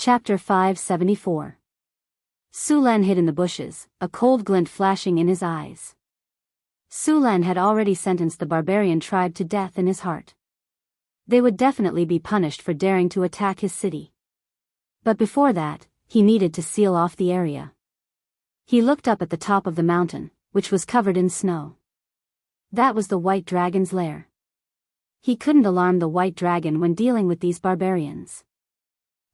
Chapter 574. Sulan hid in the bushes, a cold glint flashing in his eyes. Sulan had already sentenced the barbarian tribe to death in his heart. They would definitely be punished for daring to attack his city. But before that, he needed to seal off the area. He looked up at the top of the mountain, which was covered in snow. That was the white dragon's lair. He couldn't alarm the white dragon when dealing with these barbarians.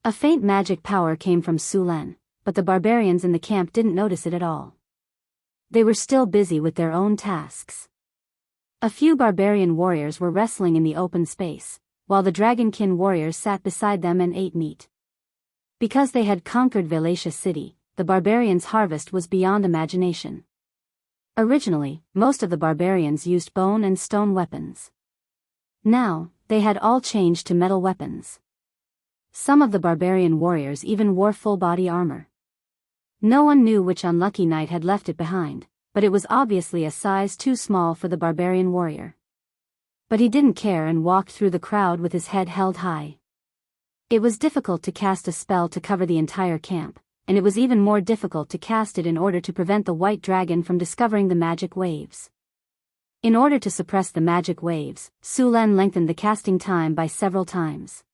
A faint magic power came from Sulan, but the barbarians in the camp didn't notice it at all. They were still busy with their own tasks. A few barbarian warriors were wrestling in the open space, while the dragonkin warriors sat beside them and ate meat. Because they had conquered Velatia City, the barbarians' harvest was beyond imagination. Originally, most of the barbarians used bone and stone weapons. Now, they had all changed to metal weapons. Some of the barbarian warriors even wore full-body armor. No one knew which unlucky knight had left it behind, but it was obviously a size too small for the barbarian warrior. But he didn't care and walked through the crowd with his head held high. It was difficult to cast a spell to cover the entire camp, and it was even more difficult to cast it in order to prevent the white dragon from discovering the magic waves. In order to suppress the magic waves, Sulan lengthened the casting time by several times.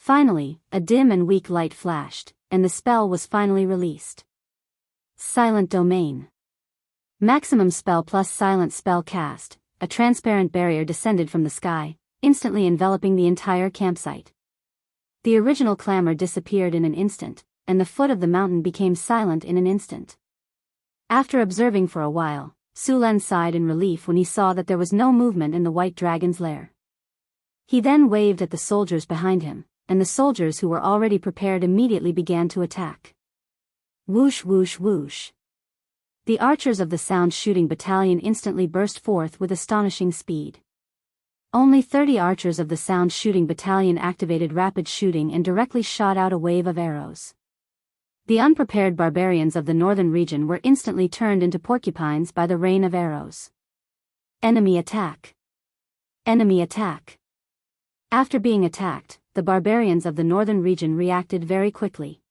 Finally, a dim and weak light flashed, and the spell was finally released. Silent Domain. Maximum spell plus silent spell cast. A transparent barrier descended from the sky, instantly enveloping the entire campsite. The original clamor disappeared in an instant, and the foot of the mountain became silent in an instant. After observing for a while, Sulan sighed in relief when he saw that there was no movement in the white dragon's lair. He then waved at the soldiers behind him, and the soldiers who were already prepared immediately began to attack. Whoosh whoosh whoosh. The archers of the sound shooting battalion instantly burst forth with astonishing speed. Only 30 archers of the sound shooting battalion activated rapid shooting and directly shot out a wave of arrows. The unprepared barbarians of the northern region were instantly turned into porcupines by the rain of arrows. Enemy attack. Enemy attack. After being attacked, the barbarians of the northern region reacted very quickly.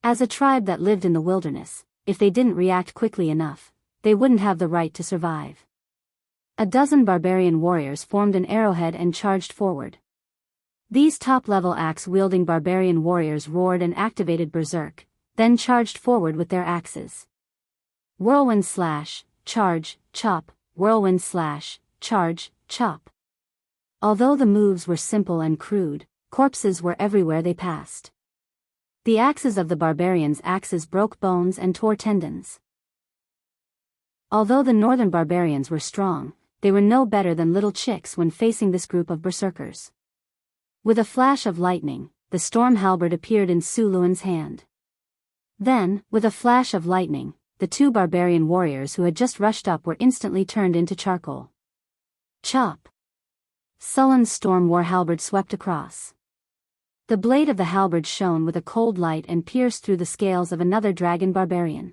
As a tribe that lived in the wilderness, if they didn't react quickly enough, they wouldn't have the right to survive. A dozen barbarian warriors formed an arrowhead and charged forward. These top-level axe-wielding barbarian warriors roared and activated Berserk, then charged forward with their axes. Whirlwind slash, charge, chop, whirlwind slash, charge, chop. Although the moves were simple and crude, corpses were everywhere they passed. The axes of the barbarians' axes broke bones and tore tendons. Although the northern barbarians were strong, they were no better than little chicks when facing this group of berserkers. With a flash of lightning, the storm halberd appeared in Suluan's hand. Then, with a flash of lightning, the two barbarian warriors who had just rushed up were instantly turned into charcoal. Chop! Sullen's storm war halberd swept across. The blade of the halberd shone with a cold light and pierced through the scales of another dragon barbarian.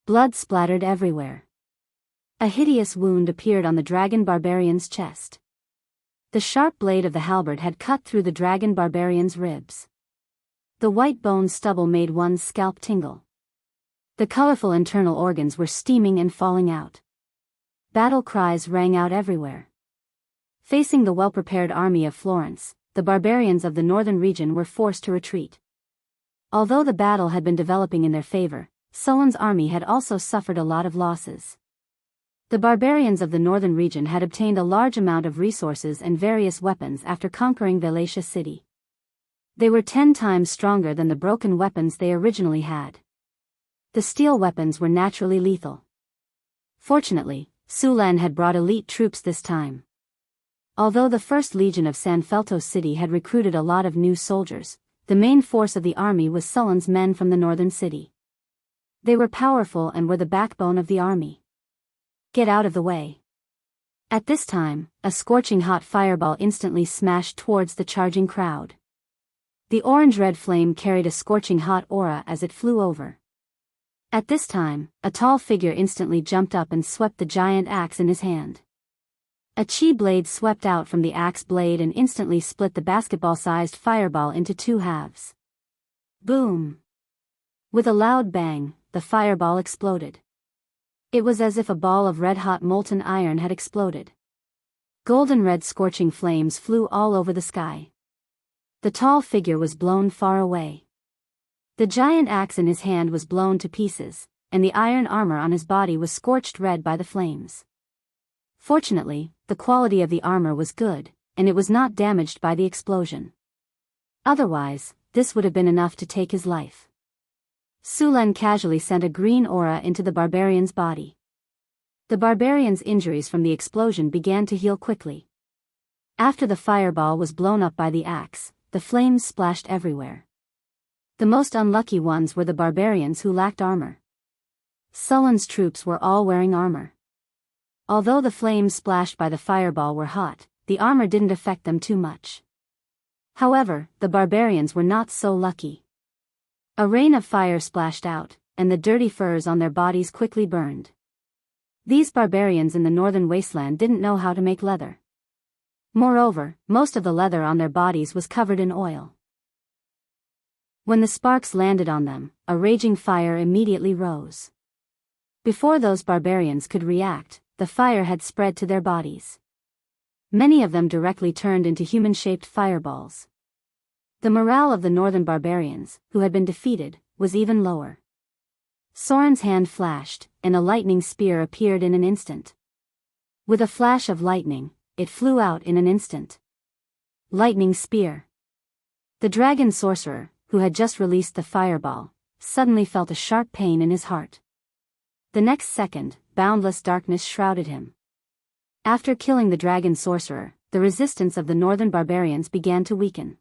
Blood splattered everywhere. A hideous wound appeared on the dragon barbarian's chest. The sharp blade of the halberd had cut through the dragon barbarian's ribs. The white bone stubble made one's scalp tingle. The colorful internal organs were steaming and falling out. Battle cries rang out everywhere. Facing the well-prepared army of Florence, the barbarians of the northern region were forced to retreat. Although the battle had been developing in their favor, Sulan's army had also suffered a lot of losses. The barbarians of the northern region had obtained a large amount of resources and various weapons after conquering Velatia City. They were 10 times stronger than the broken weapons they originally had. The steel weapons were naturally lethal. Fortunately, Sulan had brought elite troops this time. Although the 1st Legion of San Felto City had recruited a lot of new soldiers, the main force of the army was Sulan's men from the northern city. They were powerful and were the backbone of the army. Get out of the way. At this time, a scorching hot fireball instantly smashed towards the charging crowd. The orange-red flame carried a scorching hot aura as it flew over. At this time, a tall figure instantly jumped up and swept the giant axe in his hand. A chi blade swept out from the axe blade and instantly split the basketball-sized fireball into 2 halves. Boom! With a loud bang, the fireball exploded. It was as if a ball of red-hot molten iron had exploded. Golden red scorching flames flew all over the sky. The tall figure was blown far away. The giant axe in his hand was blown to pieces, and the iron armor on his body was scorched red by the flames. Fortunately, the quality of the armor was good, and it was not damaged by the explosion. Otherwise, this would have been enough to take his life. Sulen casually sent a green aura into the barbarian's body. The barbarian's injuries from the explosion began to heal quickly. After the fireball was blown up by the axe, the flames splashed everywhere. The most unlucky ones were the barbarians who lacked armor. Sulen's troops were all wearing armor. Although the flames splashed by the fireball were hot, the armor didn't affect them too much. However, the barbarians were not so lucky. A rain of fire splashed out, and the dirty furs on their bodies quickly burned. These barbarians in the northern wasteland didn't know how to make leather. Moreover, most of the leather on their bodies was covered in oil. When the sparks landed on them, a raging fire immediately rose. Before those barbarians could react, the fire had spread to their bodies. Many of them directly turned into human-shaped fireballs. The morale of the northern barbarians, who had been defeated, was even lower. Soren's hand flashed, and a lightning spear appeared in an instant. With a flash of lightning, it flew out in an instant. Lightning spear. The dragon sorcerer, who had just released the fireball, suddenly felt a sharp pain in his heart. The next second, boundless darkness shrouded him. After killing the dragon sorcerer, the resistance of the northern barbarians began to weaken.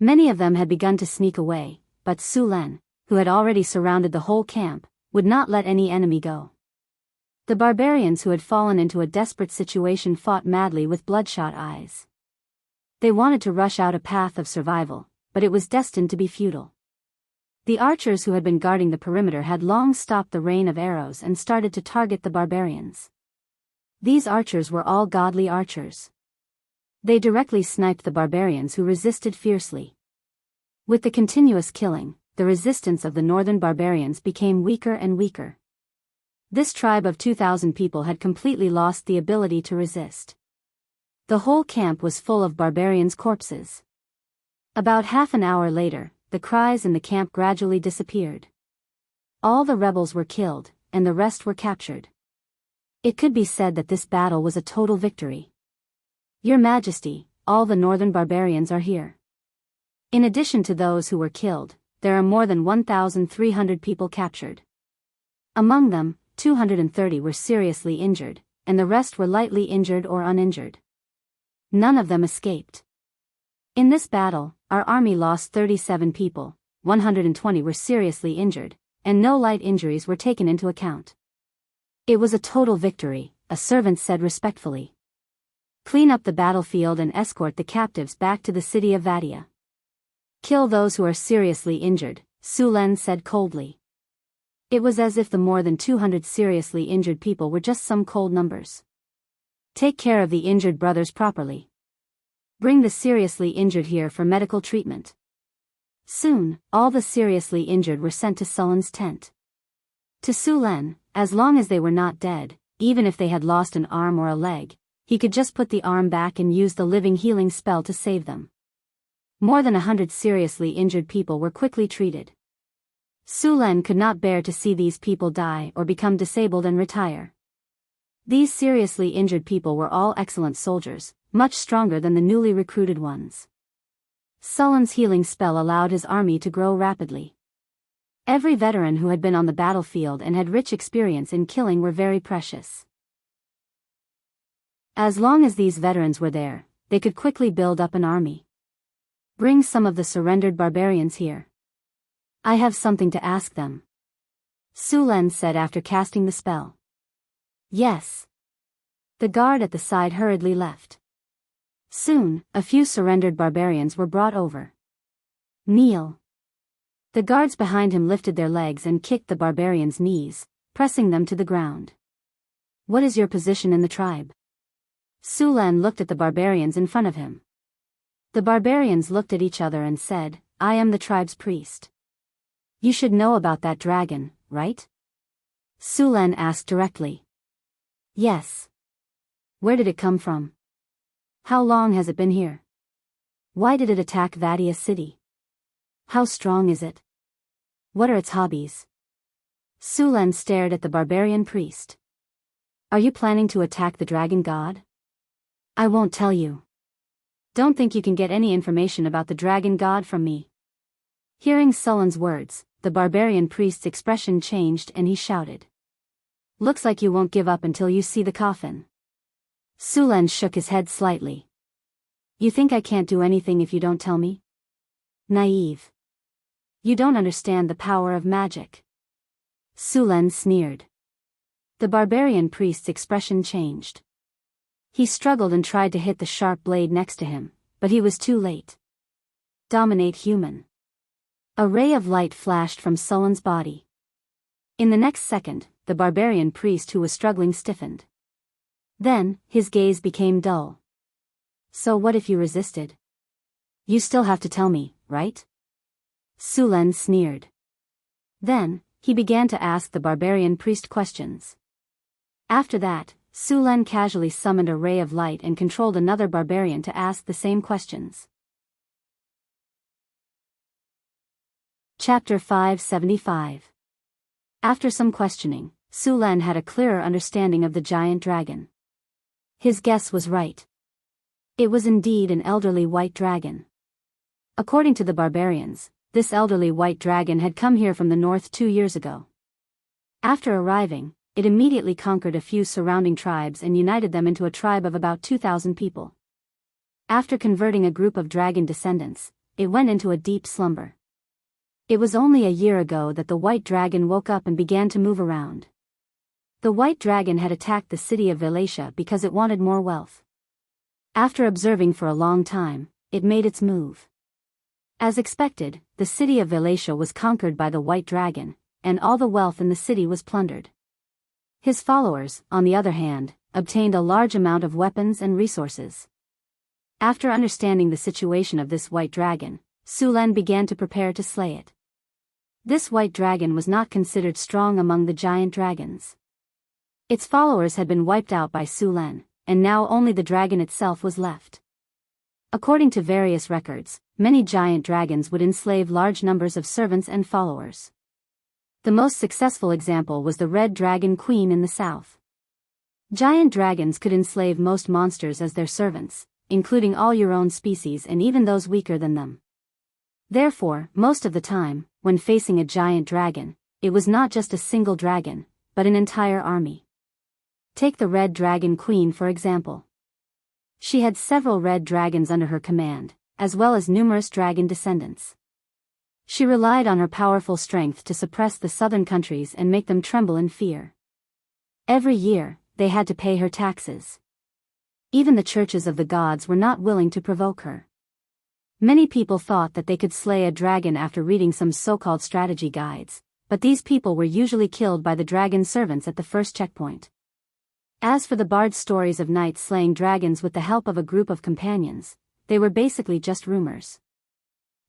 Many of them had begun to sneak away, but Sulen, who had already surrounded the whole camp, would not let any enemy go. The barbarians who had fallen into a desperate situation fought madly with bloodshot eyes. They wanted to rush out a path of survival, but it was destined to be futile. The archers who had been guarding the perimeter had long stopped the rain of arrows and started to target the barbarians. These archers were all godly archers. They directly sniped the barbarians who resisted fiercely. With the continuous killing, the resistance of the northern barbarians became weaker and weaker. This tribe of 2,000 people had completely lost the ability to resist. The whole camp was full of barbarians' corpses. About half an hour later, the cries in the camp gradually disappeared. All the rebels were killed, and the rest were captured. It could be said that this battle was a total victory. Your Majesty, all the northern barbarians are here. In addition to those who were killed, there are more than 1,300 people captured. Among them, 230 were seriously injured, and the rest were lightly injured or uninjured. None of them escaped. In this battle, our army lost 37 people, 120 were seriously injured, and no light injuries were taken into account. It was a total victory, a servant said respectfully. Clean up the battlefield and escort the captives back to the city of Vadia. Kill those who are seriously injured, Sulen said coldly. It was as if the more than 200 seriously injured people were just some cold numbers. Take care of the injured brothers properly. Bring the seriously injured here for medical treatment. Soon, all the seriously injured were sent to Sulen's tent. To Sulen, as long as they were not dead, even if they had lost an arm or a leg, he could just put the arm back and use the living healing spell to save them. More than 100 seriously injured people were quickly treated. Sulen could not bear to see these people die or become disabled and retire. These seriously injured people were all excellent soldiers, much stronger than the newly recruited ones. Sulen's healing spell allowed his army to grow rapidly. Every veteran who had been on the battlefield and had rich experience in killing were very precious. As long as these veterans were there, they could quickly build up an army. Bring some of the surrendered barbarians here. I have something to ask them. Sulen said after casting the spell. Yes. The guard at the side hurriedly left. Soon, a few surrendered barbarians were brought over. Kneel. The guards behind him lifted their legs and kicked the barbarians' knees, pressing them to the ground. What is your position in the tribe? Sulen looked at the barbarians in front of him. The barbarians looked at each other and said, I am the tribe's priest. You should know about that dragon, right? Sulan asked directly. Yes. Where did it come from? How long has it been here? Why did it attack Vadia city? How strong is it? What are its hobbies? Sulan stared at the barbarian priest. Are you planning to attack the dragon god? I won't tell you. Don't think you can get any information about the dragon god from me. Hearing Sulan's words, the barbarian priest's expression changed and he shouted. Looks like you won't give up until you see the coffin. Sulan shook his head slightly. You think I can't do anything if you don't tell me? Naive. You don't understand the power of magic. Sulan sneered. The barbarian priest's expression changed. He struggled and tried to hit the sharp blade next to him, but he was too late. Dominate human. A ray of light flashed from Sulan's body. In the next second, the barbarian priest who was struggling stiffened. Then, his gaze became dull. So what if you resisted? You still have to tell me, right? Sulan sneered. Then, he began to ask the barbarian priest questions. After that, Sulan casually summoned a ray of light and controlled another barbarian to ask the same questions. Chapter 575. After some questioning, Sulan had a clearer understanding of the giant dragon. His guess was right. It was indeed an elderly white dragon. According to the barbarians, this elderly white dragon had come here from the north 2 years ago. After arriving, it immediately conquered a few surrounding tribes and united them into a tribe of about 2,000 people. After converting a group of dragon descendants, it went into a deep slumber. It was only a year ago that the white dragon woke up and began to move around. The white dragon had attacked the city of Velatia because it wanted more wealth. After observing for a long time, it made its move. As expected, the city of Velatia was conquered by the white dragon, and all the wealth in the city was plundered. His followers, on the other hand, obtained a large amount of weapons and resources. After understanding the situation of this white dragon, Sulan began to prepare to slay it. This white dragon was not considered strong among the giant dragons. Its followers had been wiped out by Sulan, and now only the dragon itself was left. According to various records, many giant dragons would enslave large numbers of servants and followers. The most successful example was the Red Dragon Queen in the south. Giant dragons could enslave most monsters as their servants, including all your own species and even those weaker than them. Therefore, most of the time, when facing a giant dragon, it was not just a single dragon, but an entire army. Take the Red Dragon Queen for example. She had several red dragons under her command, as well as numerous dragon descendants. She relied on her powerful strength to suppress the southern countries and make them tremble in fear. Every year, they had to pay her taxes. Even the churches of the gods were not willing to provoke her. Many people thought that they could slay a dragon after reading some so-called strategy guides, but these people were usually killed by the dragon servants at the first checkpoint. As for the bard's stories of knights slaying dragons with the help of a group of companions, they were basically just rumors.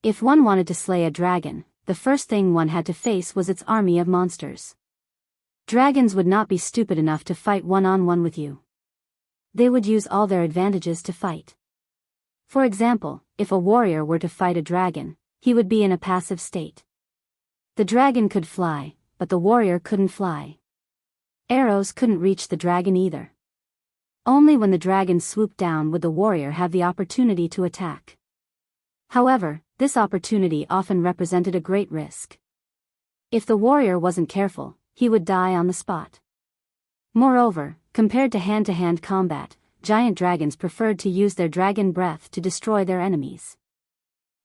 If one wanted to slay a dragon, the first thing one had to face was its army of monsters. Dragons would not be stupid enough to fight one-on-one with you. They would use all their advantages to fight. For example, if a warrior were to fight a dragon, he would be in a passive state. The dragon could fly, but the warrior couldn't fly. Arrows couldn't reach the dragon either. Only when the dragon swooped down would the warrior have the opportunity to attack. However, this opportunity often represented a great risk. If the warrior wasn't careful, he would die on the spot. Moreover, compared to hand-to-hand combat, giant dragons preferred to use their dragon breath to destroy their enemies.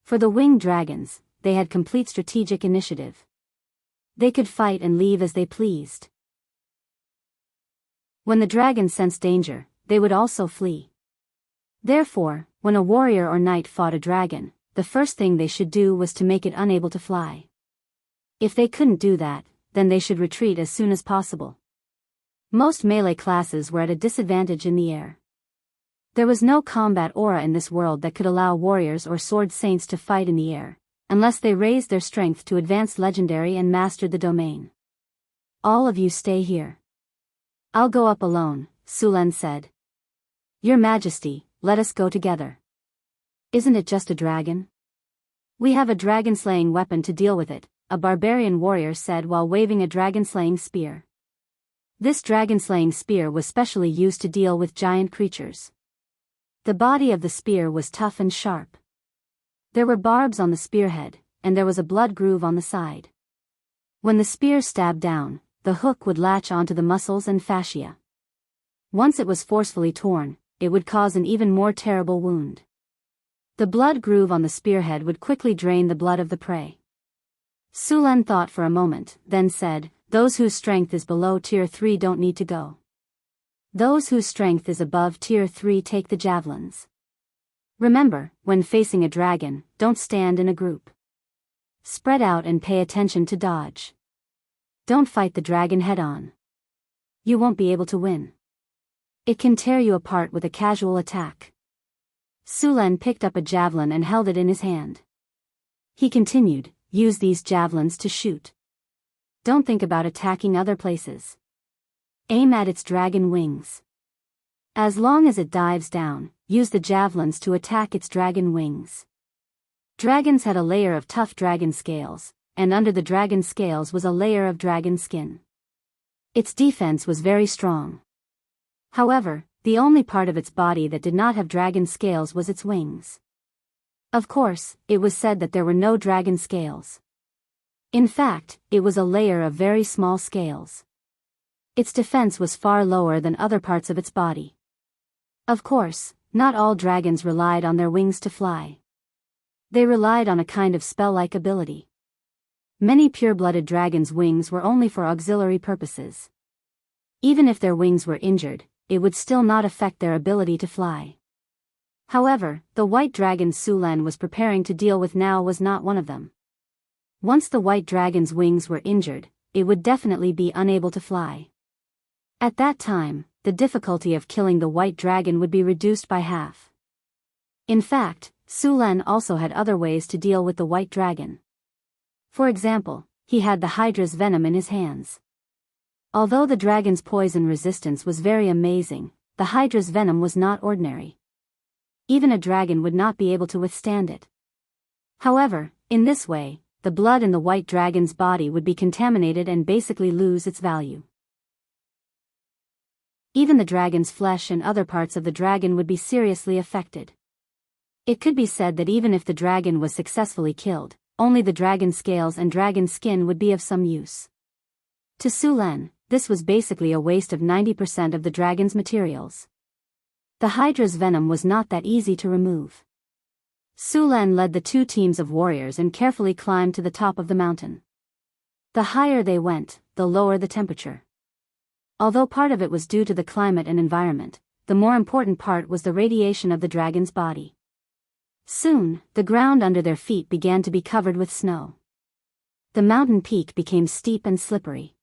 For the winged dragons, they had complete strategic initiative. They could fight and leave as they pleased. When the dragons sensed danger, they would also flee. Therefore, when a warrior or knight fought a dragon, the first thing they should do was to make it unable to fly. If they couldn't do that, then they should retreat as soon as possible. Most melee classes were at a disadvantage in the air. There was no combat aura in this world that could allow warriors or sword saints to fight in the air, unless they raised their strength to advanced legendary and mastered the domain. All of you stay here. I'll go up alone, Sulan said. Your Majesty, let us go together. Isn't it just a dragon? We have a dragon-slaying weapon to deal with it, a barbarian warrior said while waving a dragon-slaying spear. This dragon-slaying spear was specially used to deal with giant creatures. The body of the spear was tough and sharp. There were barbs on the spearhead, and there was a blood groove on the side. When the spear stabbed down, the hook would latch onto the muscles and fascia. Once it was forcefully torn, it would cause an even more terrible wound. The blood groove on the spearhead would quickly drain the blood of the prey. Sulan thought for a moment, then said, "Those whose strength is below Tier 3 don't need to go. Those whose strength is above Tier 3 take the javelins. Remember, when facing a dragon, don't stand in a group. Spread out and pay attention to dodge. Don't fight the dragon head-on. You won't be able to win. It can tear you apart with a casual attack." Sulan picked up a javelin and held it in his hand. He continued, "Use these javelins to shoot. Don't think about attacking other places. Aim at its dragon wings. As long as it dives down, use the javelins to attack its dragon wings." Dragons had a layer of tough dragon scales, and under the dragon scales was a layer of dragon skin. Its defense was very strong. However, the only part of its body that did not have dragon scales was its wings. Of course, it was said that there were no dragon scales. In fact, it was a layer of very small scales. Its defense was far lower than other parts of its body. Of course, not all dragons relied on their wings to fly. They relied on a kind of spell-like ability. Many pure-blooded dragons' wings were only for auxiliary purposes. Even if their wings were injured, it would still not affect their ability to fly. However, the white dragon Sulan was preparing to deal with now was not one of them. Once the white dragon's wings were injured, it would definitely be unable to fly. At that time, the difficulty of killing the white dragon would be reduced by half. In fact, Sulan also had other ways to deal with the white dragon. For example, he had the Hydra's venom in his hands. Although the dragon's poison resistance was very amazing, the Hydra's venom was not ordinary. Even a dragon would not be able to withstand it. However, in this way, the blood in the white dragon's body would be contaminated and basically lose its value. Even the dragon's flesh and other parts of the dragon would be seriously affected. It could be said that even if the dragon was successfully killed, only the dragon scales and dragon skin would be of some use. To Sulan, this was basically a waste of 90% of the dragon's materials. The Hydra's venom was not that easy to remove. Sulan led the two teams of warriors and carefully climbed to the top of the mountain. The higher they went, the lower the temperature. Although part of it was due to the climate and environment, the more important part was the radiation of the dragon's body. Soon, the ground under their feet began to be covered with snow. The mountain peak became steep and slippery.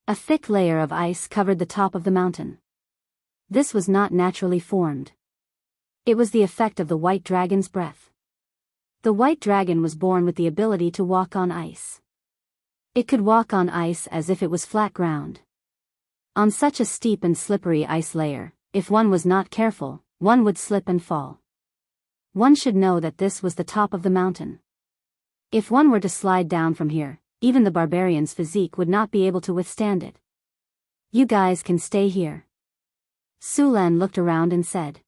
A thick layer of ice covered the top of the mountain. This was not naturally formed. It was the effect of the white dragon's breath. The white dragon was born with the ability to walk on ice. It could walk on ice as if it was flat ground. On such a steep and slippery ice layer, if one was not careful, one would slip and fall. One should know that this was the top of the mountain. If one were to slide down from here, even the barbarian's physique would not be able to withstand it. "You guys can stay here." Sulan looked around and said.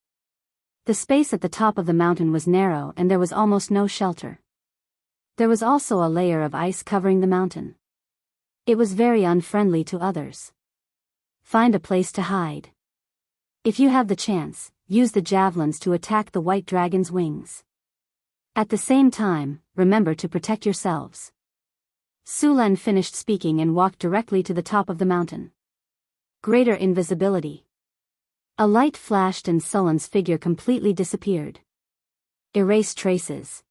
The space at the top of the mountain was narrow and there was almost no shelter. There was also a layer of ice covering the mountain. It was very unfriendly to others. Find a place to hide. If you have the chance, use the javelins to attack the white dragon's wings. At the same time, remember to protect yourselves. Sulan finished speaking and walked directly to the top of the mountain. Greater invisibility. A light flashed and Sulan's figure completely disappeared. Erase traces.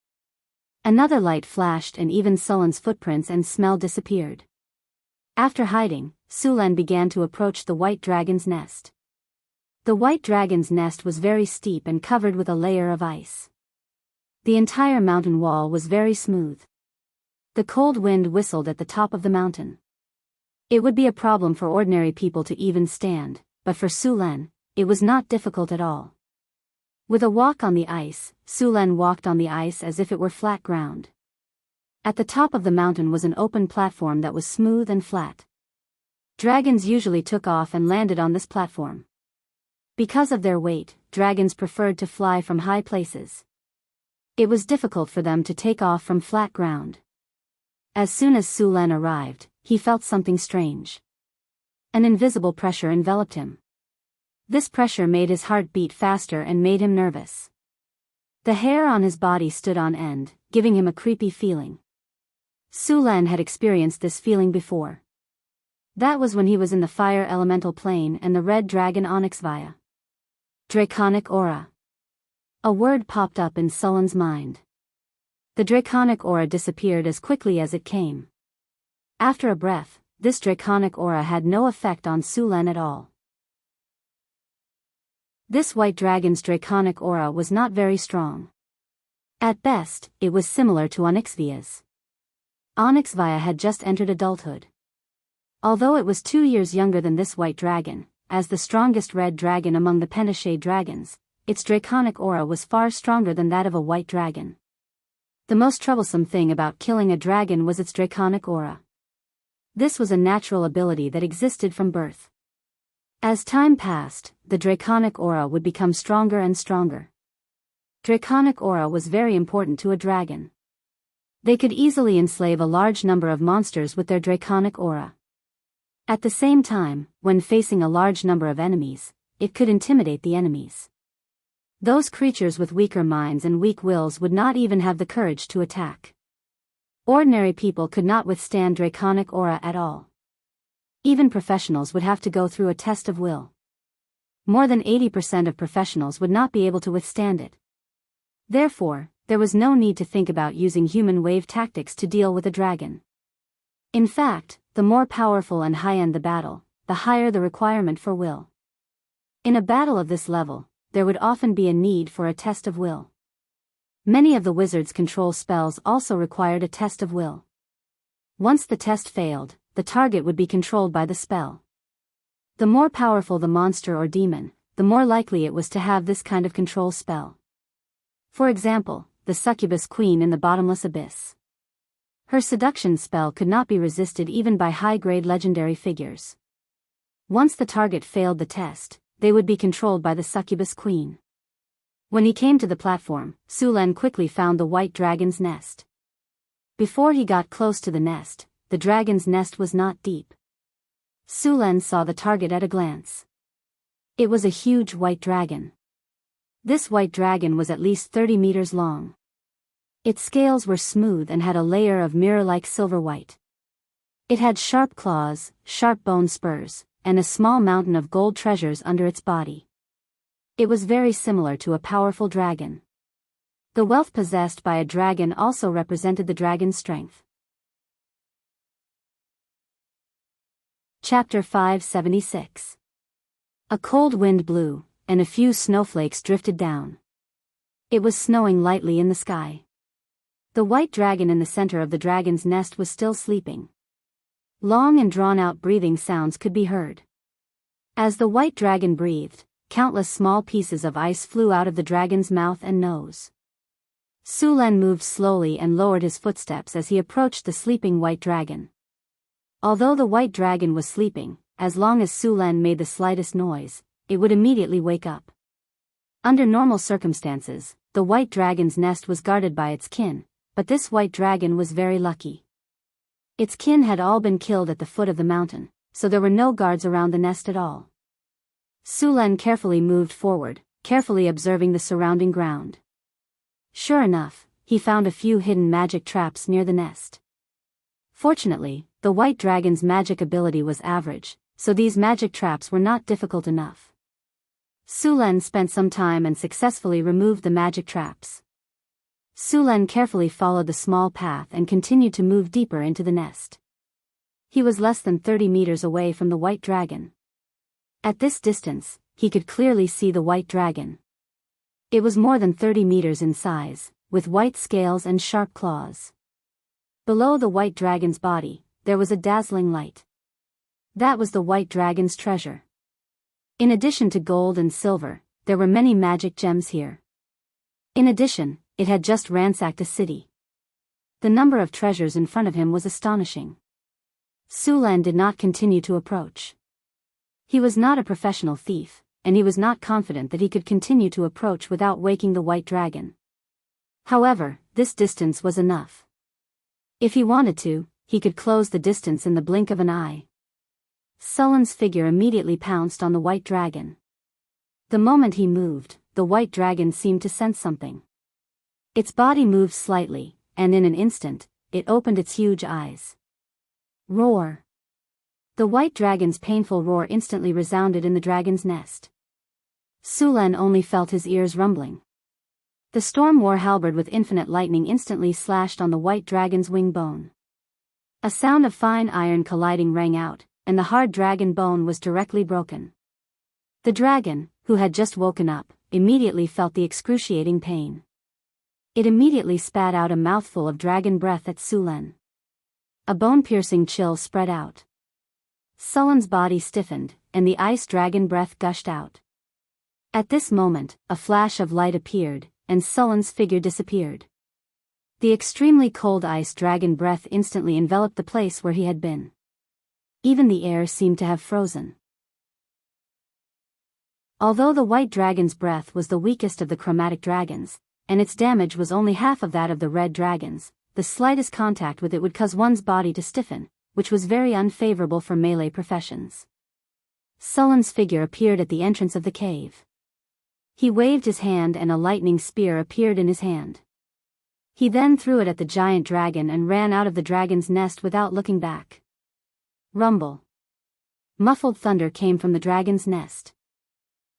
Another light flashed and even Sulan's footprints and smell disappeared. After hiding, Sulan began to approach the white dragon's nest. The white dragon's nest was very steep and covered with a layer of ice. The entire mountain wall was very smooth. The cold wind whistled at the top of the mountain. It would be a problem for ordinary people to even stand, but for Sulan, it was not difficult at all. With a walk on the ice, Sulan walked on the ice as if it were flat ground. At the top of the mountain was an open platform that was smooth and flat. Dragons usually took off and landed on this platform. Because of their weight, dragons preferred to fly from high places. It was difficult for them to take off from flat ground. As soon as Sulan arrived, he felt something strange. An invisible pressure enveloped him. This pressure made his heart beat faster and made him nervous. The hair on his body stood on end, giving him a creepy feeling. Sulan had experienced this feeling before. That was when he was in the fire elemental plane and the red dragon Onyx via. Draconic aura. A word popped up in Sulan's mind. The draconic aura disappeared as quickly as it came. After a breath, this draconic aura had no effect on Sulan at all. This white dragon's draconic aura was not very strong. At best, it was similar to Onyxvia's. Onyxvia had just entered adulthood. Although it was 2 years younger than this white dragon, as the strongest red dragon among the Pentashade dragons, its draconic aura was far stronger than that of a white dragon. The most troublesome thing about killing a dragon was its draconic aura. This was a natural ability that existed from birth. As time passed, the draconic aura would become stronger and stronger. Draconic aura was very important to a dragon. They could easily enslave a large number of monsters with their draconic aura. At the same time, when facing a large number of enemies, it could intimidate the enemies. Those creatures with weaker minds and weak wills would not even have the courage to attack. Ordinary people could not withstand draconic aura at all. Even professionals would have to go through a test of will. More than 80% of professionals would not be able to withstand it. Therefore, there was no need to think about using human wave tactics to deal with a dragon. In fact, the more powerful and high-end the battle, the higher the requirement for will. In a battle of this level, there would often be a need for a test of will. Many of the wizard's control spells also required a test of will. Once the test failed, the target would be controlled by the spell. The more powerful the monster or demon, the more likely it was to have this kind of control spell. For example, the succubus queen in the bottomless abyss. Her seduction spell could not be resisted even by high-grade legendary figures. Once the target failed the test, they would be controlled by the succubus queen. When he came to the platform, Sulan quickly found the white dragon's nest. Before he got close to the nest, the dragon's nest was not deep. Sulan saw the target at a glance. It was a huge white dragon. This white dragon was at least 30 meters long. Its scales were smooth and had a layer of mirror-like silver white. It had sharp claws, sharp bone spurs, and a small mountain of gold treasures under its body. It was very similar to a powerful dragon. The wealth possessed by a dragon also represented the dragon's strength. Chapter 576. A cold wind blew, and a few snowflakes drifted down. It was snowing lightly in the sky. The white dragon in the center of the dragon's nest was still sleeping. Long and drawn-out breathing sounds could be heard. As the white dragon breathed, countless small pieces of ice flew out of the dragon's mouth and nose. Sulan moved slowly and lowered his footsteps as he approached the sleeping white dragon. Although the white dragon was sleeping, as long as Sulan made the slightest noise, it would immediately wake up. Under normal circumstances, the white dragon's nest was guarded by its kin, but this white dragon was very lucky. Its kin had all been killed at the foot of the mountain, so there were no guards around the nest at all. Sulan carefully moved forward, carefully observing the surrounding ground. Sure enough, he found a few hidden magic traps near the nest. Fortunately, the white dragon's magic ability was average, so these magic traps were not difficult enough. Sulan spent some time and successfully removed the magic traps. Sulan carefully followed the small path and continued to move deeper into the nest. He was less than 30 meters away from the white dragon. At this distance, he could clearly see the white dragon. It was more than 30 meters in size, with white scales and sharp claws. Below the white dragon's body, there was a dazzling light. That was the white dragon's treasure. In addition to gold and silver, there were many magic gems here. In addition, it had just ransacked a city. The number of treasures in front of him was astonishing. Sulan did not continue to approach. He was not a professional thief, and he was not confident that he could continue to approach without waking the white dragon. However, this distance was enough. If he wanted to, he could close the distance in the blink of an eye. Sulan's figure immediately pounced on the white dragon. The moment he moved, the white dragon seemed to sense something. Its body moved slightly, and in an instant, it opened its huge eyes. Roar! The white dragon's painful roar instantly resounded in the dragon's nest. Sulan only felt his ears rumbling. The storm war halberd with infinite lightning instantly slashed on the white dragon's wing bone. A sound of fine iron colliding rang out, and the hard dragon bone was directly broken. The dragon, who had just woken up, immediately felt the excruciating pain. It immediately spat out a mouthful of dragon breath at Sulan. A bone-piercing chill spread out. Sulan's body stiffened, and the ice dragon breath gushed out. At this moment, a flash of light appeared, and Sulan's figure disappeared. The extremely cold ice dragon breath instantly enveloped the place where he had been. Even the air seemed to have frozen. Although the white dragon's breath was the weakest of the chromatic dragons, and its damage was only half of that of the red dragons, the slightest contact with it would cause one's body to stiffen, which was very unfavorable for melee professions. Sulan's figure appeared at the entrance of the cave. He waved his hand and a lightning spear appeared in his hand. He then threw it at the giant dragon and ran out of the dragon's nest without looking back. Rumble. Muffled thunder came from the dragon's nest.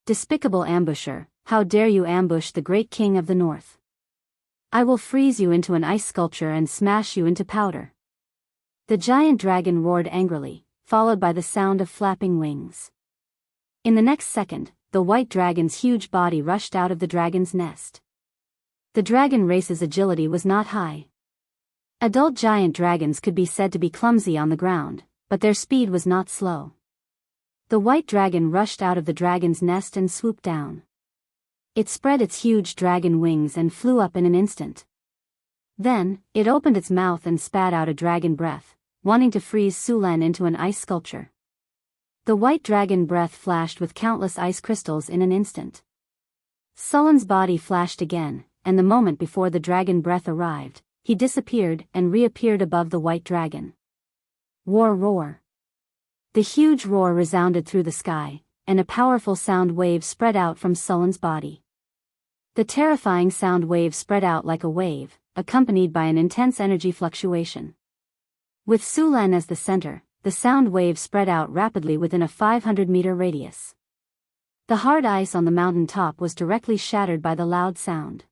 Despicable ambusher, how dare you ambush the great king of the north? I will freeze you into an ice sculpture and smash you into powder. The giant dragon roared angrily, followed by the sound of flapping wings. In the next second, the white dragon's huge body rushed out of the dragon's nest. The dragon race's agility was not high. Adult giant dragons could be said to be clumsy on the ground, but their speed was not slow. The white dragon rushed out of the dragon's nest and swooped down. It spread its huge dragon wings and flew up in an instant. Then, it opened its mouth and spat out a dragon breath, wanting to freeze Sulan into an ice sculpture. The white dragon breath flashed with countless ice crystals in an instant. Sulan's body flashed again, and the moment before the dragon breath arrived, he disappeared and reappeared above the white dragon. War roar. The huge roar resounded through the sky, and a powerful sound wave spread out from Sulan's body. The terrifying sound wave spread out like a wave, accompanied by an intense energy fluctuation. With Sulan as the center, the sound wave spread out rapidly within a 500-meter radius. The hard ice on the mountain top was directly shattered by the loud sound.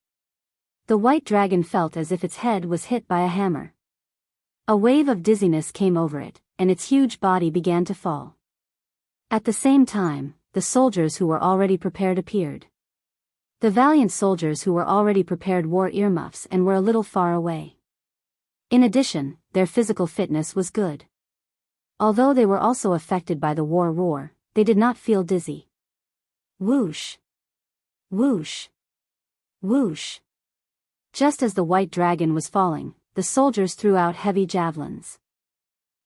The white dragon felt as if its head was hit by a hammer. A wave of dizziness came over it, and its huge body began to fall. At the same time, the soldiers who were already prepared appeared. The valiant soldiers who were already prepared wore earmuffs and were a little far away. In addition, their physical fitness was good. Although they were also affected by the war roar, they did not feel dizzy. Whoosh! Whoosh! Whoosh! Just as the white dragon was falling, the soldiers threw out heavy javelins.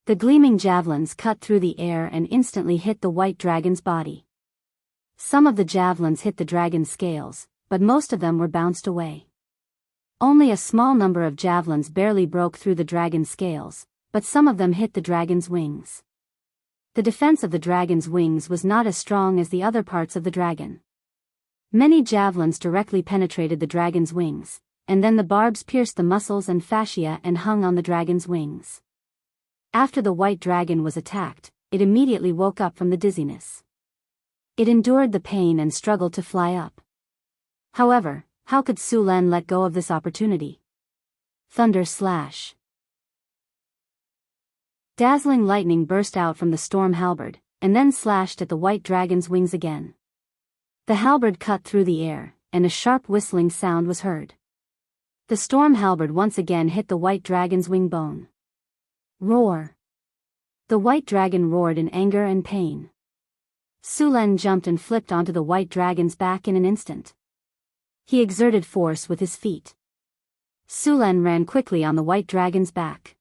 The gleaming javelins cut through the air and instantly hit the white dragon's body. Some of the javelins hit the dragon's scales, but most of them were bounced away. Only a small number of javelins barely broke through the dragon's scales, but some of them hit the dragon's wings. The defense of the dragon's wings was not as strong as the other parts of the dragon. Many javelins directly penetrated the dragon's wings, and then the barbs pierced the muscles and fascia and hung on the dragon's wings. After the white dragon was attacked, it immediately woke up from the dizziness. It endured the pain and struggled to fly up. However, how could Sulan let go of this opportunity? Thunder slash. Dazzling lightning burst out from the storm halberd, and then slashed at the white dragon's wings again. The halberd cut through the air, and a sharp whistling sound was heard. The storm halberd once again hit the white dragon's wing bone. Roar! The white dragon roared in anger and pain. Sulen jumped and flipped onto the white dragon's back in an instant. He exerted force with his feet. Sulen ran quickly on the white dragon's back.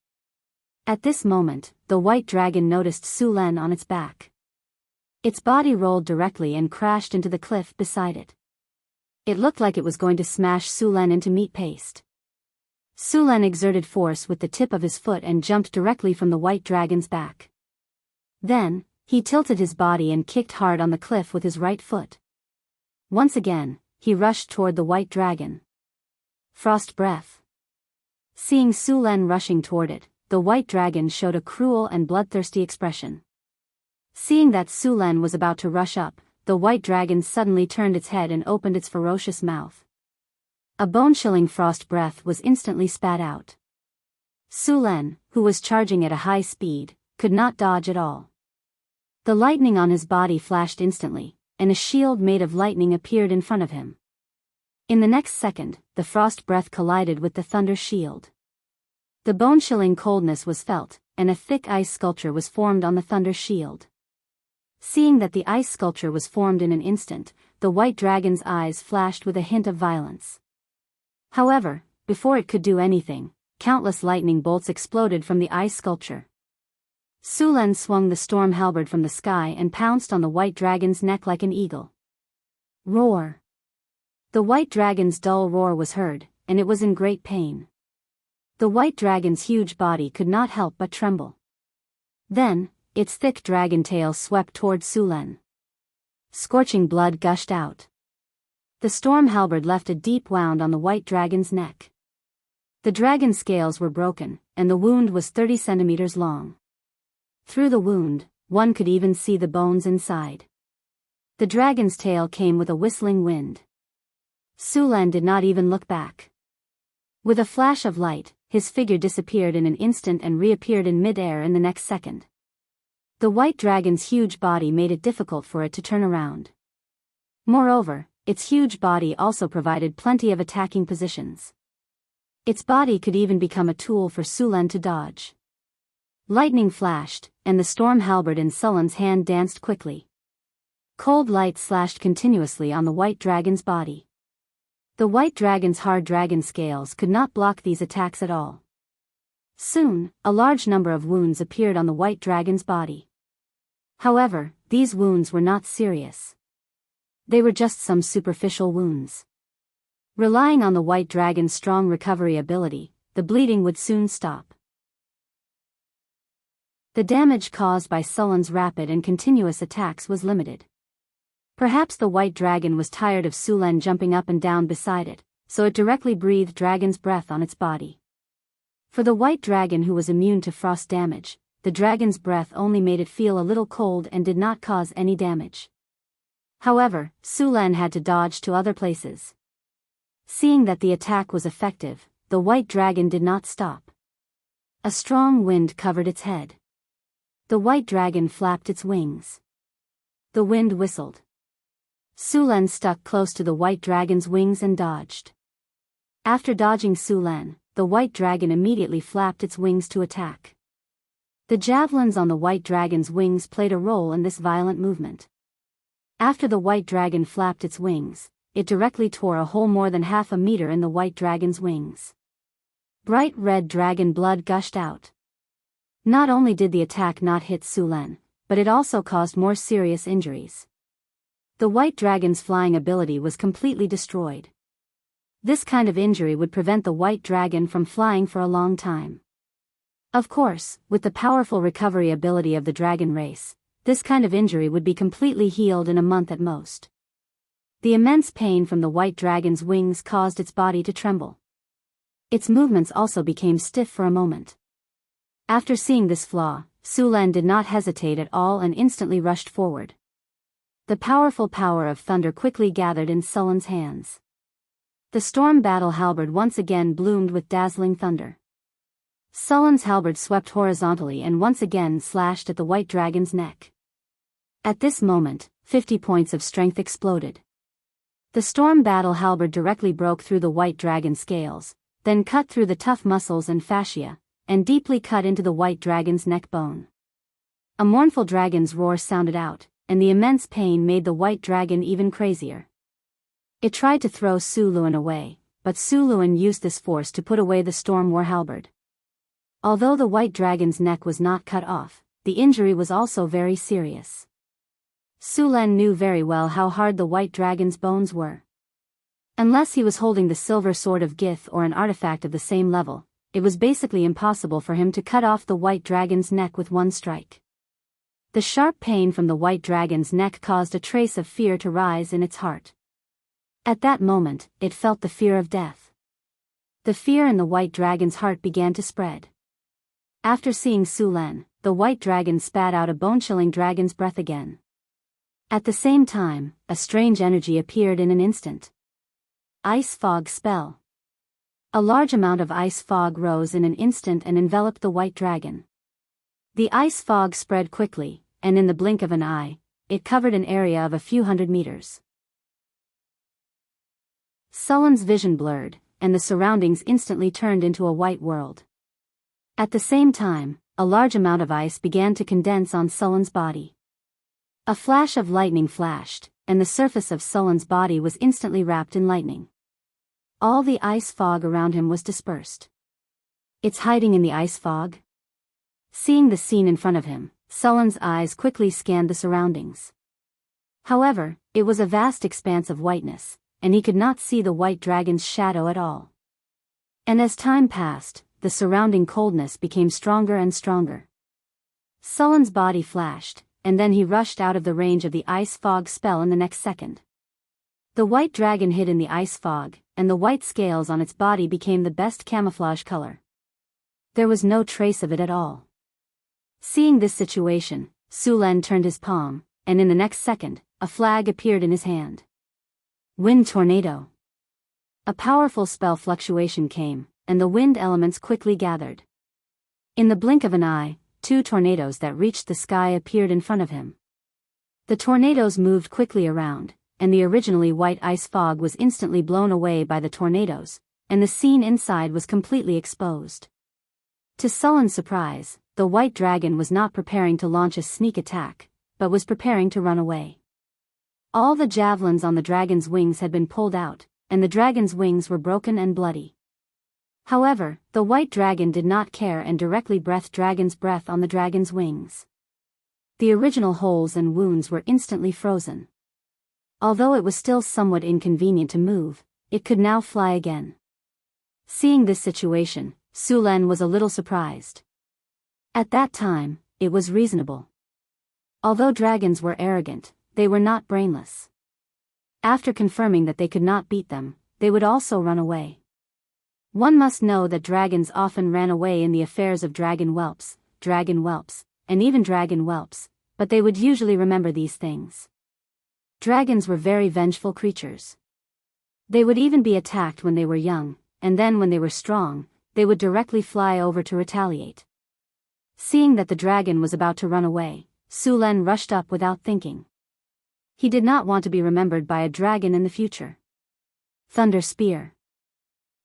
At this moment, the white dragon noticed Sulen on its back. Its body rolled directly and crashed into the cliff beside it. It looked like it was going to smash Sulen into meat paste. Sulen exerted force with the tip of his foot and jumped directly from the white dragon's back. Then, he tilted his body and kicked hard on the cliff with his right foot. Once again, he rushed toward the white dragon. Frost breath. Seeing Sulen rushing toward it, the white dragon showed a cruel and bloodthirsty expression. Seeing that Sulen was about to rush up, the white dragon suddenly turned its head and opened its ferocious mouth. A bone-chilling frost breath was instantly spat out. Sulen, who was charging at a high speed, could not dodge at all. The lightning on his body flashed instantly, and a shield made of lightning appeared in front of him. In the next second, the frost breath collided with the thunder shield. The bone-chilling coldness was felt, and a thick ice sculpture was formed on the thunder shield. Seeing that the ice sculpture was formed in an instant, the white dragon's eyes flashed with a hint of violence. However, before it could do anything, countless lightning bolts exploded from the ice sculpture. Sulen swung the storm halberd from the sky and pounced on the white dragon's neck like an eagle. Roar! The white dragon's dull roar was heard, and it was in great pain. The white dragon's huge body could not help but tremble. Then, its thick dragon tail swept toward Sulen. Scorching blood gushed out. The storm halberd left a deep wound on the white dragon's neck. The dragon's scales were broken, and the wound was 30 centimeters long. Through the wound, one could even see the bones inside. The dragon's tail came with a whistling wind. Sulen did not even look back. With a flash of light, his figure disappeared in an instant and reappeared in mid-air in the next second. The white dragon's huge body made it difficult for it to turn around. Moreover, its huge body also provided plenty of attacking positions. Its body could even become a tool for Sulen to dodge. Lightning flashed, and the storm halberd in Sulen's hand danced quickly. Cold light slashed continuously on the white dragon's body. The white dragon's hard dragon scales could not block these attacks at all. Soon, a large number of wounds appeared on the white dragon's body. However, these wounds were not serious. They were just some superficial wounds. Relying on the white dragon's strong recovery ability, the bleeding would soon stop. The damage caused by Sulen's rapid and continuous attacks was limited. Perhaps the white dragon was tired of Sulen jumping up and down beside it, so it directly breathed dragon's breath on its body. For the white dragon who was immune to frost damage, the dragon's breath only made it feel a little cold and did not cause any damage. However, Sulen had to dodge to other places. Seeing that the attack was effective, the white dragon did not stop. A strong wind covered its head. The white dragon flapped its wings. The wind whistled. Sulen stuck close to the white dragon's wings and dodged. After dodging Sulen, the white dragon immediately flapped its wings to attack. The javelins on the white dragon's wings played a role in this violent movement. After the white dragon flapped its wings, it directly tore a hole more than half a meter in the white dragon's wings. Bright red dragon blood gushed out. Not only did the attack not hit Sulen, but it also caused more serious injuries. The white dragon's flying ability was completely destroyed. This kind of injury would prevent the white dragon from flying for a long time. Of course, with the powerful recovery ability of the dragon race, this kind of injury would be completely healed in a month at most. The immense pain from the white dragon's wings caused its body to tremble. Its movements also became stiff for a moment. After seeing this flaw, Sulen did not hesitate at all and instantly rushed forward. The powerful power of thunder quickly gathered in Sulen's hands. The storm battle halberd once again bloomed with dazzling thunder. Sulen's halberd swept horizontally and once again slashed at the white dragon's neck. At this moment, 50 points of strength exploded. The storm battle halberd directly broke through the white dragon's scales, then cut through the tough muscles and fascia, and deeply cut into the white dragon's neck bone. A mournful dragon's roar sounded out, and the immense pain made the white dragon even crazier. It tried to throw Su Luan away, but Su Luan used this force to put away the storm war halberd. Although the white dragon's neck was not cut off, the injury was also very serious. Su Lan knew very well how hard the white dragon's bones were. Unless he was holding the silver sword of Gith or an artifact of the same level, it was basically impossible for him to cut off the white dragon's neck with one strike. The sharp pain from the white dragon's neck caused a trace of fear to rise in its heart. At that moment, it felt the fear of death. The fear in the white dragon's heart began to spread. After seeing Su Lan, the white dragon spat out a bone-chilling dragon's breath again. At the same time, a strange energy appeared in an instant. Ice fog spell. A large amount of ice fog rose in an instant and enveloped the white dragon. The ice fog spread quickly, and in the blink of an eye, it covered an area of a few hundred meters. Sullen's vision blurred, and the surroundings instantly turned into a white world. At the same time, a large amount of ice began to condense on Sullen's body. A flash of lightning flashed, and the surface of Sullen's body was instantly wrapped in lightning. All the ice fog around him was dispersed. It's hiding in the ice fog? Seeing the scene in front of him, Sullen's eyes quickly scanned the surroundings. However, it was a vast expanse of whiteness, and he could not see the white dragon's shadow at all. And as time passed, the surrounding coldness became stronger and stronger. Sullen's body flashed, and then he rushed out of the range of the ice fog spell in the next second. The white dragon hid in the ice fog, and the white scales on its body became the best camouflage color. There was no trace of it at all. Seeing this situation, Su Lan turned his palm, and in the next second, a flag appeared in his hand. Wind tornado. A powerful spell fluctuation came, and the wind elements quickly gathered. In the blink of an eye, 2 tornadoes that reached the sky appeared in front of him. The tornadoes moved quickly around, and the originally white ice fog was instantly blown away by the tornadoes, and the scene inside was completely exposed. To Sullen's surprise, the white dragon was not preparing to launch a sneak attack, but was preparing to run away. All the javelins on the dragon's wings had been pulled out, and the dragon's wings were broken and bloody. However, the white dragon did not care and directly breathed dragon's breath on the dragon's wings. The original holes and wounds were instantly frozen. Although it was still somewhat inconvenient to move, it could now fly again. Seeing this situation, Su Lan was a little surprised. At that time, it was reasonable. Although dragons were arrogant, they were not brainless. After confirming that they could not beat them, they would also run away. One must know that dragons often ran away in the affairs of dragon whelps, and even dragon whelps, but they would usually remember these things. Dragons were very vengeful creatures. They would even be attacked when they were young, and then when they were strong, they would directly fly over to retaliate. Seeing that the dragon was about to run away, Su Lan rushed up without thinking. He did not want to be remembered by a dragon in the future. Thunder Spear.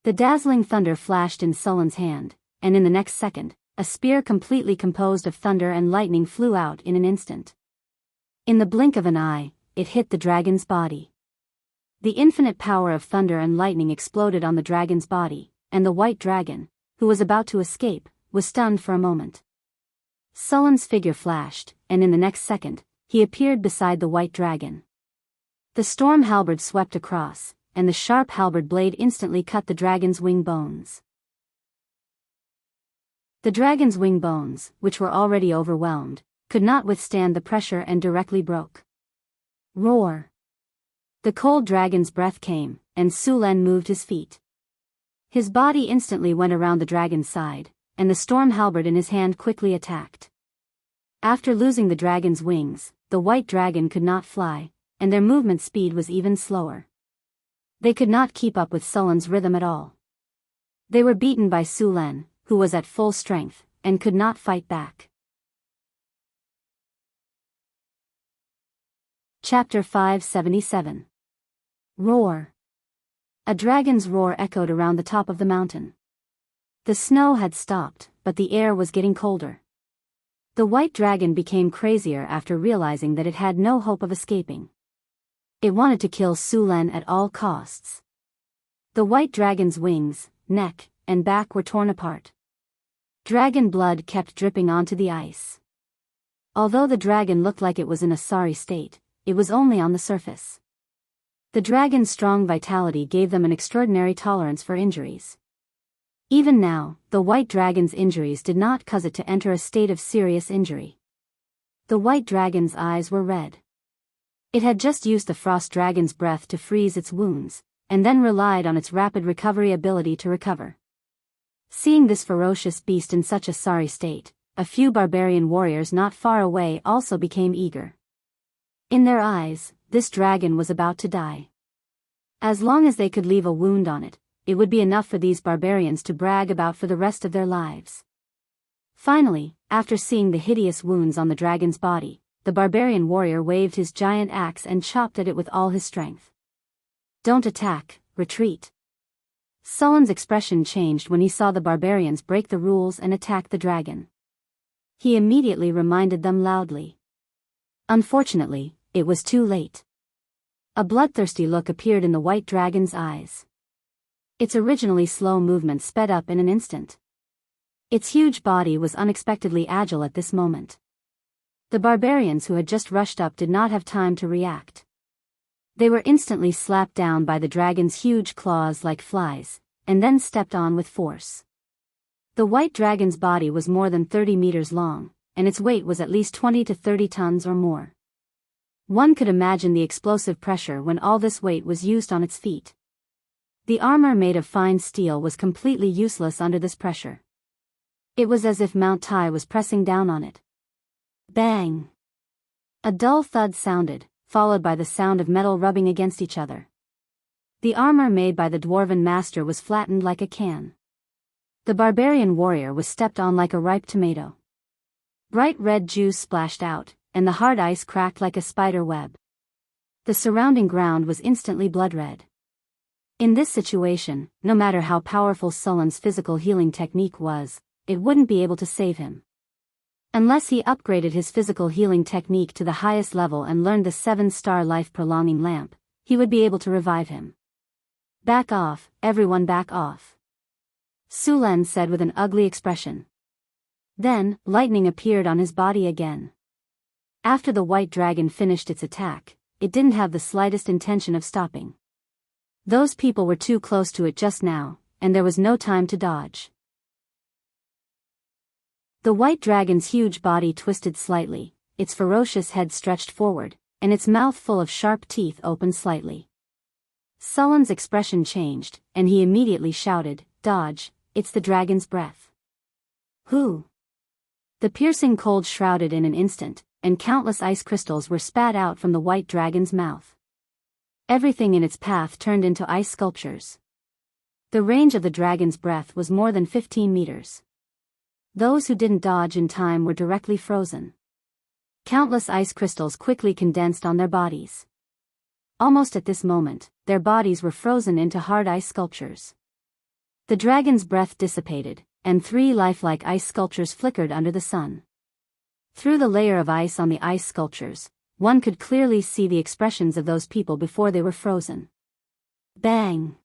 The dazzling thunder flashed in Sullen's hand, and in the next second, a spear completely composed of thunder and lightning flew out in an instant. In the blink of an eye, it hit the dragon's body. The infinite power of thunder and lightning exploded on the dragon's body, and the white dragon, who was about to escape, was stunned for a moment. Sullen's figure flashed, and in the next second, he appeared beside the white dragon. The storm halberd swept across, and the sharp halberd blade instantly cut the dragon's wing bones. The dragon's wing bones, which were already overwhelmed, could not withstand the pressure and directly broke. Roar! The cold dragon's breath came, and Su Lan moved his feet. His body instantly went around the dragon's side, and the storm halberd in his hand quickly attacked. After losing the dragon's wings, the white dragon could not fly, and their movement speed was even slower. They could not keep up with Sullen's rhythm at all. They were beaten by Su Lan, who was at full strength, and could not fight back. Chapter 577. Roar. A dragon's roar echoed around the top of the mountain. The snow had stopped, but the air was getting colder. The white dragon became crazier after realizing that it had no hope of escaping. It wanted to kill Sulan at all costs. The white dragon's wings, neck, and back were torn apart. Dragon blood kept dripping onto the ice. Although the dragon looked like it was in a sorry state, it was only on the surface. The dragon's strong vitality gave them an extraordinary tolerance for injuries. Even now, the white dragon's injuries did not cause it to enter a state of serious injury. The white dragon's eyes were red. It had just used the frost dragon's breath to freeze its wounds, and then relied on its rapid recovery ability to recover. Seeing this ferocious beast in such a sorry state, a few barbarian warriors not far away also became eager. In their eyes, this dragon was about to die. As long as they could leave a wound on it, it would be enough for these barbarians to brag about for the rest of their lives. Finally, after seeing the hideous wounds on the dragon's body, the barbarian warrior waved his giant axe and chopped at it with all his strength. "Don't attack, retreat." Sullen's expression changed when he saw the barbarians break the rules and attack the dragon. He immediately reminded them loudly. Unfortunately, it was too late. A bloodthirsty look appeared in the white dragon's eyes. Its originally slow movement sped up in an instant. Its huge body was unexpectedly agile at this moment. The barbarians who had just rushed up did not have time to react. They were instantly slapped down by the dragon's huge claws like flies, and then stepped on with force. The white dragon's body was more than 30 meters long, and its weight was at least 20 to 30 tons or more. One could imagine the explosive pressure when all this weight was used on its feet. The armor made of fine steel was completely useless under this pressure. It was as if Mount Tai was pressing down on it. Bang! A dull thud sounded, followed by the sound of metal rubbing against each other. The armor made by the dwarven master was flattened like a can. The barbarian warrior was stepped on like a ripe tomato. Bright red juice splashed out, and the hard ice cracked like a spider web. The surrounding ground was instantly blood red. In this situation, no matter how powerful Sullen's physical healing technique was, it wouldn't be able to save him. Unless he upgraded his physical healing technique to the highest level and learned the 7-star life-prolonging lamp, he would be able to revive him. "Back off, everyone, back off," Sulan said with an ugly expression. Then, lightning appeared on his body again. After the white dragon finished its attack, it didn't have the slightest intention of stopping. Those people were too close to it just now, and there was no time to dodge. The white dragon's huge body twisted slightly, its ferocious head stretched forward, and its mouth full of sharp teeth opened slightly. Sullen's expression changed, and he immediately shouted, "Dodge, it's the dragon's breath." "Who?" The piercing cold shrouded in an instant, and countless ice crystals were spat out from the white dragon's mouth. Everything in its path turned into ice sculptures. The range of the dragon's breath was more than 15 meters. Those who didn't dodge in time were directly frozen. Countless ice crystals quickly condensed on their bodies. Almost at this moment, their bodies were frozen into hard ice sculptures. The dragon's breath dissipated, and 3 lifelike ice sculptures flickered under the sun. Through the layer of ice on the ice sculptures, one could clearly see the expressions of those people before they were frozen. Bang!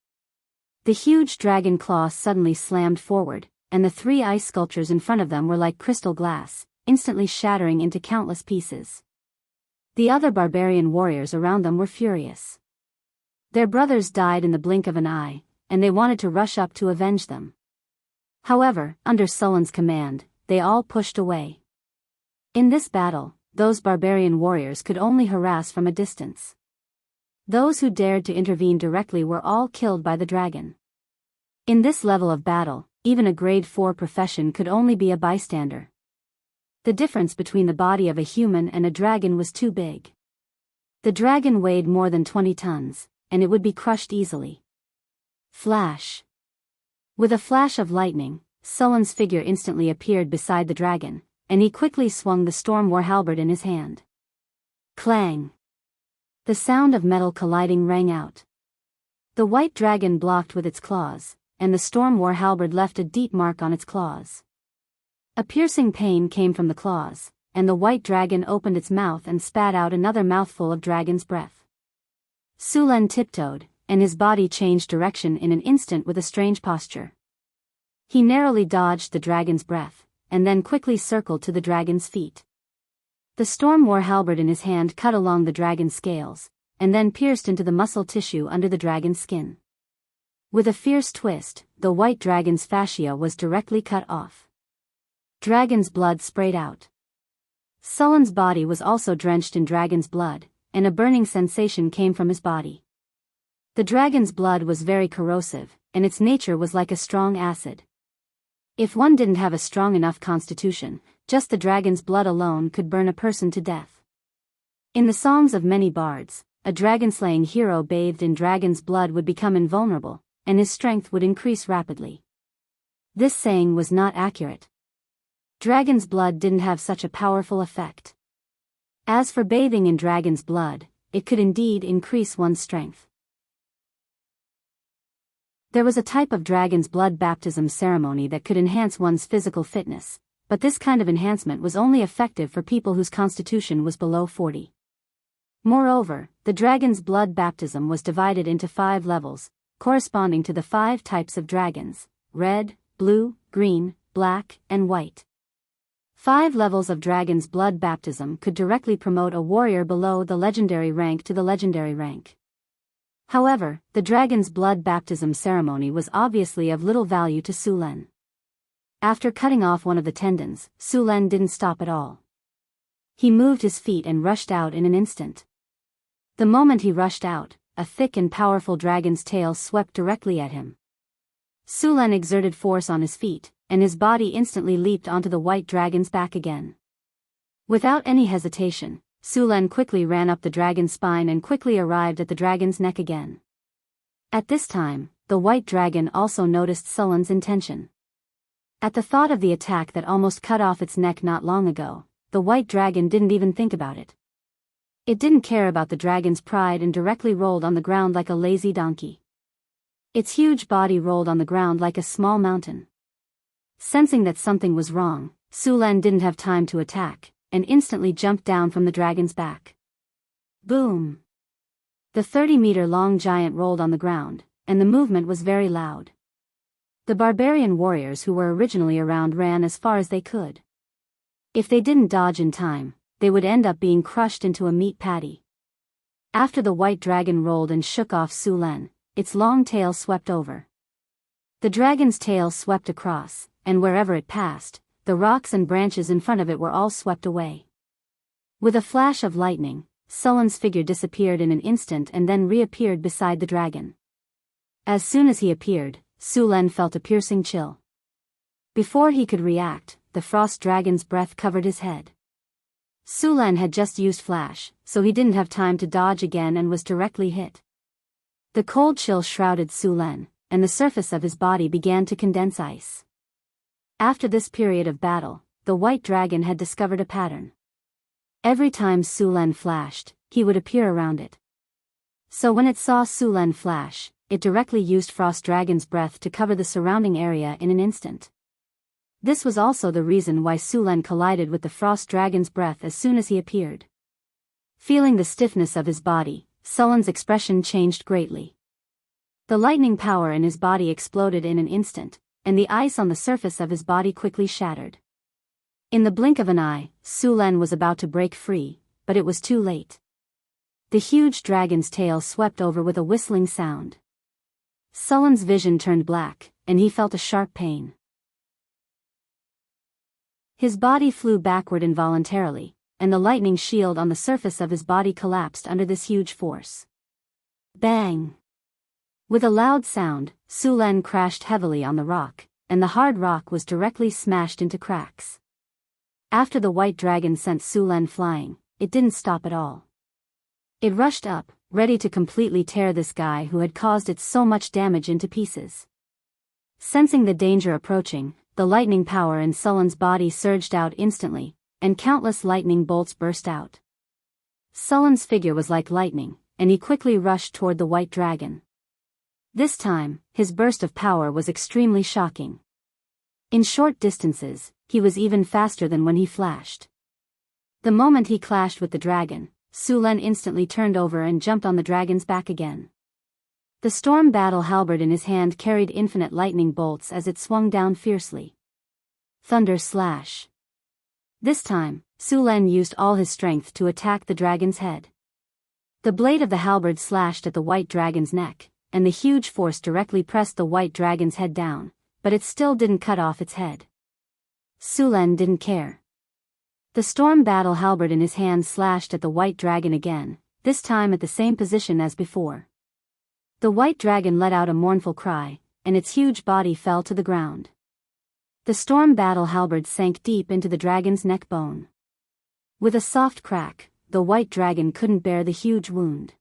The huge dragon claw suddenly slammed forward, and the 3 ice sculptures in front of them were like crystal glass, instantly shattering into countless pieces. The other barbarian warriors around them were furious. Their brothers died in the blink of an eye, and they wanted to rush up to avenge them. However, under Sullen's command, they all pushed away. In this battle, those barbarian warriors could only harass from a distance. Those who dared to intervene directly were all killed by the dragon. In this level of battle, even a grade 4 profession could only be a bystander. The difference between the body of a human and a dragon was too big. The dragon weighed more than 20 tons, and it would be crushed easily. Flash! With a flash of lightning, Sullen's figure instantly appeared beside the dragon, and he quickly swung the storm war halberd in his hand. Clang! The sound of metal colliding rang out. The white dragon blocked with its claws, and the storm war halberd left a deep mark on its claws. A piercing pain came from the claws, and the white dragon opened its mouth and spat out another mouthful of dragon's breath. Sulen tiptoed, and his body changed direction in an instant with a strange posture. He narrowly dodged the dragon's breath, and then quickly circled to the dragon's feet. The storm war halberd in his hand cut along the dragon's scales, and then pierced into the muscle tissue under the dragon's skin. With a fierce twist, the white dragon's fascia was directly cut off. Dragon's blood sprayed out. Sullen's body was also drenched in dragon's blood, and a burning sensation came from his body. The dragon's blood was very corrosive, and its nature was like a strong acid. If one didn't have a strong enough constitution, just the dragon's blood alone could burn a person to death. In the songs of many bards, a dragon-slaying hero bathed in dragon's blood would become invulnerable, and his strength would increase rapidly. This saying was not accurate. Dragon's blood didn't have such a powerful effect. As for bathing in dragon's blood, it could indeed increase one's strength. There was a type of dragon's blood baptism ceremony that could enhance one's physical fitness, but this kind of enhancement was only effective for people whose constitution was below 40. Moreover, the dragon's blood baptism was divided into 5 levels, corresponding to the 5 types of dragons: red, blue, green, black, and white. 5 levels of dragon's blood baptism could directly promote a warrior below the legendary rank to the legendary rank. However, the dragon's blood baptism ceremony was obviously of little value to Sulen. After cutting off one of the tendons, Sulen didn't stop at all. He moved his feet and rushed out in an instant. The moment he rushed out, a thick and powerful dragon's tail swept directly at him. Sulen exerted force on his feet, and his body instantly leaped onto the white dragon's back again. Without any hesitation, Sulen quickly ran up the dragon's spine and quickly arrived at the dragon's neck again. At this time, the white dragon also noticed Sulen's intention. At the thought of the attack that almost cut off its neck not long ago, the white dragon didn't even think about it. It didn't care about the dragon's pride and directly rolled on the ground like a lazy donkey. Its huge body rolled on the ground like a small mountain. Sensing that something was wrong, Sulen didn't have time to attack, and instantly jumped down from the dragon's back. Boom! The 30-meter-long giant rolled on the ground, and the movement was very loud. The barbarian warriors who were originally around ran as far as they could. If they didn't dodge in time, they would end up being crushed into a meat patty. After the white dragon rolled and shook off Sulen, its long tail swept over. The dragon's tail swept across, and wherever it passed, the rocks and branches in front of it were all swept away. With a flash of lightning, Sulen's figure disappeared in an instant and then reappeared beside the dragon. As soon as he appeared, Sulen felt a piercing chill. Before he could react, the frost dragon's breath covered his head. Sulen had just used flash, so he didn't have time to dodge again and was directly hit. The cold chill shrouded Sulen, and the surface of his body began to condense ice. After this period of battle, the white dragon had discovered a pattern. Every time Sulen flashed, he would appear around it. So when it saw Sulen flash, it directly used frost dragon's breath to cover the surrounding area in an instant. This was also the reason why Sulen collided with the frost dragon's breath as soon as he appeared. Feeling the stiffness of his body, Sulen's expression changed greatly. The lightning power in his body exploded in an instant, and the ice on the surface of his body quickly shattered. In the blink of an eye, Sulen was about to break free, but it was too late. The huge dragon's tail swept over with a whistling sound. Sulen's vision turned black, and he felt a sharp pain. His body flew backward involuntarily, and the lightning shield on the surface of his body collapsed under this huge force. Bang! With a loud sound, Sulen crashed heavily on the rock, and the hard rock was directly smashed into cracks. After the white dragon sent Sulen flying, it didn't stop at all. It rushed up, ready to completely tear this guy who had caused it so much damage into pieces. Sensing the danger approaching, the lightning power in Sulen's body surged out instantly, and countless lightning bolts burst out. Sulen's figure was like lightning, and he quickly rushed toward the white dragon. This time, his burst of power was extremely shocking. In short distances, he was even faster than when he flashed. The moment he clashed with the dragon, Sulen instantly turned over and jumped on the dragon's back again. The storm battle halberd in his hand carried infinite lightning bolts as it swung down fiercely. Thunder slash. This time, Sulen used all his strength to attack the dragon's head. The blade of the halberd slashed at the white dragon's neck, and the huge force directly pressed the white dragon's head down, but it still didn't cut off its head. Sulen didn't care. The storm battle halberd in his hand slashed at the white dragon again, this time at the same position as before. The white dragon let out a mournful cry, and its huge body fell to the ground. The storm battle halberd sank deep into the dragon's neck bone. With a soft crack, the white dragon couldn't bear the huge wound.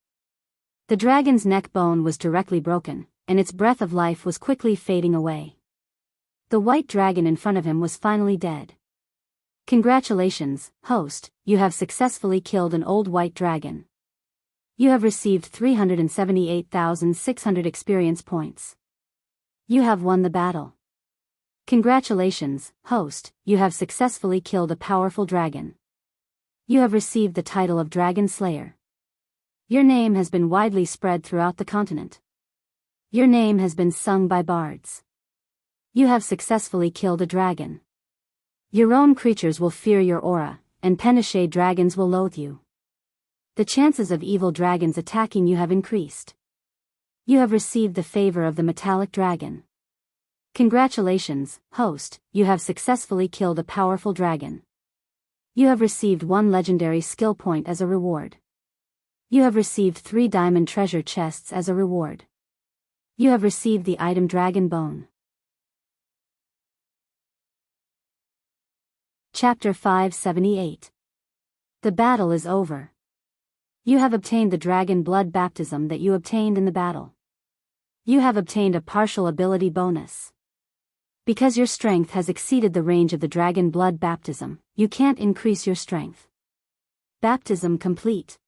The dragon's neck bone was directly broken, and its breath of life was quickly fading away. The white dragon in front of him was finally dead. Congratulations, host, you have successfully killed an old white dragon. You have received 378,600 experience points. You have won the battle. Congratulations, host, you have successfully killed a powerful dragon. You have received the title of Dragon Slayer. Your name has been widely spread throughout the continent. Your name has been sung by bards. You have successfully killed a dragon. Your own creatures will fear your aura, and Penishade dragons will loathe you. The chances of evil dragons attacking you have increased. You have received the favor of the metallic dragon. Congratulations, host, you have successfully killed a powerful dragon. You have received 1 legendary skill point as a reward. You have received 3 diamond treasure chests as a reward. You have received the item Dragon Bone. Chapter 578. The battle is over. You have obtained the dragon blood baptism that you obtained in the battle. You have obtained a partial ability bonus. Because your strength has exceeded the range of the dragon blood baptism, you can't increase your strength. Baptism complete.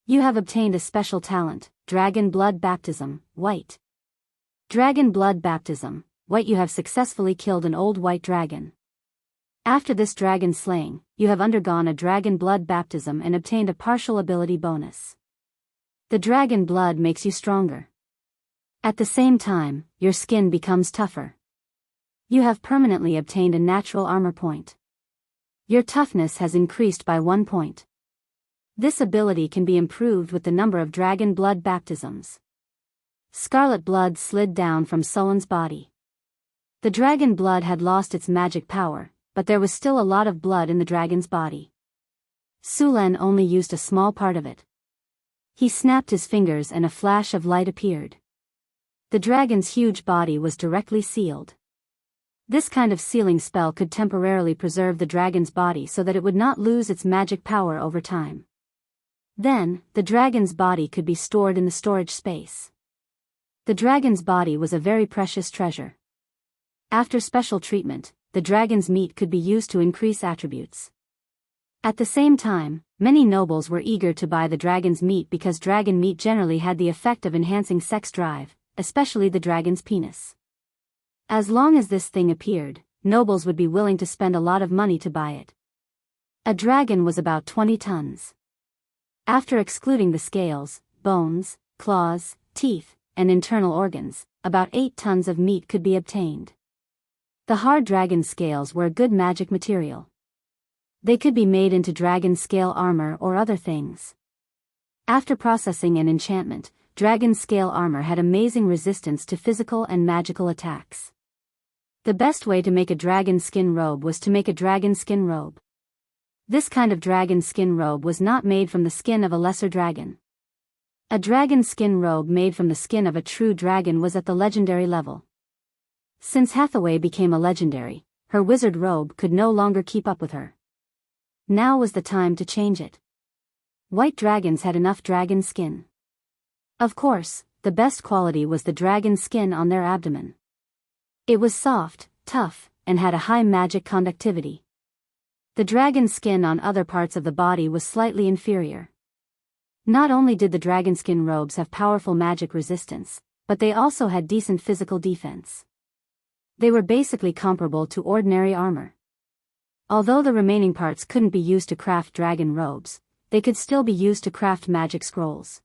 You have obtained a special talent, Dragon Blood Baptism, White. Dragon Blood Baptism, White. You have successfully killed an old white dragon. After this dragon slaying, you have undergone a dragon blood baptism and obtained a partial ability bonus. The dragon blood makes you stronger. At the same time, your skin becomes tougher. You have permanently obtained a natural armor point. Your toughness has increased by 1 point. This ability can be improved with the number of dragon blood baptisms. Scarlet blood slid down from Sulen's body. The dragon blood had lost its magic power, but there was still a lot of blood in the dragon's body. Sulen only used a small part of it. He snapped his fingers and a flash of light appeared. The dragon's huge body was directly sealed. This kind of sealing spell could temporarily preserve the dragon's body so that it would not lose its magic power over time. Then, the dragon's body could be stored in the storage space. The dragon's body was a very precious treasure. After special treatment, the dragon's meat could be used to increase attributes. At the same time, many nobles were eager to buy the dragon's meat because dragon meat generally had the effect of enhancing sex drive, especially the dragon's penis. As long as this thing appeared, nobles would be willing to spend a lot of money to buy it. A dragon was about 20 tons. After excluding the scales, bones, claws, teeth, and internal organs, about 8 tons of meat could be obtained. The hard dragon scales were a good magic material. They could be made into dragon scale armor or other things. After processing and enchantment, dragon scale armor had amazing resistance to physical and magical attacks. The best way to make a dragon skin robe was to make a dragon skin robe. This kind of dragon skin robe was not made from the skin of a lesser dragon. A dragon skin robe made from the skin of a true dragon was at the legendary level. Since Hathaway became a legendary, her wizard robe could no longer keep up with her. Now was the time to change it. White dragons had enough dragon skin. Of course, the best quality was the dragon skin on their abdomen. It was soft, tough, and had a high magic conductivity. The dragon skin on other parts of the body was slightly inferior. Not only did the dragon skin robes have powerful magic resistance, but they also had decent physical defense. They were basically comparable to ordinary armor. Although the remaining parts couldn't be used to craft dragon robes, they could still be used to craft magic scrolls.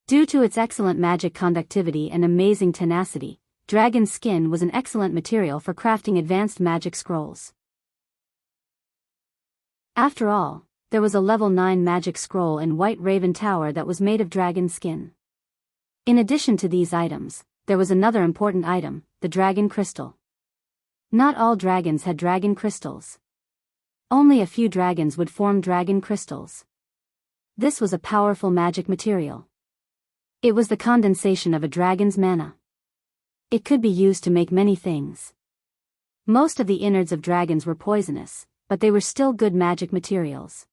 Due to its excellent magic conductivity and amazing tenacity, dragon skin was an excellent material for crafting advanced magic scrolls. After all, there was a level 9 magic scroll in White Raven Tower that was made of dragon skin. In addition to these items, there was another important item, the dragon crystal. Not all dragons had dragon crystals. Only a few dragons would form dragon crystals. This was a powerful magic material. It was the condensation of a dragon's mana. It could be used to make many things. Most of the innards of dragons were poisonous, but they were still good magic materials.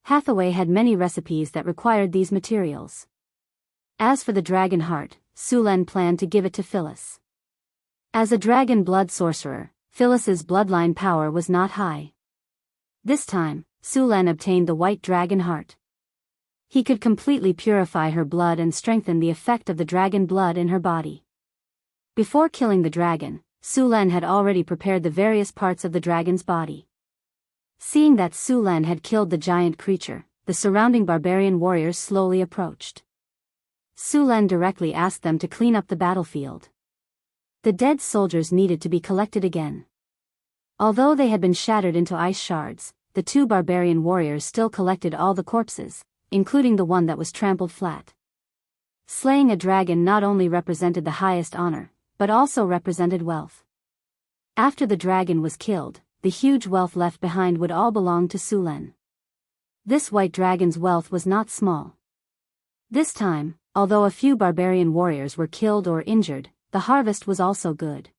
Hathaway had many recipes that required these materials. As for the dragon heart, Sulen planned to give it to Phyllis. As a dragon blood sorcerer, Phyllis's bloodline power was not high. This time, Sulen obtained the white dragon heart. He could completely purify her blood and strengthen the effect of the dragon blood in her body. Before killing the dragon, Sulen had already prepared the various parts of the dragon's body. Seeing that Sulen had killed the giant creature, the surrounding barbarian warriors slowly approached. Sulen directly asked them to clean up the battlefield. The dead soldiers needed to be collected again. Although they had been shattered into ice shards, the two barbarian warriors still collected all the corpses, including the one that was trampled flat. Slaying a dragon not only represented the highest honor, but also represented wealth. After the dragon was killed, the huge wealth left behind would all belong to Sulen. This white dragon's wealth was not small. This time, although a few barbarian warriors were killed or injured, the harvest was also good.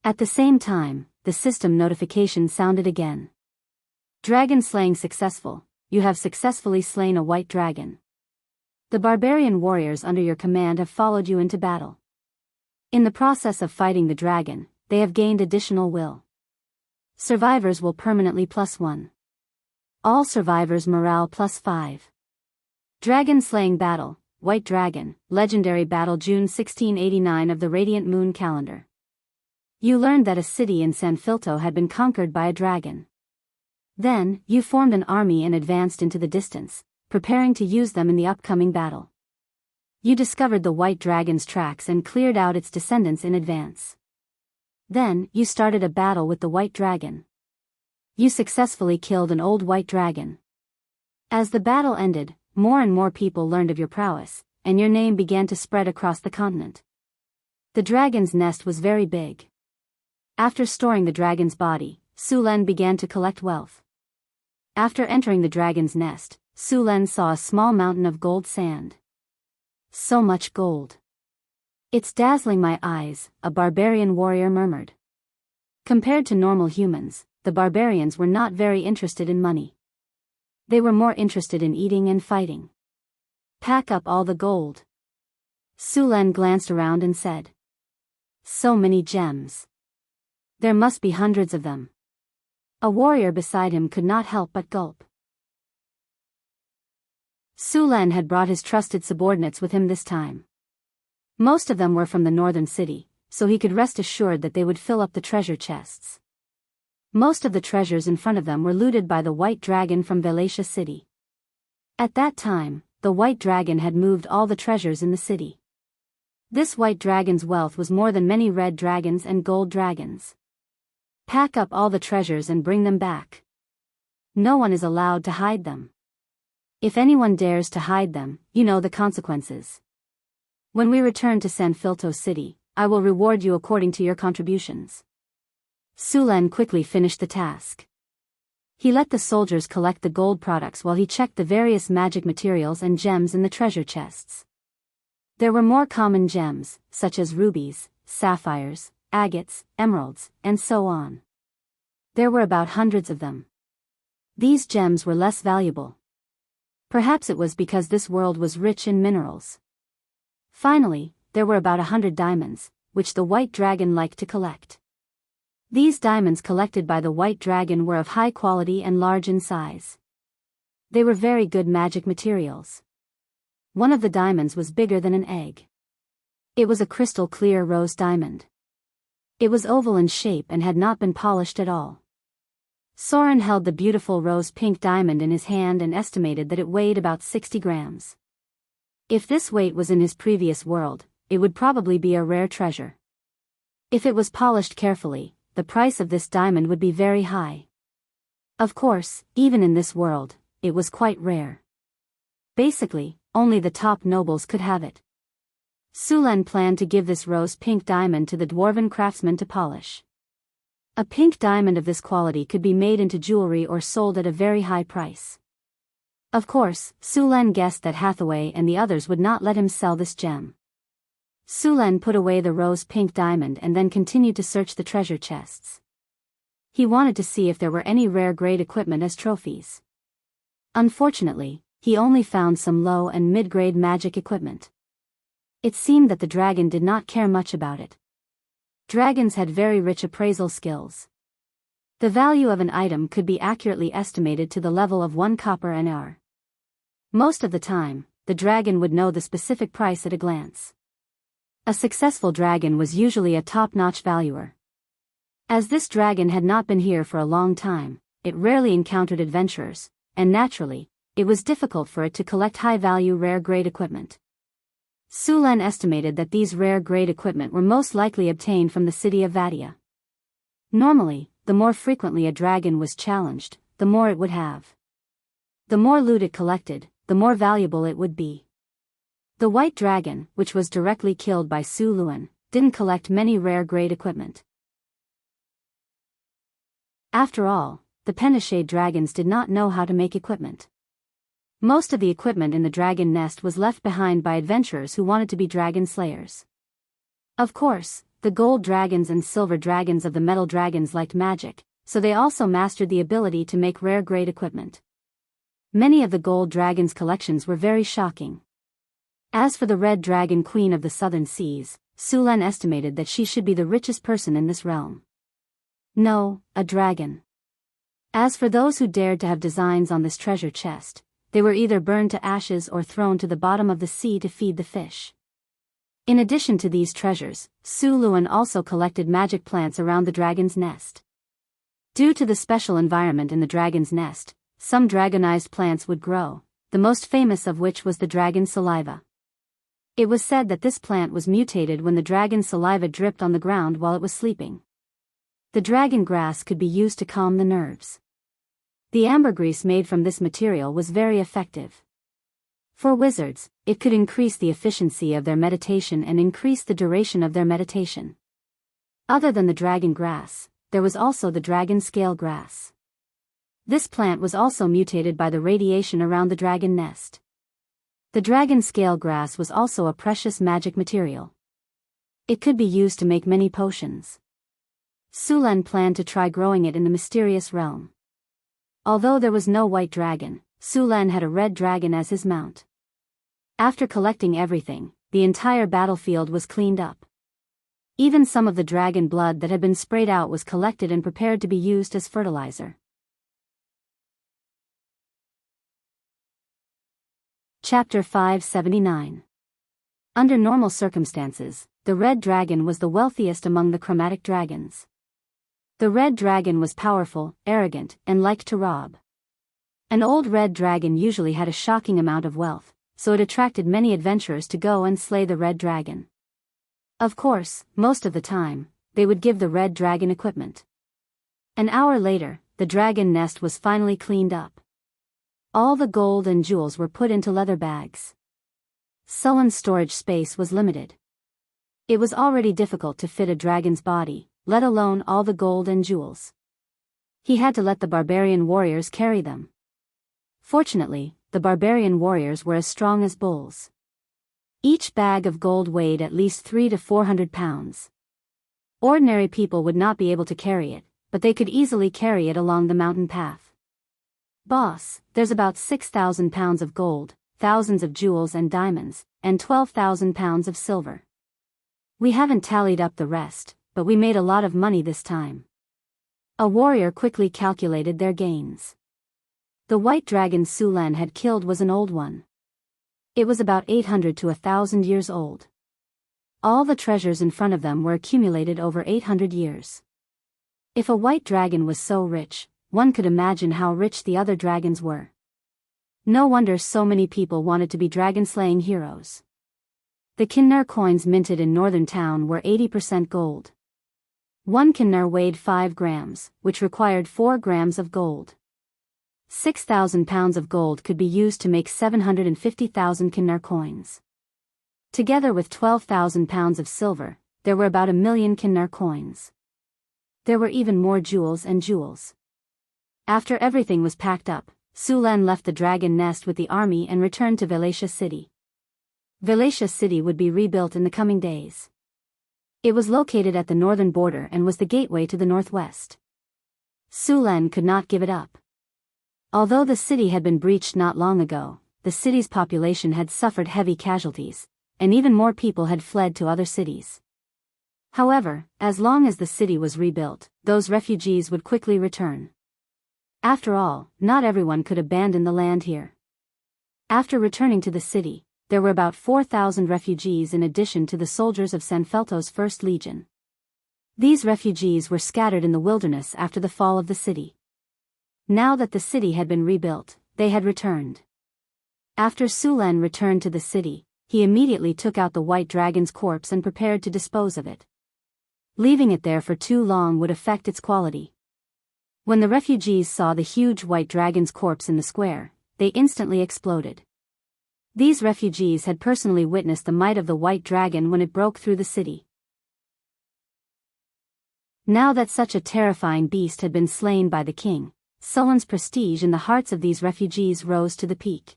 At the same time, the system notification sounded again. Dragon slaying successful. You have successfully slain a white dragon. The barbarian warriors under your command have followed you into battle. In the process of fighting the dragon, they have gained additional will. Survivors will permanently +1. All survivors morale +5. Dragon slaying battle, White Dragon, legendary battle June 1689 of the Radiant Moon calendar. You learned that a city in Sanfilto had been conquered by a dragon. Then, you formed an army and advanced into the distance, preparing to use them in the upcoming battle. You discovered the white dragon's tracks and cleared out its descendants in advance. Then, you started a battle with the white dragon. You successfully killed an old white dragon. As the battle ended, more and more people learned of your prowess, and your name began to spread across the continent. The dragon's nest was very big. After storing the dragon's body, Sulen began to collect wealth. After entering the dragon's nest, Sulen saw a small mountain of gold sand. So much gold. It's dazzling my eyes, a barbarian warrior murmured. Compared to normal humans, the barbarians were not very interested in money. They were more interested in eating and fighting. Pack up all the gold. Sulen glanced around and said. So many gems. There must be hundreds of them. A warrior beside him could not help but gulp. Sulen had brought his trusted subordinates with him this time. Most of them were from the northern city, so he could rest assured that they would fill up the treasure chests. Most of the treasures in front of them were looted by the white dragon from Velatia City. At that time, the white dragon had moved all the treasures in the city. This white dragon's wealth was more than many red dragons and gold dragons. Pack up all the treasures and bring them back. No one is allowed to hide them. If anyone dares to hide them, you know the consequences. When we return to Sanfilto City, I will reward you according to your contributions. Sulen quickly finished the task. He let the soldiers collect the gold products while he checked the various magic materials and gems in the treasure chests. There were more common gems, such as rubies, sapphires, agates, emeralds, and so on. There were about hundreds of them. These gems were less valuable. Perhaps it was because this world was rich in minerals. Finally, there were about 100 diamonds, which the white dragon liked to collect. These diamonds collected by the white dragon were of high quality and large in size. They were very good magic materials. One of the diamonds was bigger than an egg. It was a crystal-clear rose diamond. It was oval in shape and had not been polished at all. Soren held the beautiful rose-pink diamond in his hand and estimated that it weighed about 60 grams. If this weight was in his previous world, it would probably be a rare treasure. If it was polished carefully, the price of this diamond would be very high. Of course, even in this world, it was quite rare. Basically, only the top nobles could have it. Sulen planned to give this rose-pink diamond to the dwarven craftsman to polish. A pink diamond of this quality could be made into jewelry or sold at a very high price. Of course, Sulen guessed that Hathaway and the others would not let him sell this gem. Sulen put away the rose-pink diamond and then continued to search the treasure chests. He wanted to see if there were any rare-grade equipment as trophies. Unfortunately, he only found some low and mid-grade magic equipment. It seemed that the dragon did not care much about it. Dragons had very rich appraisal skills. The value of an item could be accurately estimated to the level of 1 copper an hour. Most of the time, the dragon would know the specific price at a glance. A successful dragon was usually a top-notch valuer. As this dragon had not been here for a long time, it rarely encountered adventurers, and naturally, it was difficult for it to collect high-value rare-grade equipment. Sulen estimated that these rare-grade equipment were most likely obtained from the city of Vadia. Normally, the more frequently a dragon was challenged, the more it would have. The more loot it collected, the more valuable it would be. The white dragon, which was directly killed by Sulen, didn't collect many rare-grade equipment. After all, the Penishade dragons did not know how to make equipment. Most of the equipment in the dragon nest was left behind by adventurers who wanted to be dragon slayers. Of course, the gold dragons and silver dragons of the metal dragons liked magic, so they also mastered the ability to make rare-grade equipment. Many of the gold dragons' collections were very shocking. As for the red dragon queen of the southern seas, Sulen estimated that she should be the richest person in this realm. No, a dragon. As for those who dared to have designs on this treasure chest, they were either burned to ashes or thrown to the bottom of the sea to feed the fish. In addition to these treasures, Sulen also collected magic plants around the dragon's nest. Due to the special environment in the dragon's nest, some dragonized plants would grow, the most famous of which was the dragon saliva. It was said that this plant was mutated when the dragon's saliva dripped on the ground while it was sleeping. The dragon grass could be used to calm the nerves. The ambergris made from this material was very effective. For wizards, it could increase the efficiency of their meditation and increase the duration of their meditation. Other than the dragon grass, there was also the dragon scale grass. This plant was also mutated by the radiation around the dragon nest. The dragon scale grass was also a precious magic material. It could be used to make many potions. Sulen planned to try growing it in the mysterious realm. Although there was no white dragon, Sulen had a red dragon as his mount. After collecting everything, the entire battlefield was cleaned up. Even some of the dragon blood that had been sprayed out was collected and prepared to be used as fertilizer. Chapter 579. Under normal circumstances, the red dragon was the wealthiest among the chromatic dragons. The red dragon was powerful, arrogant, and liked to rob. An old red dragon usually had a shocking amount of wealth, so it attracted many adventurers to go and slay the red dragon. Of course, most of the time, they would give the red dragon equipment. An hour later, the dragon nest was finally cleaned up. All the gold and jewels were put into leather bags. Sulen's storage space was limited. It was already difficult to fit a dragon's body, let alone all the gold and jewels. He had to let the barbarian warriors carry them. Fortunately, the barbarian warriors were as strong as bulls. Each bag of gold weighed at least 300 to 400 pounds. Ordinary people would not be able to carry it, but they could easily carry it along the mountain path. "Boss, there's about 6,000 pounds of gold, thousands of jewels and diamonds, and 12,000 pounds of silver. We haven't tallied up the rest, but we made a lot of money this time." A warrior quickly calculated their gains. The white dragon Sulen had killed was an old one. It was about 800 to 1,000 years old. All the treasures in front of them were accumulated over 800 years. If a white dragon was so rich, one could imagine how rich the other dragons were. No wonder so many people wanted to be dragon-slaying heroes. The Kinnar coins minted in Northern Town were 80% gold. 1 Kinnar weighed 5 grams, which required 4 grams of gold. 6,000 pounds of gold could be used to make 750,000 Kinnar coins. Together with 12,000 pounds of silver, there were about 1,000,000 Kinnar coins. There were even more jewels and jewels. After everything was packed up, Sulan left the dragon nest with the army and returned to Velatia City. Velatia City would be rebuilt in the coming days. It was located at the northern border and was the gateway to the northwest. Sulan could not give it up. Although the city had been breached not long ago, the city's population had suffered heavy casualties, and even more people had fled to other cities. However, as long as the city was rebuilt, those refugees would quickly return. After all, not everyone could abandon the land here. After returning to the city, there were about 4,000 refugees in addition to the soldiers of Sanfelto's First Legion. These refugees were scattered in the wilderness after the fall of the city. Now that the city had been rebuilt, they had returned. After Sulan returned to the city, he immediately took out the white dragon's corpse and prepared to dispose of it. Leaving it there for too long would affect its quality. When the refugees saw the huge white dragon's corpse in the square, they instantly exploded. These refugees had personally witnessed the might of the white dragon when it broke through the city. Now that such a terrifying beast had been slain by the king, Sulan's prestige in the hearts of these refugees rose to the peak.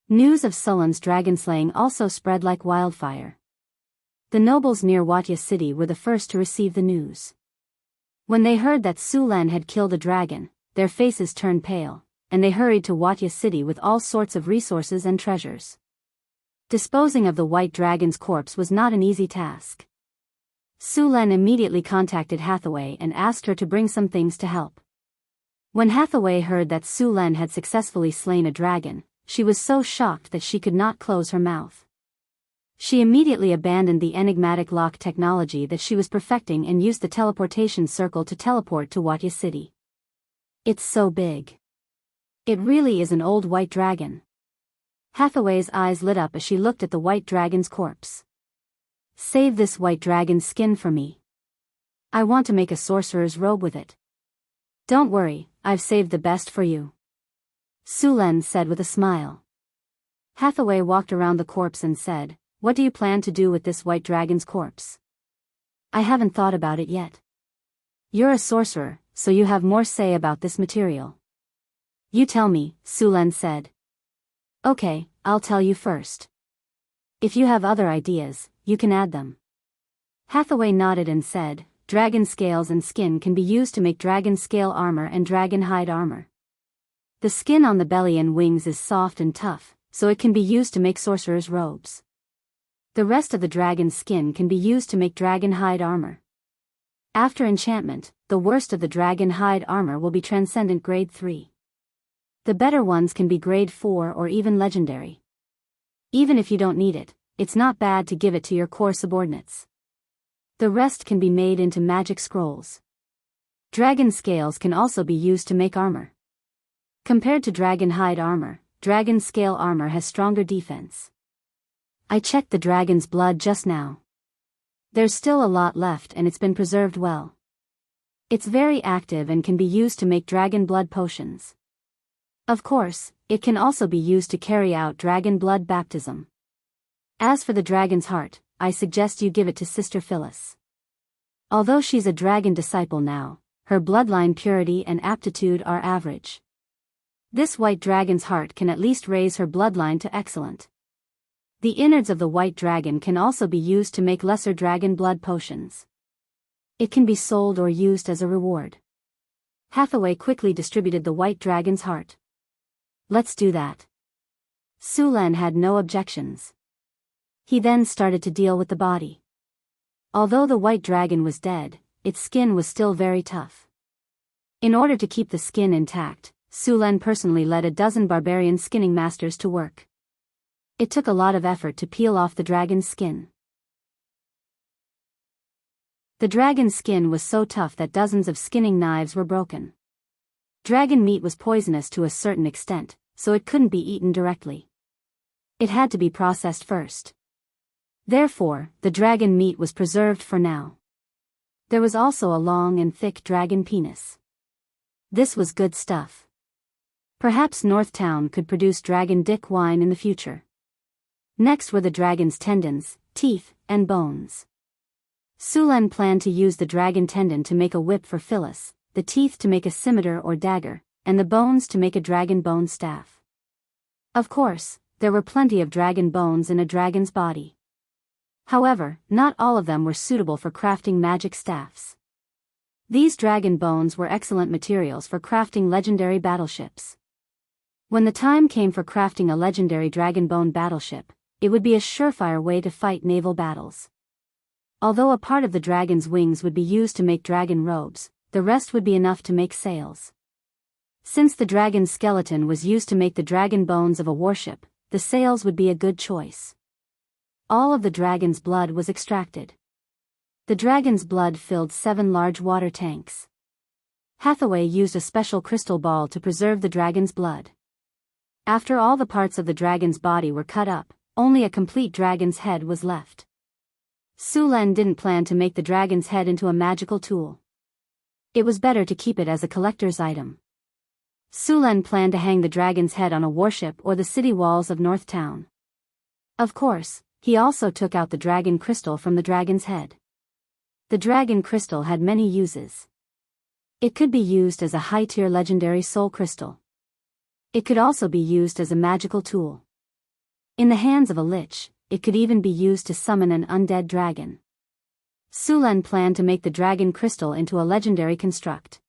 News of Sulan's dragon-slaying also spread like wildfire. The nobles near Watya city were the first to receive the news. When they heard that Sulan had killed a dragon, their faces turned pale, and they hurried to Watya city with all sorts of resources and treasures. Disposing of the white dragon's corpse was not an easy task. Sulan immediately contacted Hathaway and asked her to bring some things to help. When Hathaway heard that Sulan had successfully slain a dragon, she was so shocked that she could not close her mouth. She immediately abandoned the enigmatic lock technology that she was perfecting and used the teleportation circle to teleport to Watya city. It's so big. It really is an old white dragon. Hathaway's eyes lit up as she looked at the white dragon's corpse. Save this white dragon's skin for me. I want to make a sorcerer's robe with it. Don't worry, I've saved the best for you, Sulan said with a smile. Hathaway walked around the corpse and said, "What do you plan to do with this white dragon's corpse?" "I haven't thought about it yet." "You're a sorcerer, so you have more say about this material." "You tell me," Sulan said. "Okay, I'll tell you first. If you have other ideas, you can add them." Hathaway nodded and said, "Dragon scales and skin can be used to make dragon scale armor and dragon hide armor. The skin on the belly and wings is soft and tough, so it can be used to make sorcerer's robes. The rest of the dragon's skin can be used to make dragon hide armor. After enchantment, the worst of the dragon hide armor will be Transcendent Grade 3. The better ones can be Grade 4 or even Legendary. Even if you don't need it, it's not bad to give it to your core subordinates. The rest can be made into magic scrolls. Dragon scales can also be used to make armor. Compared to dragon hide armor, dragon scale armor has stronger defense. I checked the dragon's blood just now. There's still a lot left and it's been preserved well. It's very active and can be used to make dragon blood potions. Of course, it can also be used to carry out dragon blood baptism. As for the dragon's heart, I suggest you give it to Sister Phyllis. Although she's a dragon disciple now, her bloodline purity and aptitude are average. This white dragon's heart can at least raise her bloodline to excellent. The innards of the white dragon can also be used to make lesser dragon blood potions. It can be sold or used as a reward. Hathaway quickly distributed the white dragon's heart. Let's do that. Sulan had no objections. He then started to deal with the body. Although the white dragon was dead, its skin was still very tough. In order to keep the skin intact, Sulan personally led a dozen barbarian skinning masters to work. It took a lot of effort to peel off the dragon's skin. The dragon's skin was so tough that dozens of skinning knives were broken. Dragon meat was poisonous to a certain extent, so it couldn't be eaten directly. It had to be processed first. Therefore, the dragon meat was preserved for now. There was also a long and thick dragon penis. This was good stuff. Perhaps Northtown could produce dragon dick wine in the future. Next were the dragon's tendons, teeth, and bones. Sulen planned to use the dragon tendon to make a whip for Phyllis, the teeth to make a scimitar or dagger, and the bones to make a dragon bone staff. Of course, there were plenty of dragon bones in a dragon's body. However, not all of them were suitable for crafting magic staffs. These dragon bones were excellent materials for crafting legendary battleships. When the time came for crafting a legendary dragon bone battleship, it would be a surefire way to fight naval battles. Although a part of the dragon's wings would be used to make dragon robes, the rest would be enough to make sails. Since the dragon's skeleton was used to make the dragon bones of a warship, the sails would be a good choice. All of the dragon's blood was extracted. The dragon's blood filled 7 large water tanks. Hathaway used a special crystal ball to preserve the dragon's blood. After all the parts of the dragon's body were cut up, only a complete dragon's head was left. Sulen didn't plan to make the dragon's head into a magical tool. It was better to keep it as a collector's item. Sulen planned to hang the dragon's head on a warship or the city walls of Northtown. Of course, he also took out the dragon crystal from the dragon's head. The dragon crystal had many uses. It could be used as a high-tier legendary soul crystal. It could also be used as a magical tool. In the hands of a lich, it could even be used to summon an undead dragon. Sulen planned to make the dragon crystal into a legendary construct.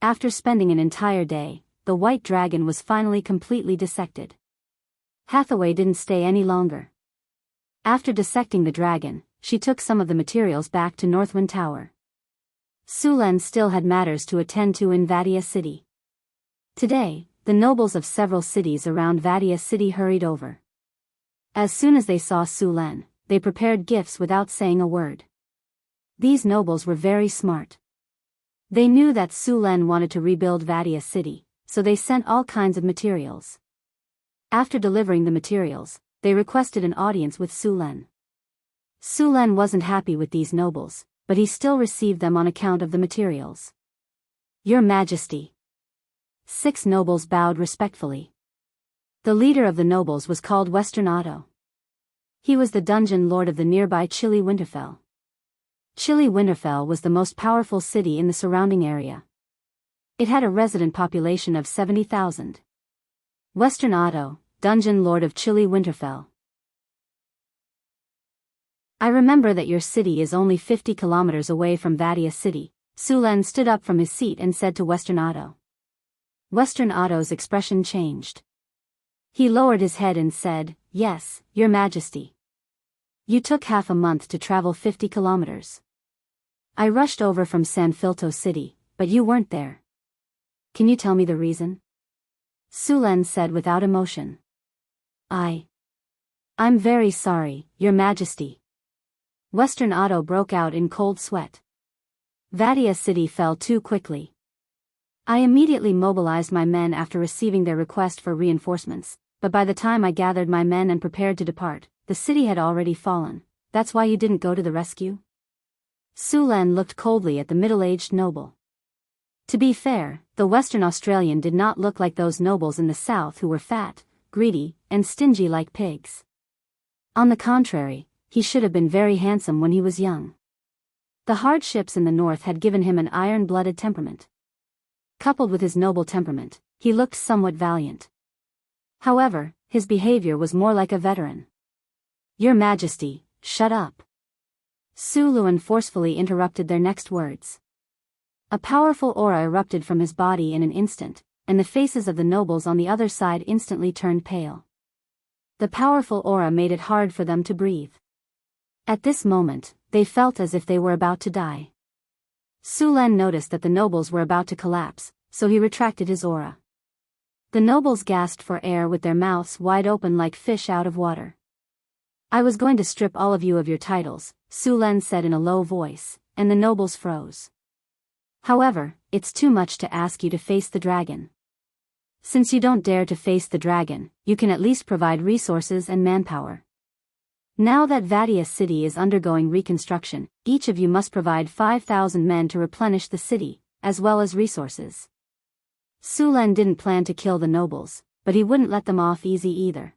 After spending an entire day, the white dragon was finally completely dissected. Hathaway didn't stay any longer. After dissecting the dragon, she took some of the materials back to Northwind Tower. Sulen still had matters to attend to in Vadia City. Today, the nobles of several cities around Vadia City hurried over. As soon as they saw Sulen, they prepared gifts without saying a word. These nobles were very smart. They knew that Sulen wanted to rebuild Vadia City, so they sent all kinds of materials. After delivering the materials, they requested an audience with Sulen. Sulen wasn't happy with these nobles, but he still received them on account of the materials. Your Majesty. 6 nobles bowed respectfully. The leader of the nobles was called Western Otto. He was the dungeon lord of the nearby Chilly Winterfell. Chilly Winterfell was the most powerful city in the surrounding area. It had a resident population of 70,000. Western Otto, dungeon lord of Chilly Winterfell. I remember that your city is only 50 kilometers away from Vadia City. Sulen stood up from his seat and said to Western Otto. Western Otto's expression changed. He lowered his head and said, "Yes, Your Majesty. You took half a month to travel 50 kilometers. I rushed over from San Filto City, but you weren't there. Can you tell me the reason?" Sulen said without emotion. I'm very sorry, Your Majesty." Western Otto broke out in cold sweat. Vadia City fell too quickly. I immediately mobilized my men after receiving their request for reinforcements, but by the time I gathered my men and prepared to depart, the city had already fallen. That's why you didn't go to the rescue? Sulen looked coldly at the middle-aged noble. To be fair, the Western Australian did not look like those nobles in the south who were fat, greedy, and stingy like pigs. On the contrary, he should have been very handsome when he was young. The hardships in the north had given him an iron-blooded temperament. Coupled with his noble temperament, he looked somewhat valiant. However, his behavior was more like a veteran. Your Majesty, shut up. Suluan forcefully interrupted their next words. A powerful aura erupted from his body in an instant, and the faces of the nobles on the other side instantly turned pale. The powerful aura made it hard for them to breathe. At this moment, they felt as if they were about to die. Sulen noticed that the nobles were about to collapse, so he retracted his aura. The nobles gasped for air with their mouths wide open like fish out of water. I was going to strip all of you of your titles, Sulen said in a low voice, and the nobles froze. However, it's too much to ask you to face the dragon. Since you don't dare to face the dragon, you can at least provide resources and manpower. Now that Vadia city is undergoing reconstruction, each of you must provide 5,000 men to replenish the city, as well as resources. Sulan didn't plan to kill the nobles, but he wouldn't let them off easy either.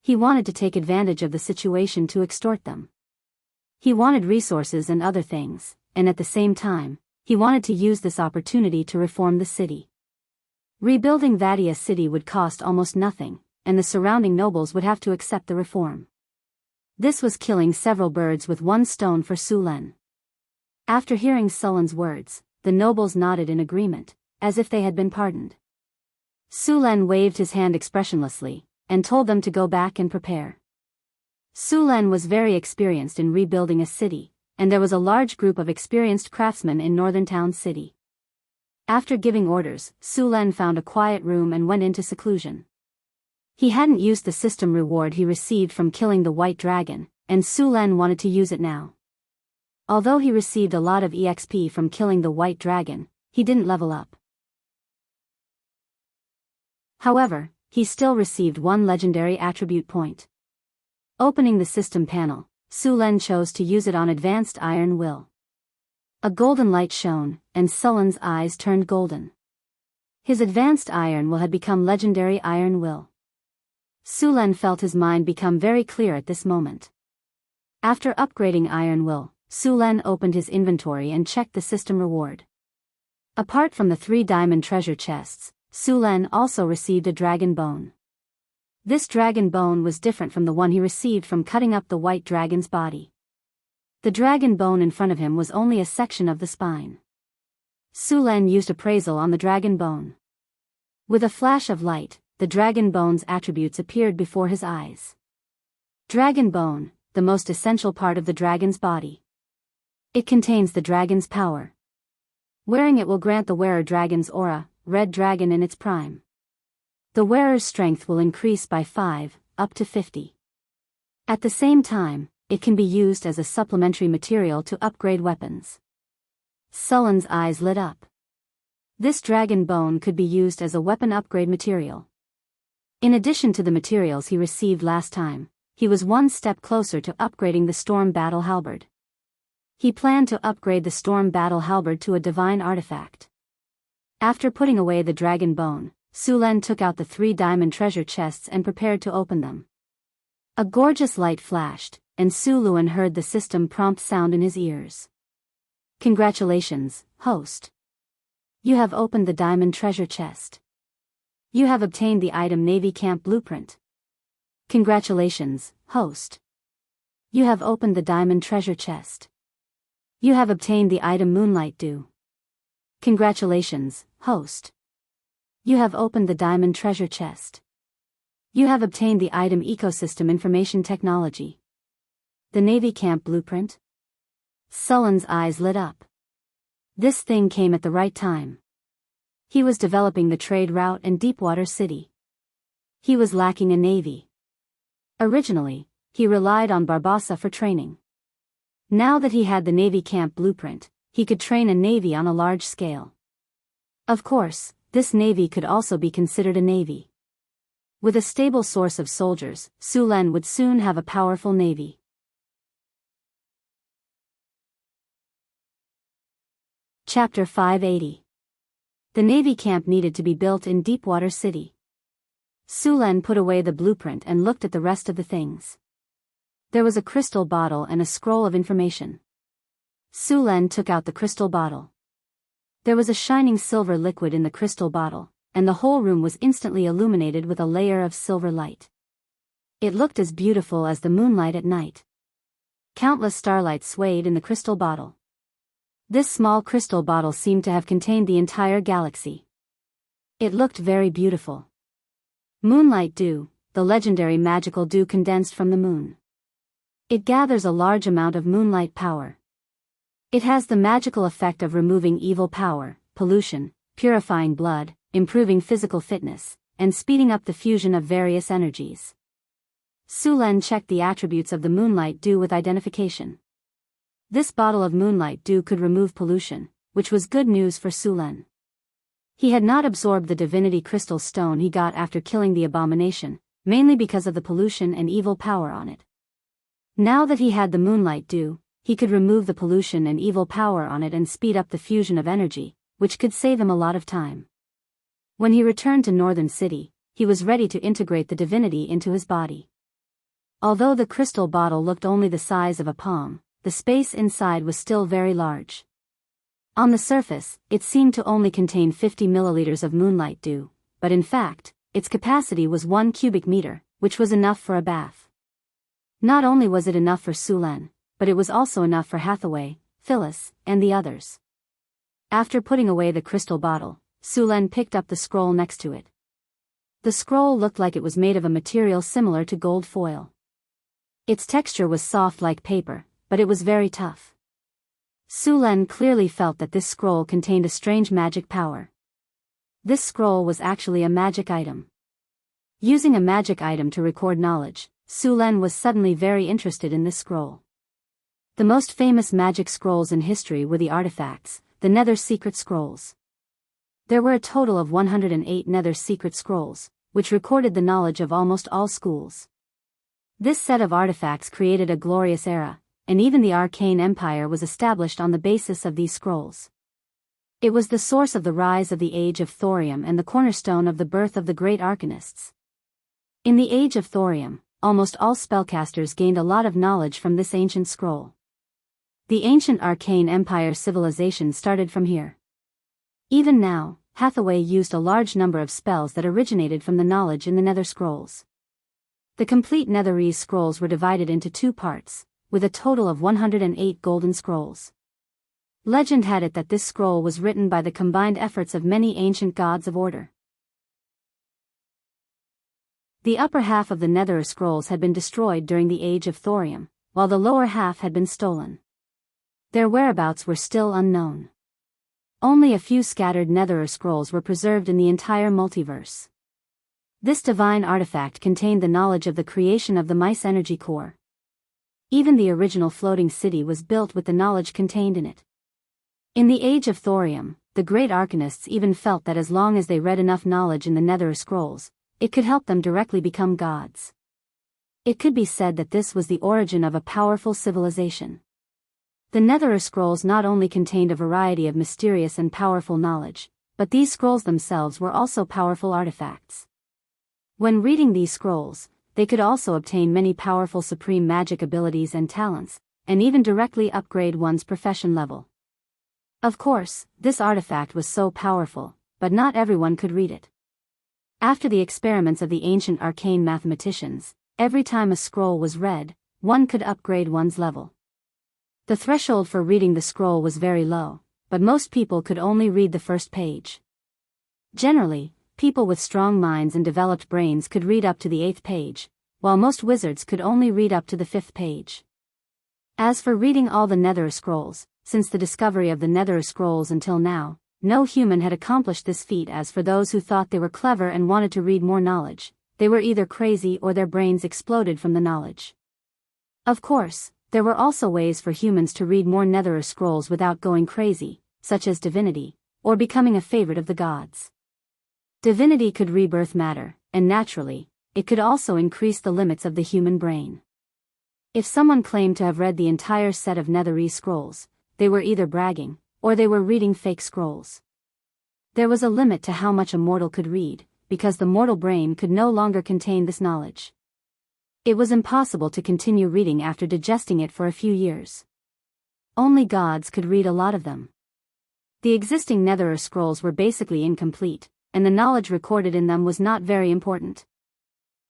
He wanted to take advantage of the situation to extort them. He wanted resources and other things, and at the same time, he wanted to use this opportunity to reform the city. Rebuilding Vadia city would cost almost nothing, and the surrounding nobles would have to accept the reform. This was killing several birds with one stone for Sulan. After hearing Sulan's words, the nobles nodded in agreement, as if they had been pardoned. Sulan waved his hand expressionlessly, and told them to go back and prepare. Sulan was very experienced in rebuilding a city, and there was a large group of experienced craftsmen in Northern Town City. After giving orders, Sulan found a quiet room and went into seclusion. He hadn't used the system reward he received from killing the white dragon, and Sulan wanted to use it now. Although he received a lot of EXP from killing the white dragon, he didn't level up. However, he still received one legendary attribute point. Opening the system panel, Sulan chose to use it on Advanced Iron Will. A golden light shone, and Sulan's eyes turned golden. His Advanced Iron Will had become Legendary Iron Will. Sulan felt his mind become very clear at this moment. After upgrading Iron Will, Sulan opened his inventory and checked the system reward. Apart from the 3 diamond treasure chests, Sulan also received a dragon bone. This dragon bone was different from the one he received from cutting up the white dragon's body. The dragon bone in front of him was only a section of the spine. Sulan used appraisal on the dragon bone. With a flash of light, the dragon bone's attributes appeared before his eyes. Dragon bone, the most essential part of the dragon's body. It contains the dragon's power. Wearing it will grant the wearer dragon's aura, red dragon in its prime. The wearer's strength will increase by 5, up to 50. At the same time, it can be used as a supplementary material to upgrade weapons. Sulan's eyes lit up. This dragon bone could be used as a weapon upgrade material. In addition to the materials he received last time, he was one step closer to upgrading the Storm Battle Halberd. He planned to upgrade the Storm Battle Halberd to a divine artifact. After putting away the dragon bone, Sulan took out the 3 diamond treasure chests and prepared to open them. A gorgeous light flashed, and Sulan heard the system prompt sound in his ears. Congratulations, host. You have opened the diamond treasure chest. You have obtained the item Navy Camp Blueprint. Congratulations, host. You have opened the diamond treasure chest. You have obtained the item Moonlight Dew. Congratulations, host. You have opened the diamond treasure chest. You have obtained the item Ecosystem Information Technology. The Navy Camp Blueprint? Sulan's eyes lit up. This thing came at the right time. He was developing the trade route and Deepwater City. He was lacking a navy. Originally, he relied on Barbossa for training. Now that he had the Navy Camp Blueprint, he could train a navy on a large scale. Of course, this navy could also be considered a navy. With a stable source of soldiers, Sulan would soon have a powerful navy. Chapter 580. The Navy camp needed to be built in Deepwater City. Sulan put away the blueprint and looked at the rest of the things. There was a crystal bottle and a scroll of information. Sulan took out the crystal bottle. There was a shining silver liquid in the crystal bottle, and the whole room was instantly illuminated with a layer of silver light. It looked as beautiful as the moonlight at night. Countless starlights swayed in the crystal bottle. This small crystal bottle seemed to have contained the entire galaxy. It looked very beautiful. Moonlight Dew, the legendary magical dew condensed from the moon. It gathers a large amount of moonlight power. It has the magical effect of removing evil power, pollution, purifying blood, improving physical fitness, and speeding up the fusion of various energies. Sulan checked the attributes of the Moonlight Dew with identification. This bottle of moonlight dew could remove pollution, which was good news for Sulen. He had not absorbed the divinity crystal stone he got after killing the abomination, mainly because of the pollution and evil power on it. Now that he had the moonlight dew, he could remove the pollution and evil power on it and speed up the fusion of energy, which could save him a lot of time. When he returned to Northern City, he was ready to integrate the divinity into his body. Although the crystal bottle looked only the size of a palm, the space inside was still very large. On the surface, it seemed to only contain 50 milliliters of moonlight dew, but in fact, its capacity was 1 cubic meter, which was enough for a bath. Not only was it enough for Sulen, but it was also enough for Hathaway, Phyllis, and the others. After putting away the crystal bottle, Sulen picked up the scroll next to it. The scroll looked like it was made of a material similar to gold foil. Its texture was soft like paper, but it was very tough. Sulen clearly felt that this scroll contained a strange magic power. This scroll was actually a magic item. Using a magic item to record knowledge, Sulen was suddenly very interested in this scroll. The most famous magic scrolls in history were the artifacts, the Nether Secret Scrolls. There were a total of 108 Nether Secret Scrolls, which recorded the knowledge of almost all schools. This set of artifacts created a glorious era, and even the Arcane Empire was established on the basis of these scrolls. It was the source of the rise of the Age of Thorium and the cornerstone of the birth of the great arcanists. In the Age of Thorium, almost all spellcasters gained a lot of knowledge from this ancient scroll. The ancient Arcane Empire civilization started from here. Even now, Hathaway used a large number of spells that originated from the knowledge in the Nether Scrolls. The complete Netherese scrolls were divided into 2 parts, with a total of 108 golden scrolls. Legend had it that this scroll was written by the combined efforts of many ancient gods of order. The upper half of the Nether Scrolls had been destroyed during the Age of Thorium, while the lower half had been stolen. Their whereabouts were still unknown. Only a few scattered Nether Scrolls were preserved in the entire multiverse. This divine artifact contained the knowledge of the creation of the Mice Energy Core. Even the original floating city was built with the knowledge contained in it. In the Age of Thorium, the great arcanists even felt that as long as they read enough knowledge in the Nether Scrolls, it could help them directly become gods. It could be said that this was the origin of a powerful civilization. The Nether Scrolls not only contained a variety of mysterious and powerful knowledge, but these scrolls themselves were also powerful artifacts. When reading these scrolls, they could also obtain many powerful supreme magic abilities and talents, and even directly upgrade one's profession level. Of course, this artifact was so powerful, but not everyone could read it. After the experiments of the ancient arcane mathematicians, every time a scroll was read, one could upgrade one's level. The threshold for reading the scroll was very low, but most people could only read the first page. Generally, people with strong minds and developed brains could read up to the 8th page, while most wizards could only read up to the 5th page. As for reading all the Nether Scrolls, since the discovery of the Nether Scrolls until now, no human had accomplished this feat. As for those who thought they were clever and wanted to read more knowledge, they were either crazy or their brains exploded from the knowledge. Of course, there were also ways for humans to read more Nether Scrolls without going crazy, such as divinity, or becoming a favorite of the gods. Divinity could rebirth matter, and naturally, it could also increase the limits of the human brain. If someone claimed to have read the entire set of Netherese scrolls, they were either bragging, or they were reading fake scrolls. There was a limit to how much a mortal could read, because the mortal brain could no longer contain this knowledge. It was impossible to continue reading after digesting it for a few years. Only gods could read a lot of them. The existing Nether Scrolls were basically incomplete, and the knowledge recorded in them was not very important.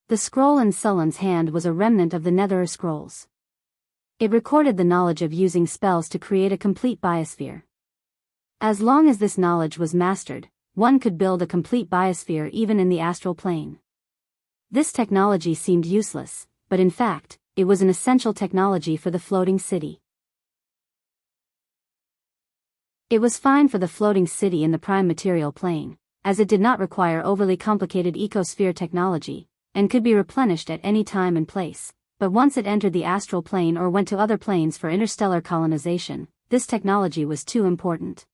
The scroll in Sulen's hand was a remnant of the Nether Scrolls. It recorded the knowledge of using spells to create a complete biosphere. As long as this knowledge was mastered, one could build a complete biosphere even in the astral plane. This technology seemed useless, but in fact, it was an essential technology for the floating city. It was fine for the floating city in the prime material plane, as it did not require overly complicated ecosphere technology, and could be replenished at any time and place, but once it entered the astral plane or went to other planes for interstellar colonization, this technology was too important.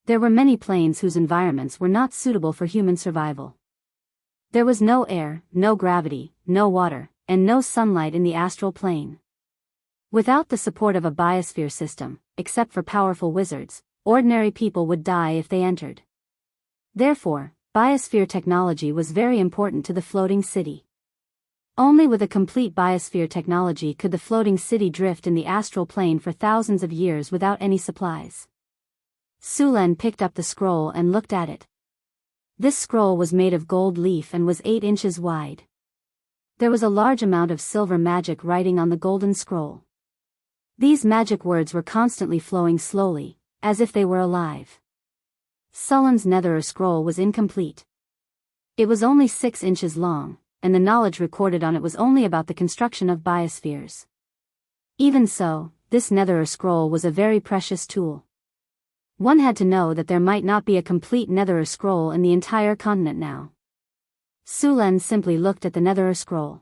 There were many planes whose environments were not suitable for human survival. There was no air, no gravity, no water, and no sunlight in the astral plane. Without the support of a biosphere system, except for powerful wizards, ordinary people would die if they entered. Therefore, biosphere technology was very important to the floating city. Only with a complete biosphere technology could the floating city drift in the astral plane for thousands of years without any supplies. Sulen picked up the scroll and looked at it. This scroll was made of gold leaf and was 8 inches wide. There was a large amount of silver magic writing on the golden scroll. These magic words were constantly flowing slowly, as if they were alive. Sulen's nether scroll was incomplete. It was only 6 inches long, and the knowledge recorded on it was only about the construction of biospheres. Even so, this nether scroll was a very precious tool. One had to know that there might not be a complete nether scroll in the entire continent now. Sulen simply looked at the nether scroll.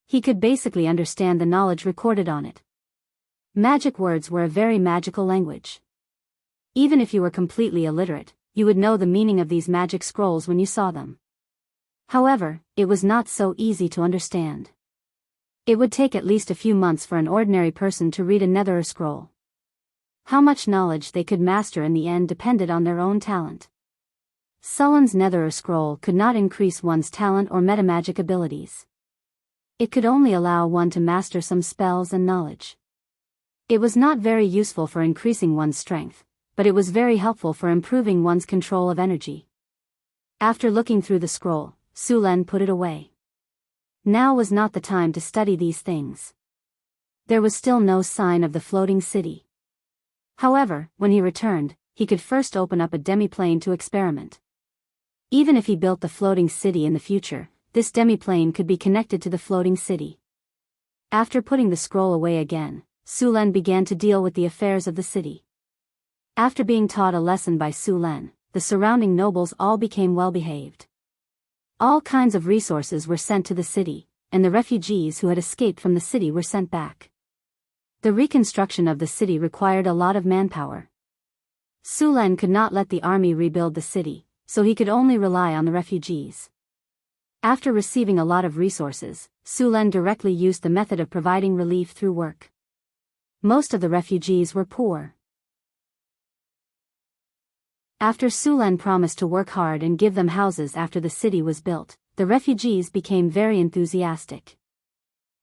He could basically understand the knowledge recorded on it. Magic words were a very magical language. Even if you were completely illiterate, you would know the meaning of these magic scrolls when you saw them. However, it was not so easy to understand. It would take at least a few months for an ordinary person to read a nether scroll. How much knowledge they could master in the end depended on their own talent. Sulen's nether scroll could not increase one's talent or metamagic abilities. It could only allow one to master some spells and knowledge. It was not very useful for increasing one's strength, but it was very helpful for improving one's control of energy. After looking through the scroll, Sulen put it away. Now was not the time to study these things. There was still no sign of the floating city. However, when he returned, he could first open up a demiplane to experiment. Even if he built the floating city in the future, this demiplane could be connected to the floating city. After putting the scroll away again, Sulen began to deal with the affairs of the city. After being taught a lesson by Sulen, the surrounding nobles all became well-behaved. All kinds of resources were sent to the city, and the refugees who had escaped from the city were sent back. The reconstruction of the city required a lot of manpower. Sulen could not let the army rebuild the city, so he could only rely on the refugees. After receiving a lot of resources, Sulen directly used the method of providing relief through work. Most of the refugees were poor. After Sulen promised to work hard and give them houses after the city was built, the refugees became very enthusiastic.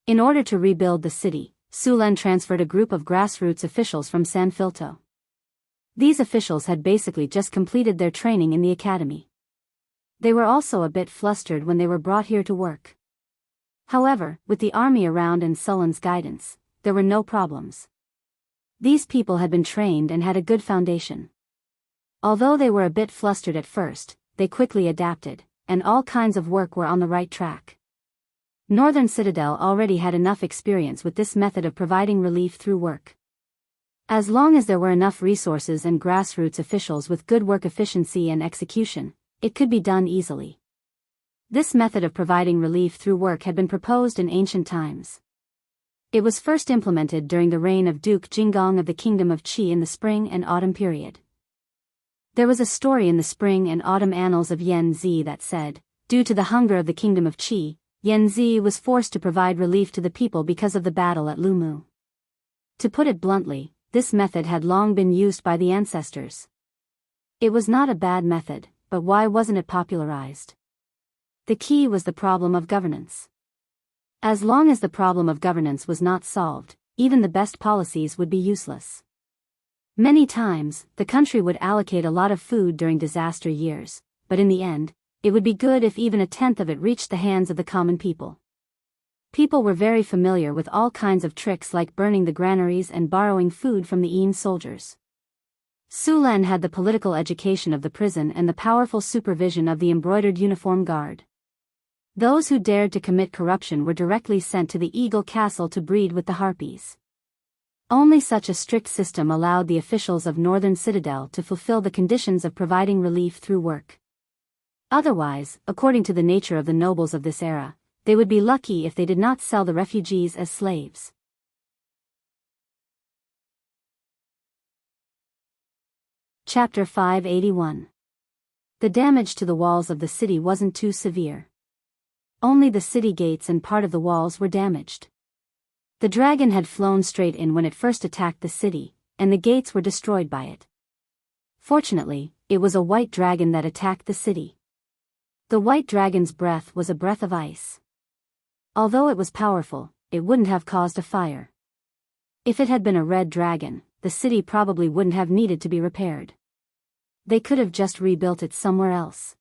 In order to rebuild the city, Sulen transferred a group of grassroots officials from San Filto. These officials had basically just completed their training in the academy. They were also a bit flustered when they were brought here to work. However, with the army around and Sulen's guidance, there were no problems. These people had been trained and had a good foundation. Although they were a bit flustered at first, they quickly adapted, and all kinds of work were on the right track. Northern Citadel already had enough experience with this method of providing relief through work. As long as there were enough resources and grassroots officials with good work efficiency and execution, it could be done easily. This method of providing relief through work had been proposed in ancient times. It was first implemented during the reign of Duke Jinggong of the Kingdom of Qi in the spring and autumn period. There was a story in the spring and autumn annals of Yen Zi that said, due to the hunger of the Kingdom of Qi, Yen Zi was forced to provide relief to the people because of the battle at Lumu. To put it bluntly, this method had long been used by the ancestors. It was not a bad method, but why wasn't it popularized? The key was the problem of governance. As long as the problem of governance was not solved, even the best policies would be useless. Many times, the country would allocate a lot of food during disaster years, but in the end, it would be good if even a tenth of it reached the hands of the common people. People were very familiar with all kinds of tricks like burning the granaries and borrowing food from the Yin soldiers. Sulen had the political education of the prison and the powerful supervision of the embroidered uniform guard. Those who dared to commit corruption were directly sent to the Eagle Castle to breed with the harpies. Only such a strict system allowed the officials of Northern Citadel to fulfill the conditions of providing relief through work. Otherwise, according to the nature of the nobles of this era, They would be lucky if they did not sell the refugees as slaves. Chapter 581. The damage to the walls of the city wasn't too severe. Only the city gates and part of the walls were damaged. The dragon had flown straight in when it first attacked the city, and the gates were destroyed by it. Fortunately, it was a white dragon that attacked the city. The white dragon's breath was a breath of ice. Although it was powerful, it wouldn't have caused a fire. If it had been a red dragon, the city probably wouldn't have needed to be repaired. They could have just rebuilt it somewhere else.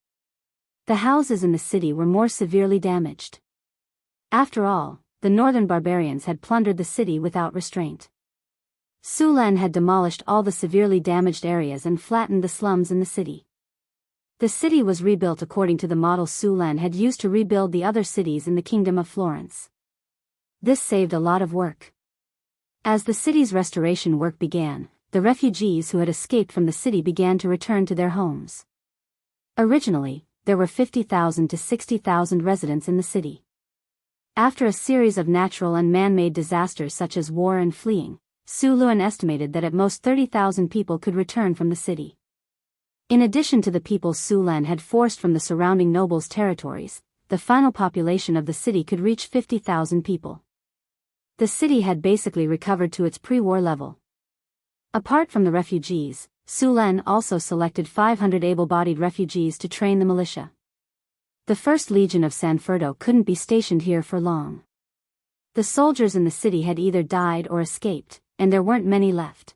The houses in the city were more severely damaged. After all, the northern barbarians had plundered the city without restraint. Sulan had demolished all the severely damaged areas and flattened the slums in the city. The city was rebuilt according to the model Sulan had used to rebuild the other cities in the Kingdom of Florence. This saved a lot of work. As the city's restoration work began, the refugees who had escaped from the city began to return to their homes. Originally, there were 50,000 to 60,000 residents in the city. After a series of natural and man-made disasters such as war and fleeing, Sulan estimated that at most 30,000 people could return from the city. In addition to the people Sulan had forced from the surrounding nobles' territories, the final population of the city could reach 50,000 people. The city had basically recovered to its pre-war level. Apart from the refugees, Sulan also selected 500 able-bodied refugees to train the militia. The 1st Legion of Sanferdo couldn't be stationed here for long. The soldiers in the city had either died or escaped, and there weren't many left.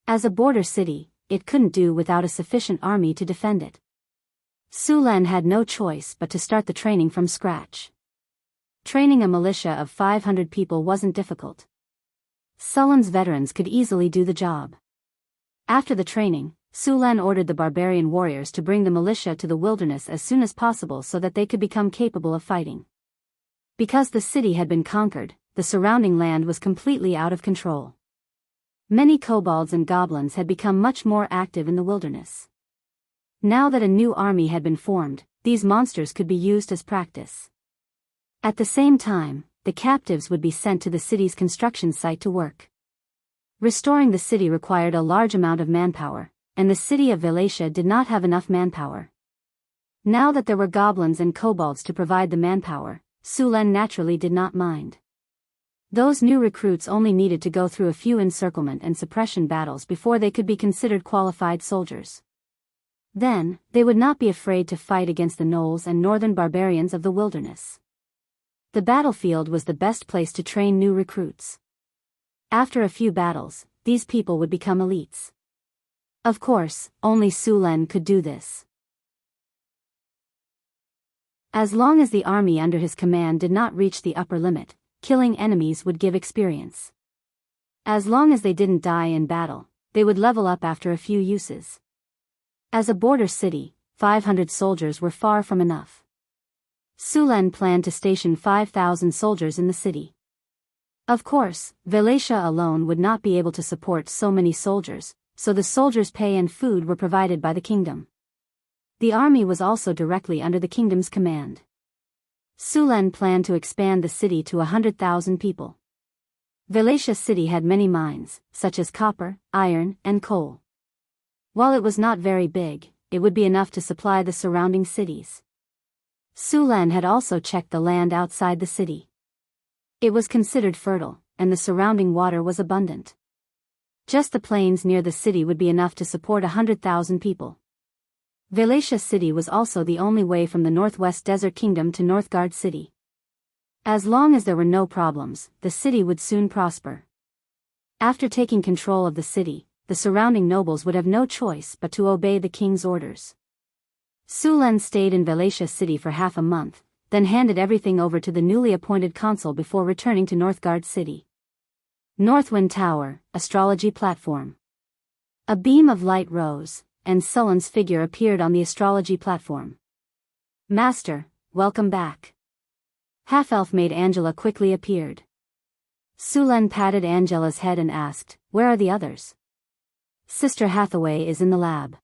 As a border city, it couldn't do without a sufficient army to defend it. Sulan had no choice but to start the training from scratch. Training a militia of 500 people wasn't difficult. Sulan's veterans could easily do the job. After the training, Sulan ordered the barbarian warriors to bring the militia to the wilderness as soon as possible so that they could become capable of fighting. Because the city had been conquered, the surrounding land was completely out of control. Many kobolds and goblins had become much more active in the wilderness. Now that a new army had been formed, these monsters could be used as practice. At the same time, the captives would be sent to the city's construction site to work. Restoring the city required a large amount of manpower, and the city of Velatia did not have enough manpower. Now that there were goblins and kobolds to provide the manpower, Sulan naturally did not mind. Those new recruits only needed to go through a few encirclement and suppression battles before they could be considered qualified soldiers. Then, they would not be afraid to fight against the gnolls and northern barbarians of the wilderness. The battlefield was the best place to train new recruits. After a few battles, these people would become elites. Of course, only Sulan could do this. As long as the army under his command did not reach the upper limit, killing enemies would give experience. As long as they didn't die in battle, they would level up after a few uses. As a border city, 500 soldiers were far from enough. Sulan planned to station 5,000 soldiers in the city. Of course, Velatia alone would not be able to support so many soldiers, so the soldiers' pay and food were provided by the kingdom. The army was also directly under the kingdom's command. Sulan planned to expand the city to 100,000 people. Velatia city had many mines, such as copper, iron, and coal. While it was not very big, it would be enough to supply the surrounding cities. Sulan had also checked the land outside the city. It was considered fertile, and the surrounding water was abundant. Just the plains near the city would be enough to support 100,000 people. Velatia city was also the only way from the Northwest Desert Kingdom to Northgard city. As long as there were no problems, the city would soon prosper. After taking control of the city, the surrounding nobles would have no choice but to obey the king's orders. Sulan stayed in Velatia city for half a month, then handed everything over to the newly appointed consul before returning to Northgard city. Northwind Tower, Astrology Platform. A beam of light rose, and Sulan's figure appeared on the astrology platform. "Master, welcome back." Half-elf maid Angela quickly appeared. Sulan patted Angela's head and asked, "Where are the others?" "Sister Hathaway is in the lab.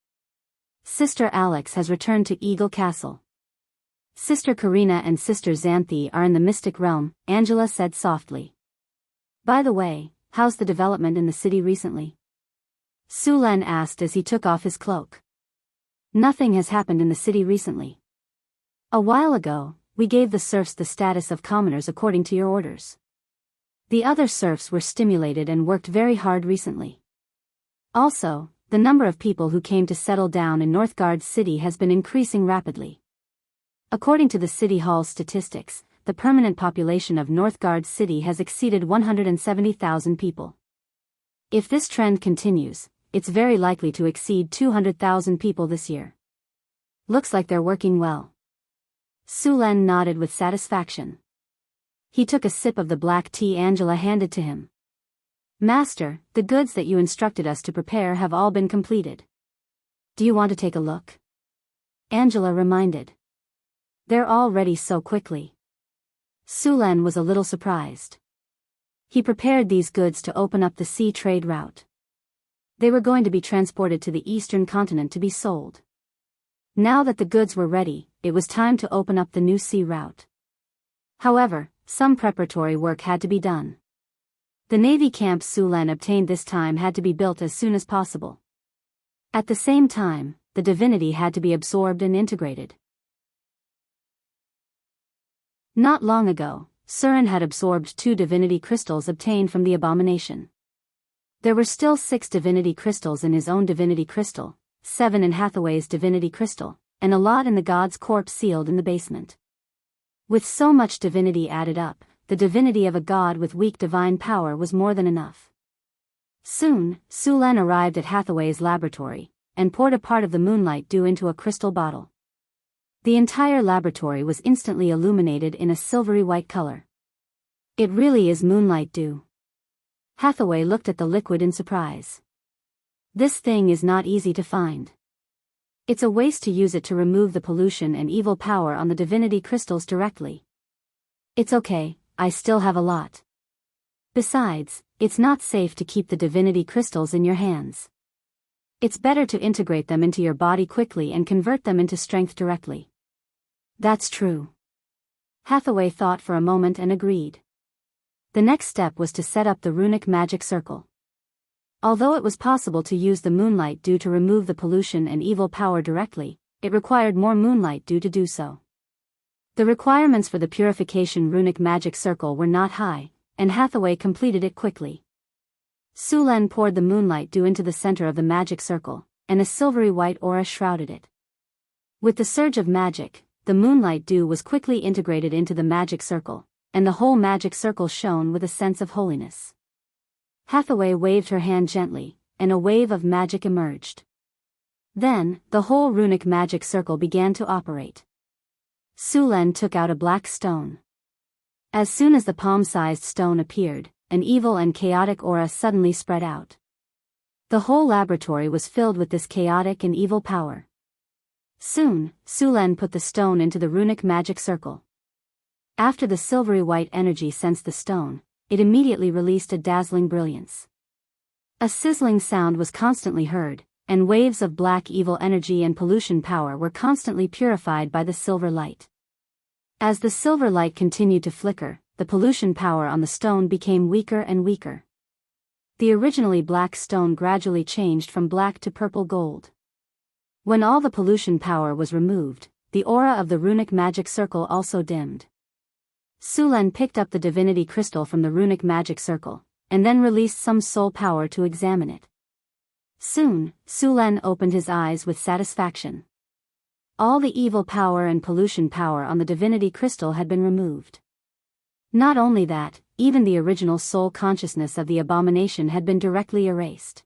Sister Alex has returned to Eagle Castle." Sister Karina and Sister Xanthi are in the mystic realm, Angela said softly. By the way, how's the development in the city recently? Sulan asked as he took off his cloak. Nothing has happened in the city recently. A while ago, we gave the serfs the status of commoners according to your orders. The other serfs were stimulated and worked very hard recently. Also, the number of people who came to settle down in Northgard City has been increasing rapidly. According to the City Hall statistics, the permanent population of Northgard City has exceeded 170,000 people. If this trend continues, it's very likely to exceed 200,000 people this year. Looks like they're working well. Sulan nodded with satisfaction. He took a sip of the black tea Angela handed to him. Master, the goods that you instructed us to prepare have all been completed. Do you want to take a look? Angela reminded. They're all ready so quickly. Sulan was a little surprised. He prepared these goods to open up the sea trade route. They were going to be transported to the eastern continent to be sold. Now that the goods were ready, it was time to open up the new sea route. However, some preparatory work had to be done. The Navy camp Sulan obtained this time had to be built as soon as possible. At the same time, the divinity had to be absorbed and integrated. Not long ago, Surin had absorbed 2 divinity crystals obtained from the abomination. There were still 6 divinity crystals in his own divinity crystal, 7 in Hathaway's divinity crystal, and a lot in the god's corpse sealed in the basement. With so much divinity added up, the divinity of a god with weak divine power was more than enough. Soon, Sulan arrived at Hathaway's laboratory, and poured a part of the moonlight dew into a crystal bottle. The entire laboratory was instantly illuminated in a silvery white color. It really is moonlight dew. Hathaway looked at the liquid in surprise. This thing is not easy to find. It's a waste to use it to remove the pollution and evil power on the divinity crystals directly. It's okay, I still have a lot. Besides, it's not safe to keep the divinity crystals in your hands. It's better to integrate them into your body quickly and convert them into strength directly. That's true. Hathaway thought for a moment and agreed. The next step was to set up the runic magic circle. Although it was possible to use the moonlight dew to remove the pollution and evil power directly, it required more moonlight dew to do so. The requirements for the purification runic magic circle were not high, and Hathaway completed it quickly. Sulan poured the moonlight dew into the center of the magic circle, and a silvery white aura shrouded it. With the surge of magic, the moonlight dew was quickly integrated into the magic circle, and the whole magic circle shone with a sense of holiness. Hathaway waved her hand gently, and a wave of magic emerged. Then, the whole runic magic circle began to operate. Sulan took out a black stone. As soon as the palm-sized stone appeared, an evil and chaotic aura suddenly spread out. The whole laboratory was filled with this chaotic and evil power. Soon, Sulan put the stone into the runic magic circle. After the silvery white energy sensed the stone, it immediately released a dazzling brilliance. A sizzling sound was constantly heard, and waves of black evil energy and pollution power were constantly purified by the silver light. As the silver light continued to flicker, the pollution power on the stone became weaker and weaker. The originally black stone gradually changed from black to purple gold. When all the pollution power was removed, the aura of the runic magic circle also dimmed. Sulan picked up the divinity crystal from the runic magic circle, and then released some soul power to examine it. Soon, Sulan opened his eyes with satisfaction. All the evil power and pollution power on the divinity crystal had been removed. Not only that, even the original soul consciousness of the abomination had been directly erased.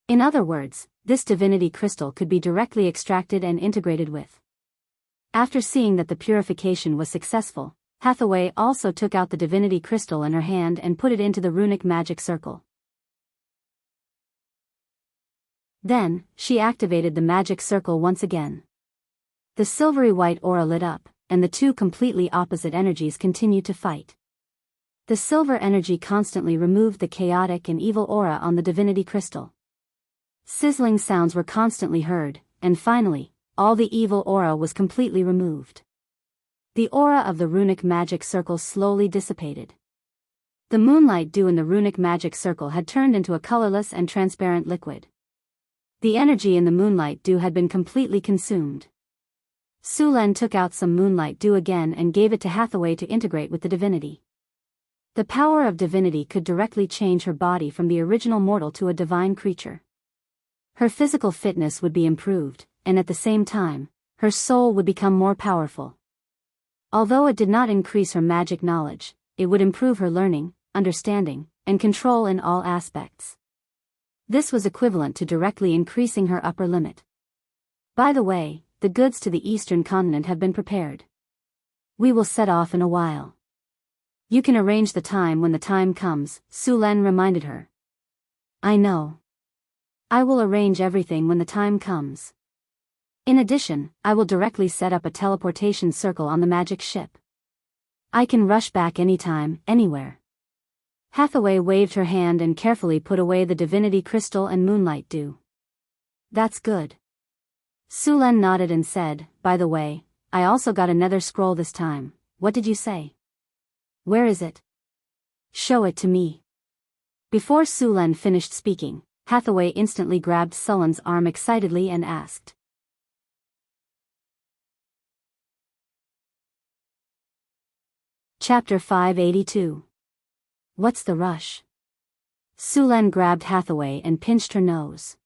In other words, this divinity crystal could be directly extracted and integrated with. After seeing that the purification was successful, Hathaway also took out the divinity crystal in her hand and put it into the runic magic circle. Then, she activated the magic circle once again. The silvery white aura lit up, and the two completely opposite energies continued to fight. The silver energy constantly removed the chaotic and evil aura on the divinity crystal. Sizzling sounds were constantly heard, and finally, all the evil aura was completely removed. The aura of the runic magic circle slowly dissipated. The moonlight dew in the runic magic circle had turned into a colorless and transparent liquid. The energy in the moonlight dew had been completely consumed. Sulan took out some moonlight dew again and gave it to Hathaway to integrate with the divinity. The power of divinity could directly change her body from the original mortal to a divine creature. Her physical fitness would be improved, and at the same time, her soul would become more powerful. Although it did not increase her magic knowledge, it would improve her learning, understanding, and control in all aspects. This was equivalent to directly increasing her upper limit. By the way, the goods to the eastern continent have been prepared. We will set off in a while. You can arrange the time when the time comes, Sulan reminded her. I know. I will arrange everything when the time comes. In addition, I will directly set up a teleportation circle on the magic ship. I can rush back anytime, anywhere. Hathaway waved her hand and carefully put away the divinity crystal and moonlight dew. That's good. Sulan nodded and said, by the way, I also got another scroll this time. What did you say? Where is it? Show it to me. Before Sulan finished speaking, Hathaway instantly grabbed Sulan's arm excitedly and asked. Chapter 582. What's the rush? Sulan grabbed Hathaway and pinched her nose.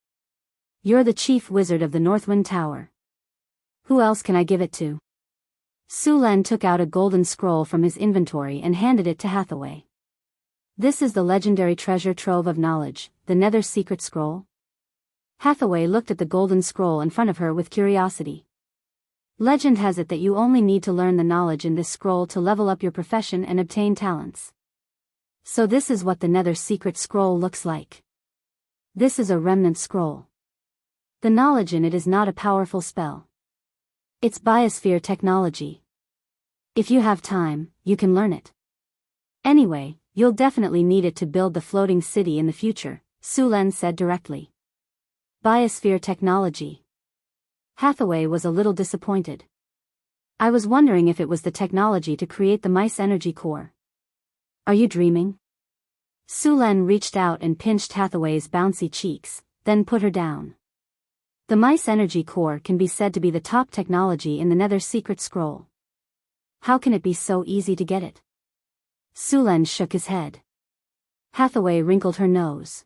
You're the chief wizard of the Northwind Tower. Who else can I give it to? Sulan took out a golden scroll from his inventory and handed it to Hathaway. This is the legendary treasure trove of knowledge, the Nether Secret Scroll. Hathaway looked at the golden scroll in front of her with curiosity. Legend has it that you only need to learn the knowledge in this scroll to level up your profession and obtain talents. So this is what the Nether Secret Scroll looks like. This is a remnant scroll. The knowledge in it is not a powerful spell. It's biosphere technology. If you have time, you can learn it. Anyway, you'll definitely need it to build the floating city in the future, Sulan said directly. Biosphere technology. Hathaway was a little disappointed. I was wondering if it was the technology to create the mice energy core. Are you dreaming? Sulan reached out and pinched Hathaway's bouncy cheeks, then put her down. The mice energy core can be said to be the top technology in the Nether Secret Scroll. How can it be so easy to get it? Sulan shook his head. Hathaway wrinkled her nose.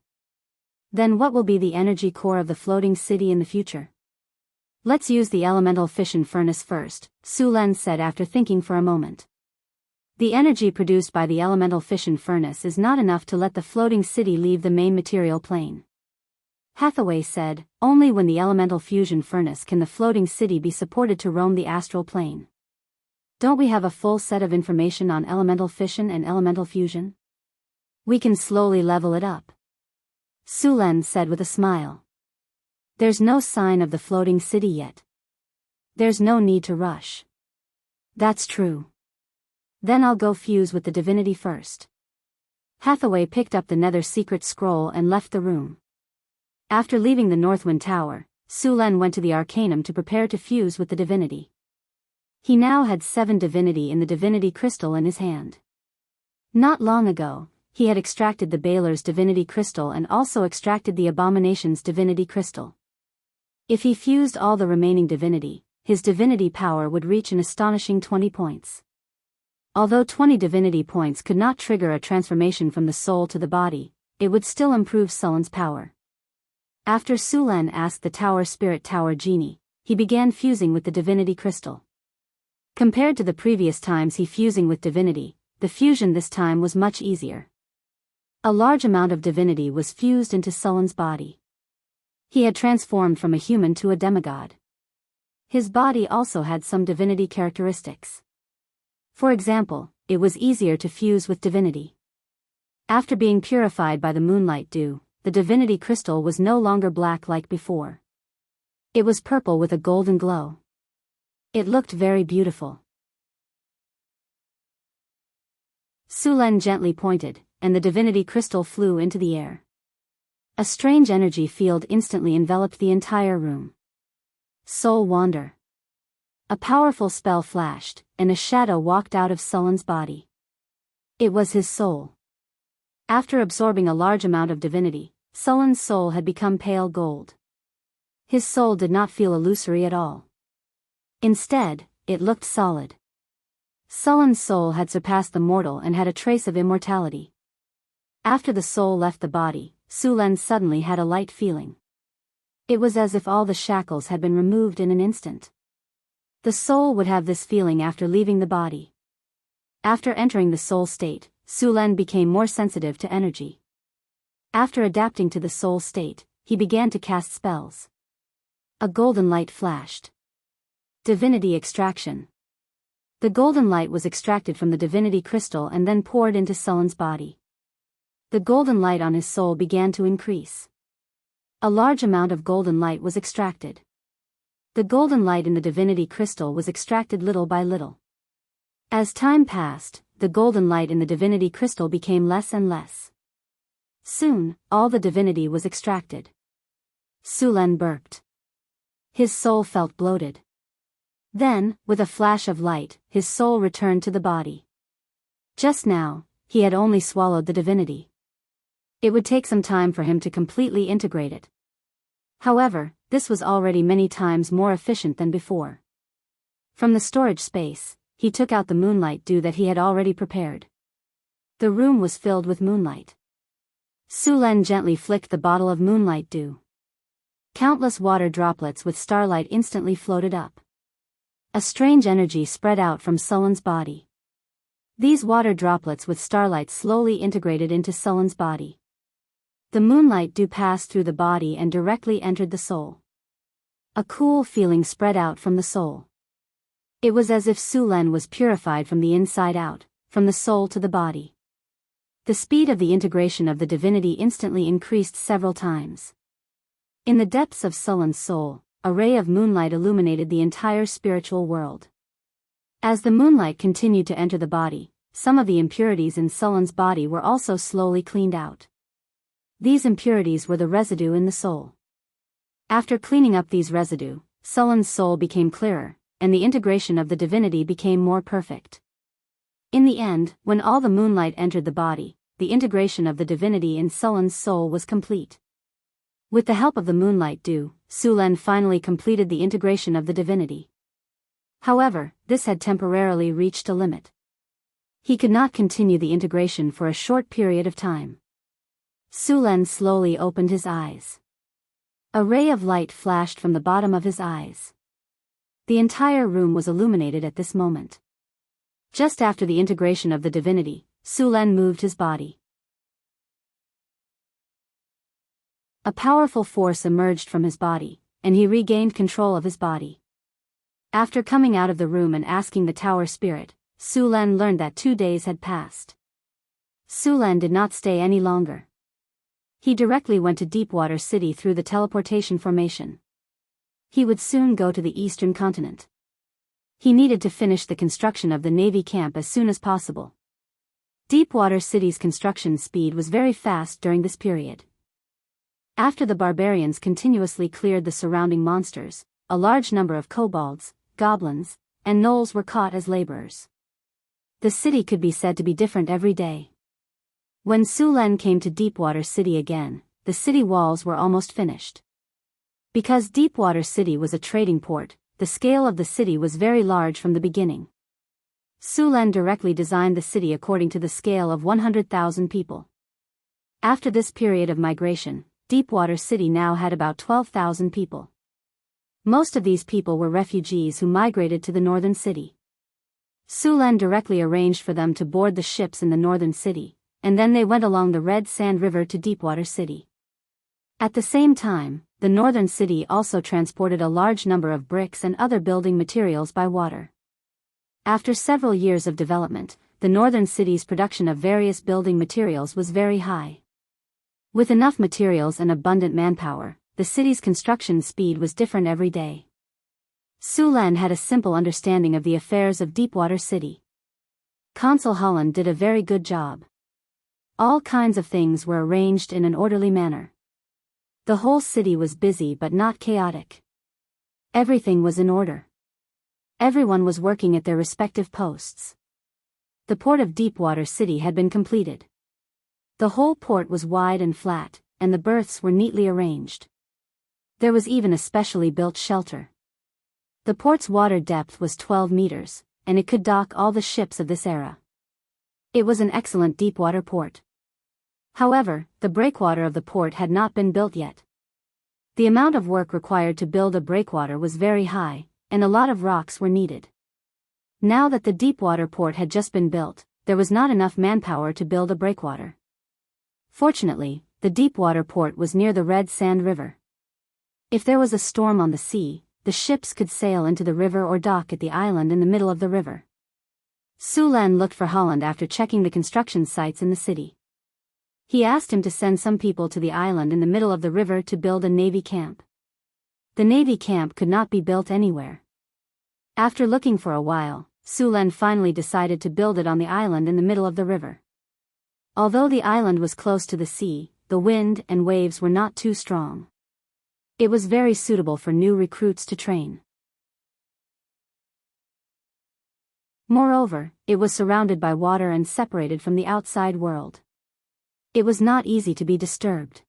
Then what will be the energy core of the floating city in the future? Let's use the elemental fission furnace first, Sulan said after thinking for a moment. The energy produced by the elemental fission furnace is not enough to let the floating city leave the main material plane. Hathaway said, only when the elemental fusion furnace can the floating city be supported to roam the astral plane. Don't we have a full set of information on elemental fission and elemental fusion? We can slowly level it up. Sulan said with a smile. There's no sign of the floating city yet. There's no need to rush. That's true. Then I'll go fuse with the divinity first. Hathaway picked up the Nether Secret Scroll and left the room. After leaving the Northwind Tower, Sulan went to the Arcanum to prepare to fuse with the divinity. He now had 7 divinity in the divinity crystal in his hand. Not long ago, he had extracted the Baylor's divinity crystal and also extracted the Abomination's divinity crystal. If he fused all the remaining divinity, his divinity power would reach an astonishing 20 points. Although 20 divinity points could not trigger a transformation from the soul to the body, it would still improve Sulan's power. After Sulan asked the Tower Spirit Tower Genie, he began fusing with the divinity crystal. Compared to the previous times he fusing with divinity, the fusion this time was much easier. A large amount of divinity was fused into Sulan's body. He had transformed from a human to a demigod. His body also had some divinity characteristics. For example, it was easier to fuse with divinity. After being purified by the moonlight dew, the divinity crystal was no longer black like before. It was purple with a golden glow. It looked very beautiful. Sulan gently pointed, and the divinity crystal flew into the air. A strange energy field instantly enveloped the entire room. Soul Wander. A powerful spell flashed, and a shadow walked out of Sullen's body. It was his soul. After absorbing a large amount of divinity, Sullen's soul had become pale gold. His soul did not feel illusory at all. Instead, it looked solid. Sullen's soul had surpassed the mortal and had a trace of immortality. After the soul left the body, Sulen suddenly had a light feeling. It was as if all the shackles had been removed in an instant. The soul would have this feeling after leaving the body. After entering the soul state, Sulen became more sensitive to energy. After adapting to the soul state, he began to cast spells. A golden light flashed. Divinity extraction. The golden light was extracted from the divinity crystal and then poured into Sullen's body. The golden light on his soul began to increase. A large amount of golden light was extracted. The golden light in the divinity crystal was extracted little by little. As time passed, the golden light in the divinity crystal became less and less. Soon, all the divinity was extracted. Sulen burped. His soul felt bloated. Then, with a flash of light, his soul returned to the body. Just now, he had only swallowed the divinity. It would take some time for him to completely integrate it. However, this was already many times more efficient than before. From the storage space, he took out the moonlight dew that he had already prepared. The room was filled with moonlight. Sulen gently flicked the bottle of moonlight dew. Countless water droplets with starlight instantly floated up. A strange energy spread out from Sullen's body. These water droplets with starlight slowly integrated into Sullen's body. The moonlight dew passed through the body and directly entered the soul. A cool feeling spread out from the soul. It was as if Sulen was purified from the inside out, from the soul to the body. The speed of the integration of the divinity instantly increased several times. In the depths of Sullen's soul, a ray of moonlight illuminated the entire spiritual world. As the moonlight continued to enter the body, some of the impurities in Sullen's body were also slowly cleaned out. These impurities were the residue in the soul. After cleaning up these residue, Sullen's soul became clearer, and the integration of the divinity became more perfect. In the end, when all the moonlight entered the body, the integration of the divinity in Sullen's soul was complete. With the help of the moonlight dew, Sulen finally completed the integration of the divinity. However, this had temporarily reached a limit. He could not continue the integration for a short period of time. Sulen slowly opened his eyes. A ray of light flashed from the bottom of his eyes. The entire room was illuminated at this moment. Just after the integration of the divinity, Sulen moved his body. A powerful force emerged from his body, and he regained control of his body. After coming out of the room and asking the tower spirit, Sulen learned that 2 days had passed. Sulen did not stay any longer. He directly went to Deepwater City through the teleportation formation. He would soon go to the eastern continent. He needed to finish the construction of the Navy camp as soon as possible. Deepwater City's construction speed was very fast during this period. After the barbarians continuously cleared the surrounding monsters, a large number of kobolds, goblins, and gnolls were caught as laborers. The city could be said to be different every day. When Sulen came to Deepwater City again, the city walls were almost finished. Because Deepwater City was a trading port, the scale of the city was very large from the beginning. Sulen directly designed the city according to the scale of 100,000 people. After this period of migration, Deepwater City now had about 12,000 people. Most of these people were refugees who migrated to the northern city. Sulen directly arranged for them to board the ships in the northern city, and then they went along the Red Sand River to Deepwater City. At the same time, the northern city also transported a large number of bricks and other building materials by water. After several years of development, the northern city's production of various building materials was very high. With enough materials and abundant manpower, the city's construction speed was different every day. Sulen had a simple understanding of the affairs of Deepwater City. Consul Holland did a very good job. All kinds of things were arranged in an orderly manner. The whole city was busy but not chaotic. Everything was in order. Everyone was working at their respective posts. The port of Deepwater City had been completed. The whole port was wide and flat, and the berths were neatly arranged. There was even a specially built shelter. The port's water depth was 12 meters, and it could dock all the ships of this era. It was an excellent deepwater port. However, the breakwater of the port had not been built yet. The amount of work required to build a breakwater was very high, and a lot of rocks were needed. Now that the deepwater port had just been built, there was not enough manpower to build a breakwater. Fortunately, the deepwater port was near the Red Sand River. If there was a storm on the sea, the ships could sail into the river or dock at the island in the middle of the river. Sulan looked for Holland after checking the construction sites in the city. He asked him to send some people to the island in the middle of the river to build a navy camp. The navy camp could not be built anywhere. After looking for a while, Sulan finally decided to build it on the island in the middle of the river. Although the island was close to the sea, the wind and waves were not too strong. It was very suitable for new recruits to train. Moreover, it was surrounded by water and separated from the outside world. It was not easy to be disturbed.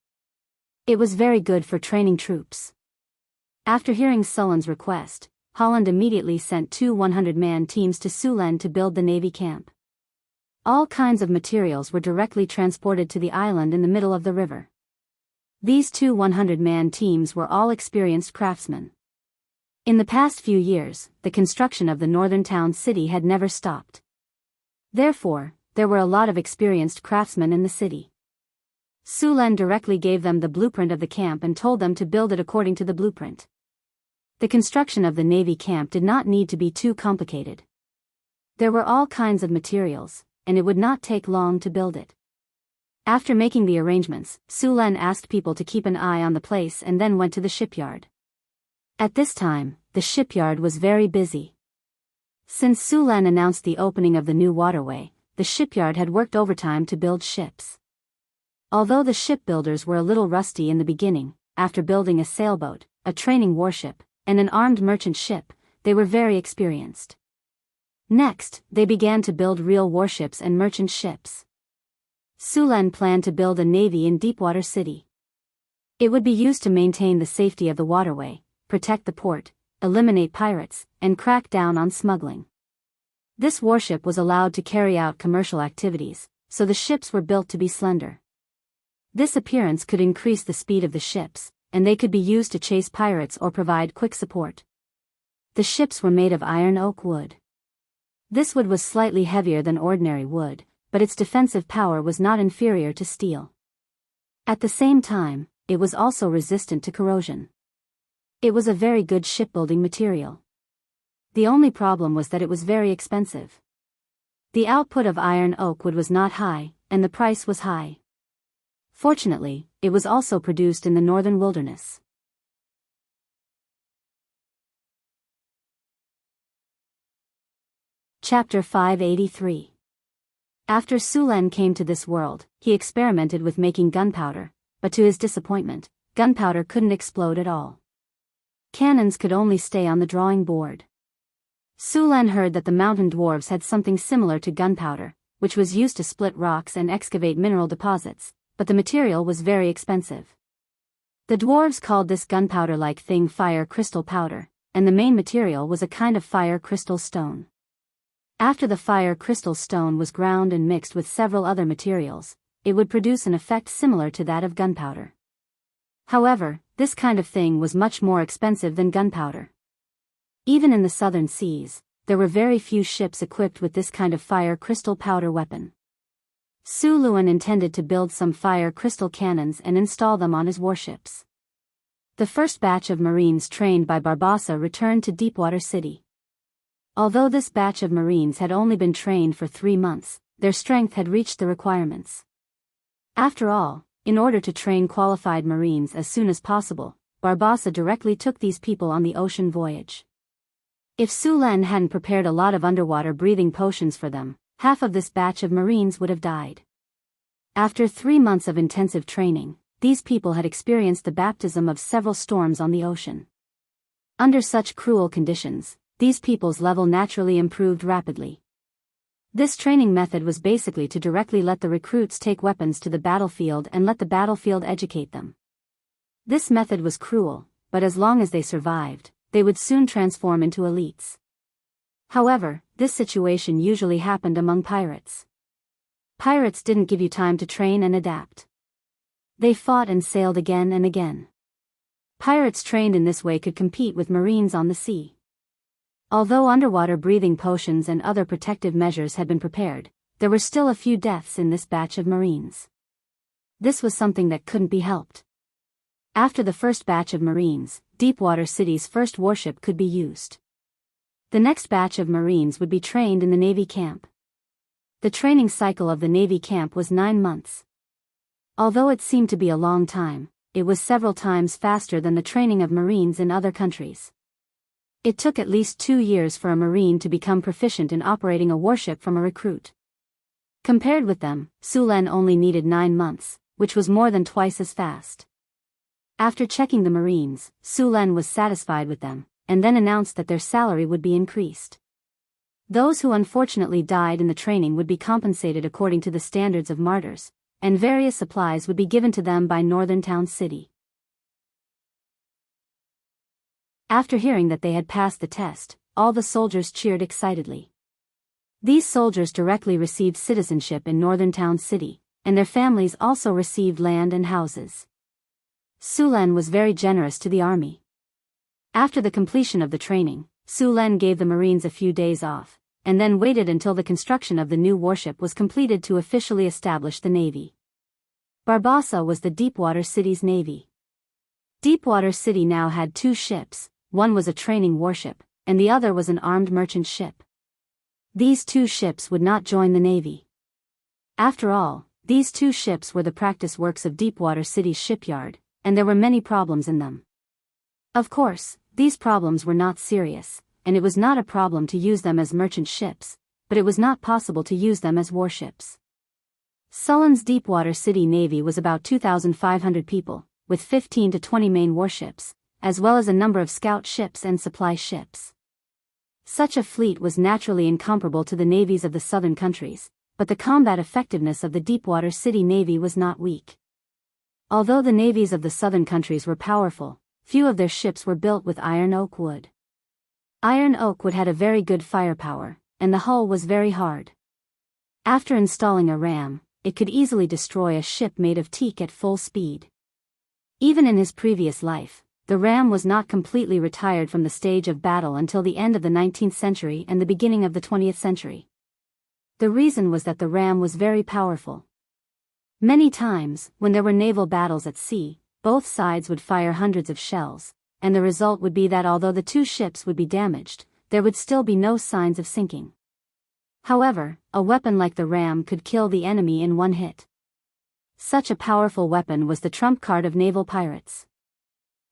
It was very good for training troops. After hearing Sulan's request, Holland immediately sent two 100-man teams to Sulan to build the navy camp. All kinds of materials were directly transported to the island in the middle of the river. These two 100-man teams were all experienced craftsmen. In the past few years, the construction of the northern town city had never stopped. Therefore, there were a lot of experienced craftsmen in the city. Sulan directly gave them the blueprint of the camp and told them to build it according to the blueprint. The construction of the navy camp did not need to be too complicated. There were all kinds of materials, and it would not take long to build it. After making the arrangements, Sulan asked people to keep an eye on the place and then went to the shipyard. At this time, the shipyard was very busy. Since Sulan announced the opening of the new waterway, the shipyard had worked overtime to build ships. Although the shipbuilders were a little rusty in the beginning, after building a sailboat, a training warship, and an armed merchant ship, they were very experienced. Next, they began to build real warships and merchant ships. Sulan planned to build a navy in Deepwater City. It would be used to maintain the safety of the waterway, protect the port, eliminate pirates, and crack down on smuggling. This warship was allowed to carry out commercial activities, so the ships were built to be slender. This appearance could increase the speed of the ships, and they could be used to chase pirates or provide quick support. The ships were made of iron oak wood. This wood was slightly heavier than ordinary wood, but its defensive power was not inferior to steel. At the same time, it was also resistant to corrosion. It was a very good shipbuilding material. The only problem was that it was very expensive. The output of iron oak wood was not high, and the price was high. Fortunately, it was also produced in the northern wilderness. Chapter 583. After Sulan came to this world, he experimented with making gunpowder, but to his disappointment, gunpowder couldn't explode at all. Cannons could only stay on the drawing board. Sulan heard that the mountain dwarves had something similar to gunpowder, which was used to split rocks and excavate mineral deposits, but the material was very expensive. The dwarves called this gunpowder-like thing fire crystal powder, and the main material was a kind of fire crystal stone. After the fire crystal stone was ground and mixed with several other materials, it would produce an effect similar to that of gunpowder. However, this kind of thing was much more expensive than gunpowder. Even in the southern seas, there were very few ships equipped with this kind of fire crystal powder weapon. Sulan intended to build some fire crystal cannons and install them on his warships. The first batch of Marines trained by Barbossa returned to Deepwater City. Although this batch of Marines had only been trained for 3 months, their strength had reached the requirements. After all, in order to train qualified Marines as soon as possible, Barbossa directly took these people on the ocean voyage. If Sulan hadn't prepared a lot of underwater breathing potions for them, half of this batch of Marines would have died. After 3 months of intensive training, these people had experienced the baptism of several storms on the ocean. Under such cruel conditions, these people's level naturally improved rapidly. This training method was basically to directly let the recruits take weapons to the battlefield and let the battlefield educate them. This method was cruel, but as long as they survived, they would soon transform into elites. However, this situation usually happened among pirates. Pirates didn't give you time to train and adapt. They fought and sailed again and again. Pirates trained in this way could compete with Marines on the sea. Although underwater breathing potions and other protective measures had been prepared, there were still a few deaths in this batch of Marines. This was something that couldn't be helped. After the first batch of Marines, Deepwater City's first warship could be used. The next batch of Marines would be trained in the Navy camp. The training cycle of the Navy camp was 9 months. Although it seemed to be a long time, it was several times faster than the training of Marines in other countries. It took at least 2 years for a Marine to become proficient in operating a warship from a recruit. Compared with them, Sulen only needed 9 months, which was more than twice as fast. After checking the Marines, Sulen was satisfied with them, and then announced that their salary would be increased. Those who unfortunately died in the training would be compensated according to the standards of martyrs, and various supplies would be given to them by Northern Town City. After hearing that they had passed the test, all the soldiers cheered excitedly. These soldiers directly received citizenship in Northern Town City, and their families also received land and houses. Sulen was very generous to the army. After the completion of the training, Sulen gave the Marines a few days off, and then waited until the construction of the new warship was completed to officially establish the Navy. Barbassa was the Deepwater City's navy. Deepwater City now had 2 ships, one was a training warship, and the other was an armed merchant ship. These 2 ships would not join the Navy. After all, these 2 ships were the practice works of Deepwater City's shipyard, and there were many problems in them. Of course, these problems were not serious, and it was not a problem to use them as merchant ships, but it was not possible to use them as warships. Sulen's Deepwater City Navy was about 2,500 people, with 15 to 20 main warships, as well as a number of scout ships and supply ships. Such a fleet was naturally incomparable to the navies of the southern countries, but the combat effectiveness of the Deepwater City Navy was not weak. Although the navies of the southern countries were powerful, few of their ships were built with iron oak wood. Iron oak wood had a very good firepower, and the hull was very hard. After installing a ram, it could easily destroy a ship made of teak at full speed. Even in his previous life, the ram was not completely retired from the stage of battle until the end of the 19th century and the beginning of the 20th century. The reason was that the ram was very powerful. Many times, when there were naval battles at sea, both sides would fire hundreds of shells, and the result would be that although the 2 ships would be damaged, there would still be no signs of sinking. However, a weapon like the ram could kill the enemy in 1 hit. Such a powerful weapon was the trump card of naval pirates.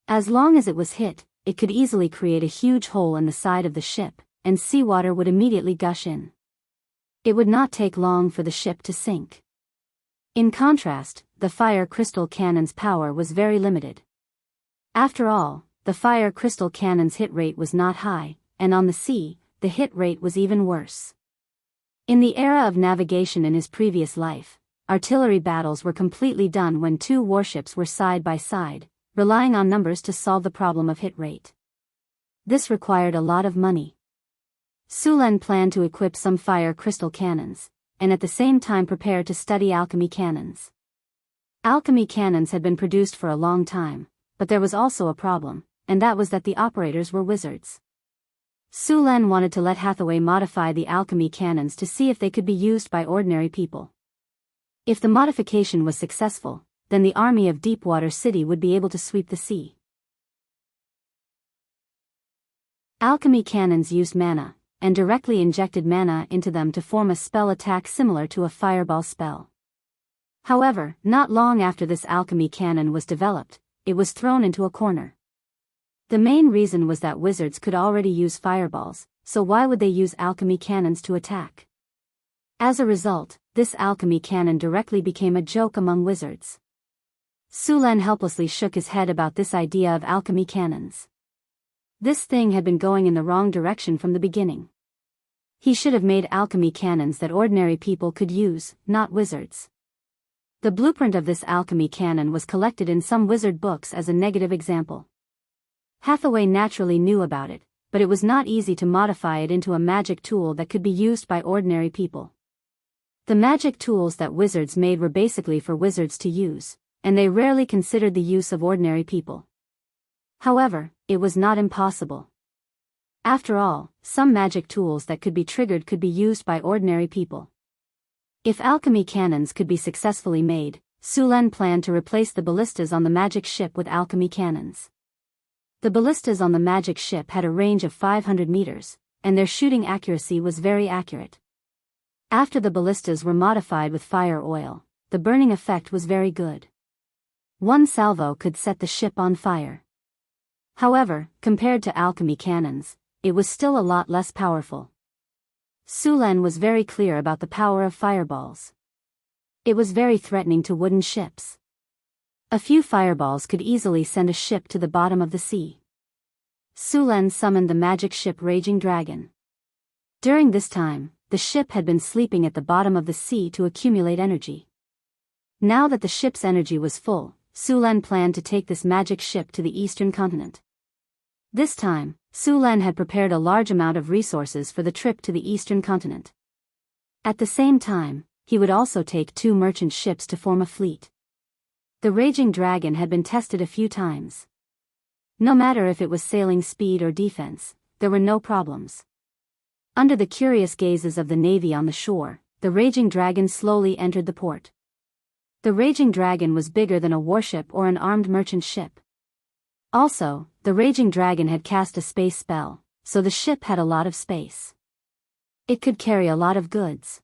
As long as it was hit, it could easily create a huge hole in the side of the ship, and seawater would immediately gush in. It would not take long for the ship to sink. In contrast, the fire crystal cannon's power was very limited. After all, the fire crystal cannon's hit rate was not high, and on the sea, the hit rate was even worse. In the era of navigation in his previous life, artillery battles were completely done when 2 warships were side by side, relying on numbers to solve the problem of hit rate. This required a lot of money. Sulen planned to equip some fire crystal cannons, and at the same time prepare to study alchemy cannons. Alchemy cannons had been produced for a long time, but there was also a problem, and that was that the operators were wizards. Sulen wanted to let Hathaway modify the alchemy cannons to see if they could be used by ordinary people. If the modification was successful, then the army of Deepwater City would be able to sweep the sea. Alchemy cannons used mana, and directly injected mana into them to form a spell attack similar to a fireball spell. However, not long after this alchemy cannon was developed, it was thrown into a corner. The main reason was that wizards could already use fireballs, so why would they use alchemy cannons to attack? As a result, this alchemy cannon directly became a joke among wizards. Sulen helplessly shook his head about this idea of alchemy cannons. This thing had been going in the wrong direction from the beginning. He should have made alchemy cannons that ordinary people could use, not wizards. The blueprint of this alchemy cannon was collected in some wizard books as a negative example. Hathaway naturally knew about it, but it was not easy to modify it into a magic tool that could be used by ordinary people. The magic tools that wizards made were basically for wizards to use, and they rarely considered the use of ordinary people. However, it was not impossible. After all, some magic tools that could be triggered could be used by ordinary people. If alchemy cannons could be successfully made, Sulen planned to replace the ballistas on the magic ship with alchemy cannons. The ballistas on the magic ship had a range of 500 meters, and their shooting accuracy was very accurate. After the ballistas were modified with fire oil, the burning effect was very good. One salvo could set the ship on fire. However, compared to alchemy cannons, it was still a lot less powerful. Sulen was very clear about the power of fireballs. It was very threatening to wooden ships. A few fireballs could easily send a ship to the bottom of the sea. Sulen summoned the magic ship Raging Dragon. During this time, the ship had been sleeping at the bottom of the sea to accumulate energy. Now that the ship's energy was full, Sulen planned to take this magic ship to the eastern continent. This time, Sulen had prepared a large amount of resources for the trip to the eastern continent. At the same time, he would also take 2 merchant ships to form a fleet. The Raging Dragon had been tested a few times. No matter if it was sailing speed or defense, there were no problems. Under the curious gazes of the navy on the shore, the Raging Dragon slowly entered the port. The Raging Dragon was bigger than a warship or an armed merchant ship. Also, the Raging Dragon had cast a space spell, so the ship had a lot of space. It could carry a lot of goods.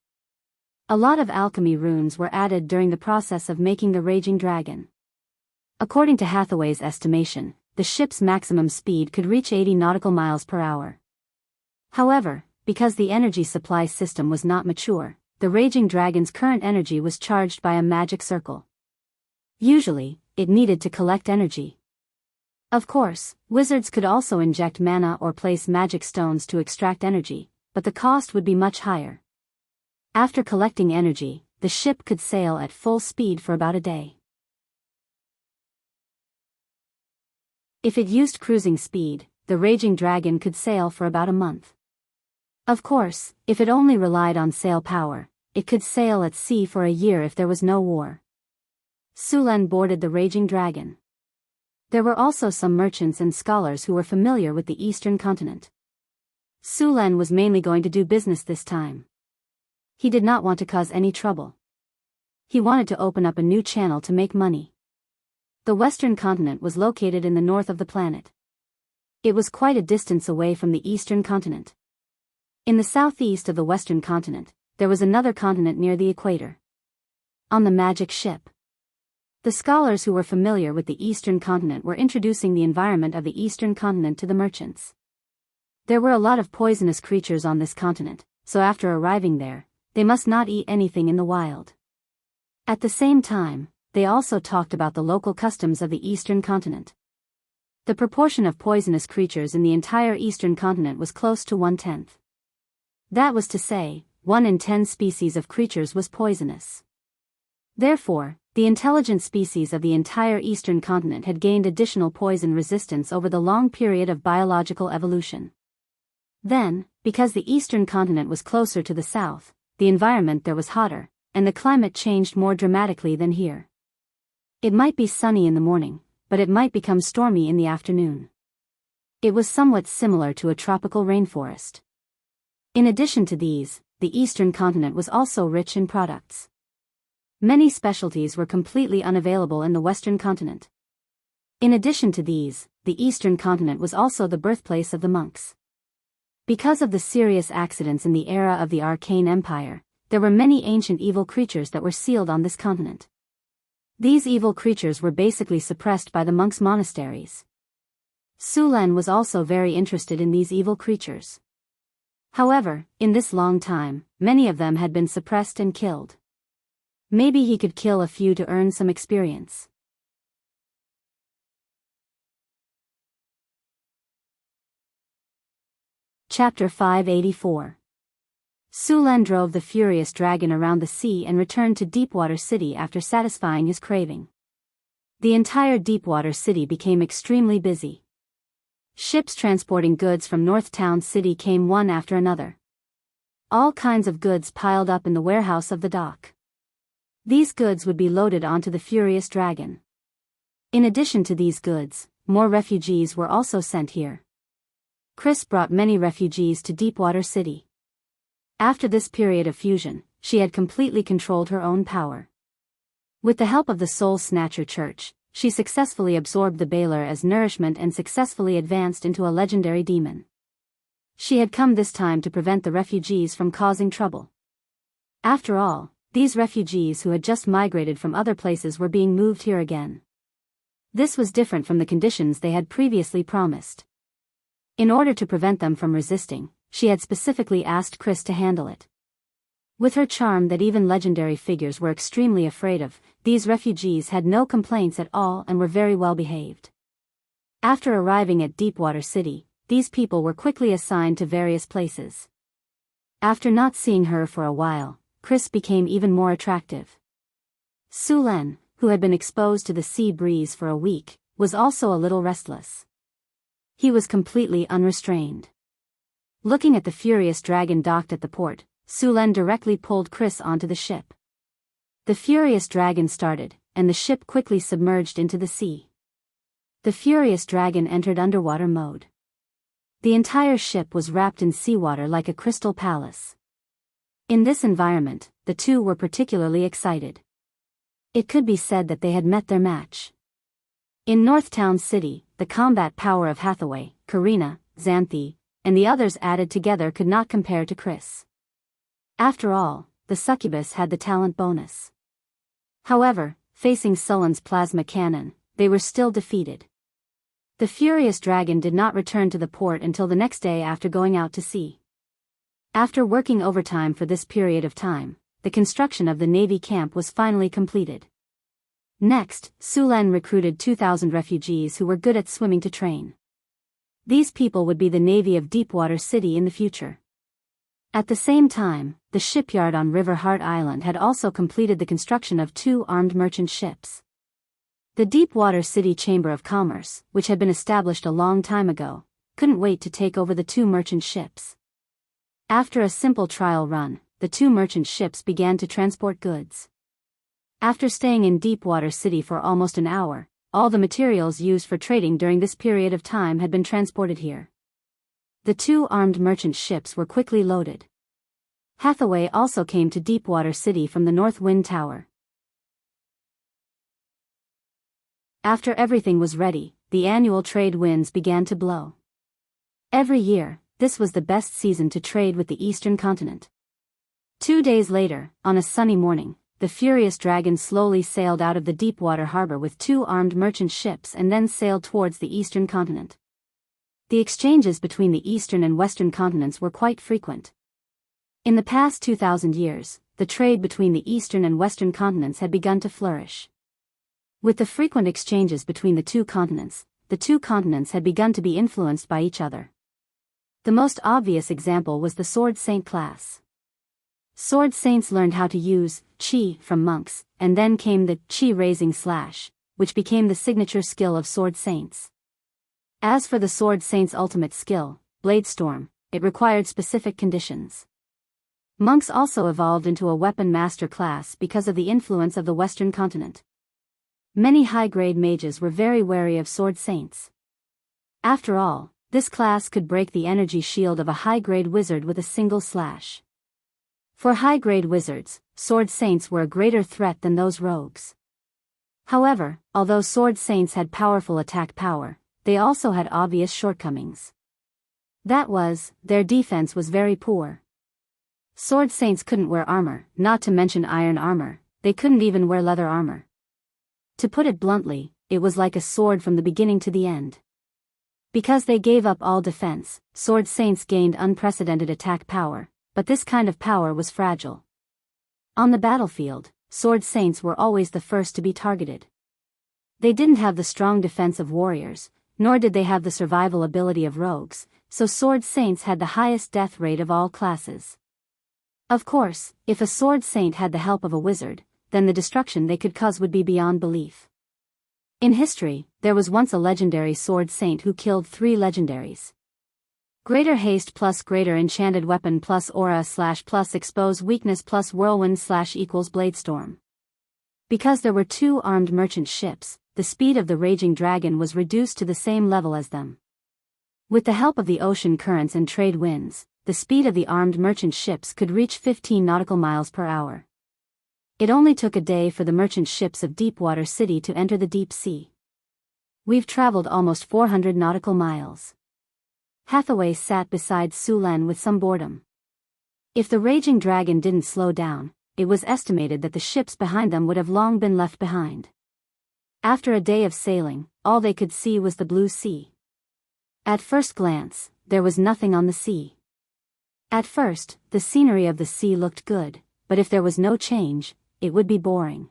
A lot of alchemy runes were added during the process of making the Raging Dragon. According to Hathaway's estimation, the ship's maximum speed could reach 80 nautical miles per hour. However, because the energy supply system was not mature, the Raging Dragon's current energy was charged by a magic circle. Usually, it needed to collect energy. Of course, wizards could also inject mana or place magic stones to extract energy, but the cost would be much higher. After collecting energy, the ship could sail at full speed for about a day. If it used cruising speed, the Raging Dragon could sail for about a month. Of course, if it only relied on sail power, it could sail at sea for a year if there was no war. Sulen boarded the Raging Dragon. There were also some merchants and scholars who were familiar with the eastern continent. Sulen was mainly going to do business this time. He did not want to cause any trouble. He wanted to open up a new channel to make money. The western continent was located in the north of the planet. It was quite a distance away from the eastern continent. In the southeast of the western continent, there was another continent near the equator. On the magic ship, the scholars who were familiar with the eastern continent were introducing the environment of the eastern continent to the merchants. There were a lot of poisonous creatures on this continent, so after arriving there, they must not eat anything in the wild. At the same time, they also talked about the local customs of the eastern continent. The proportion of poisonous creatures in the entire eastern continent was close to 1/10. That was to say, 1 in 10 species of creatures was poisonous. Therefore, the intelligent species of the entire eastern continent had gained additional poison resistance over the long period of biological evolution. Then, because the eastern continent was closer to the south, the environment there was hotter, and the climate changed more dramatically than here. It might be sunny in the morning, but it might become stormy in the afternoon. It was somewhat similar to a tropical rainforest. In addition to these, the eastern continent was also rich in products. Many specialties were completely unavailable in the western continent. In addition to these, the eastern continent was also the birthplace of the monks. Because of the serious accidents in the era of the Arcane Empire, there were many ancient evil creatures that were sealed on this continent. These evil creatures were basically suppressed by the monks' monasteries. Sulen was also very interested in these evil creatures. However, in this long time, many of them had been suppressed and killed. Maybe he could kill a few to earn some experience. Chapter 584. Sulan drove the furious dragon around the sea and returned to Deepwater City after satisfying his craving. The entire Deepwater City became extremely busy. Ships transporting goods from North Town City came one after another. All kinds of goods piled up in the warehouse of the dock. These goods would be loaded onto the furious dragon. In addition to these goods, more refugees were also sent here. Chris brought many refugees to Deepwater City. After this period of fusion, she had completely controlled her own power. With the help of the Soul Snatcher Church, she successfully absorbed the Baler as nourishment and successfully advanced into a legendary demon. She had come this time to prevent the refugees from causing trouble. After all, these refugees who had just migrated from other places were being moved here again. This was different from the conditions they had previously promised. In order to prevent them from resisting, she had specifically asked Chris to handle it. With her charm that even legendary figures were extremely afraid of, these refugees had no complaints at all and were very well behaved. After arriving at Deepwater City, these people were quickly assigned to various places. After not seeing her for a while, Chris became even more attractive. Sulan, who had been exposed to the sea breeze for a week, was also a little restless. He was completely unrestrained. Looking at the furious dragon docked at the port, Sulan directly pulled Chris onto the ship. The furious dragon started, and the ship quickly submerged into the sea. The furious dragon entered underwater mode. The entire ship was wrapped in seawater like a crystal palace. In this environment, the two were particularly excited. It could be said that they had met their match. In Northtown City, the combat power of Hathaway, Karina, Xanthi, and the others added together could not compare to Chris. After all, the succubus had the talent bonus. However, facing Sullen's plasma cannon, they were still defeated. The furious dragon did not return to the port until the next day after going out to sea. After working overtime for this period of time, the construction of the Navy camp was finally completed. Next, Sulan recruited 2,000 refugees who were good at swimming to train. These people would be the Navy of Deepwater City in the future. At the same time, the shipyard on River Heart Island had also completed the construction of 2 armed merchant ships. The Deepwater City Chamber of Commerce, which had been established a long time ago, couldn't wait to take over the 2 merchant ships. After a simple trial run, the 2 merchant ships began to transport goods. After staying in Deepwater City for almost an hour, all the materials used for trading during this period of time had been transported here. The 2 armed merchant ships were quickly loaded. Hathaway also came to Deepwater City from the North Wind Tower. After everything was ready, the annual trade winds began to blow. Every year, this was the best season to trade with the Eastern continent. 2 days later, on a sunny morning, the furious dragon slowly sailed out of the Deepwater harbor with 2 armed merchant ships and then sailed towards the Eastern continent. The exchanges between the Eastern and Western continents were quite frequent. In the past 2,000 years, the trade between the Eastern and Western continents had begun to flourish. With the frequent exchanges between the 2 continents had begun to be influenced by each other. The most obvious example was the Sword Saint class. Sword Saints learned how to use Qi from monks, and then came the Qi-raising slash, which became the signature skill of Sword Saints. As for the Sword Saint's ultimate skill, Blade Storm, it required specific conditions. Monks also evolved into a weapon master class because of the influence of the Western continent. Many high-grade mages were very wary of Sword Saints. After all, this class could break the energy shield of a high-grade wizard with a single slash. For high-grade wizards, Sword Saints were a greater threat than those rogues. However, although Sword Saints had powerful attack power, they also had obvious shortcomings. That was, their defense was very poor. Sword Saints couldn't wear armor, not to mention iron armor, they couldn't even wear leather armor. To put it bluntly, it was like a sword from the beginning to the end. Because they gave up all defense, Sword Saints gained unprecedented attack power, but this kind of power was fragile. On the battlefield, Sword Saints were always the first to be targeted. They didn't have the strong defense of warriors, nor did they have the survival ability of rogues, so sword saints had the highest death rate of all classes. Of course, if a sword saint had the help of a wizard, then the destruction they could cause would be beyond belief. In history, there was once a legendary sword saint who killed 3 legendaries. Greater haste plus greater enchanted weapon plus aura / plus expose weakness plus whirlwind / equals bladestorm. Because there were 2 armed merchant ships, the speed of the raging dragon was reduced to the same level as them. With the help of the ocean currents and trade winds, the speed of the armed merchant ships could reach 15 nautical miles per hour. It only took a day for the merchant ships of Deepwater City to enter the deep sea. We've traveled almost 400 nautical miles. Hathaway sat beside Sulan with some boredom. If the raging dragon didn't slow down, it was estimated that the ships behind them would have long been left behind. After a day of sailing, all they could see was the blue sea. At first glance, there was nothing on the sea. At first, the scenery of the sea looked good, but if there was no change, it would be boring.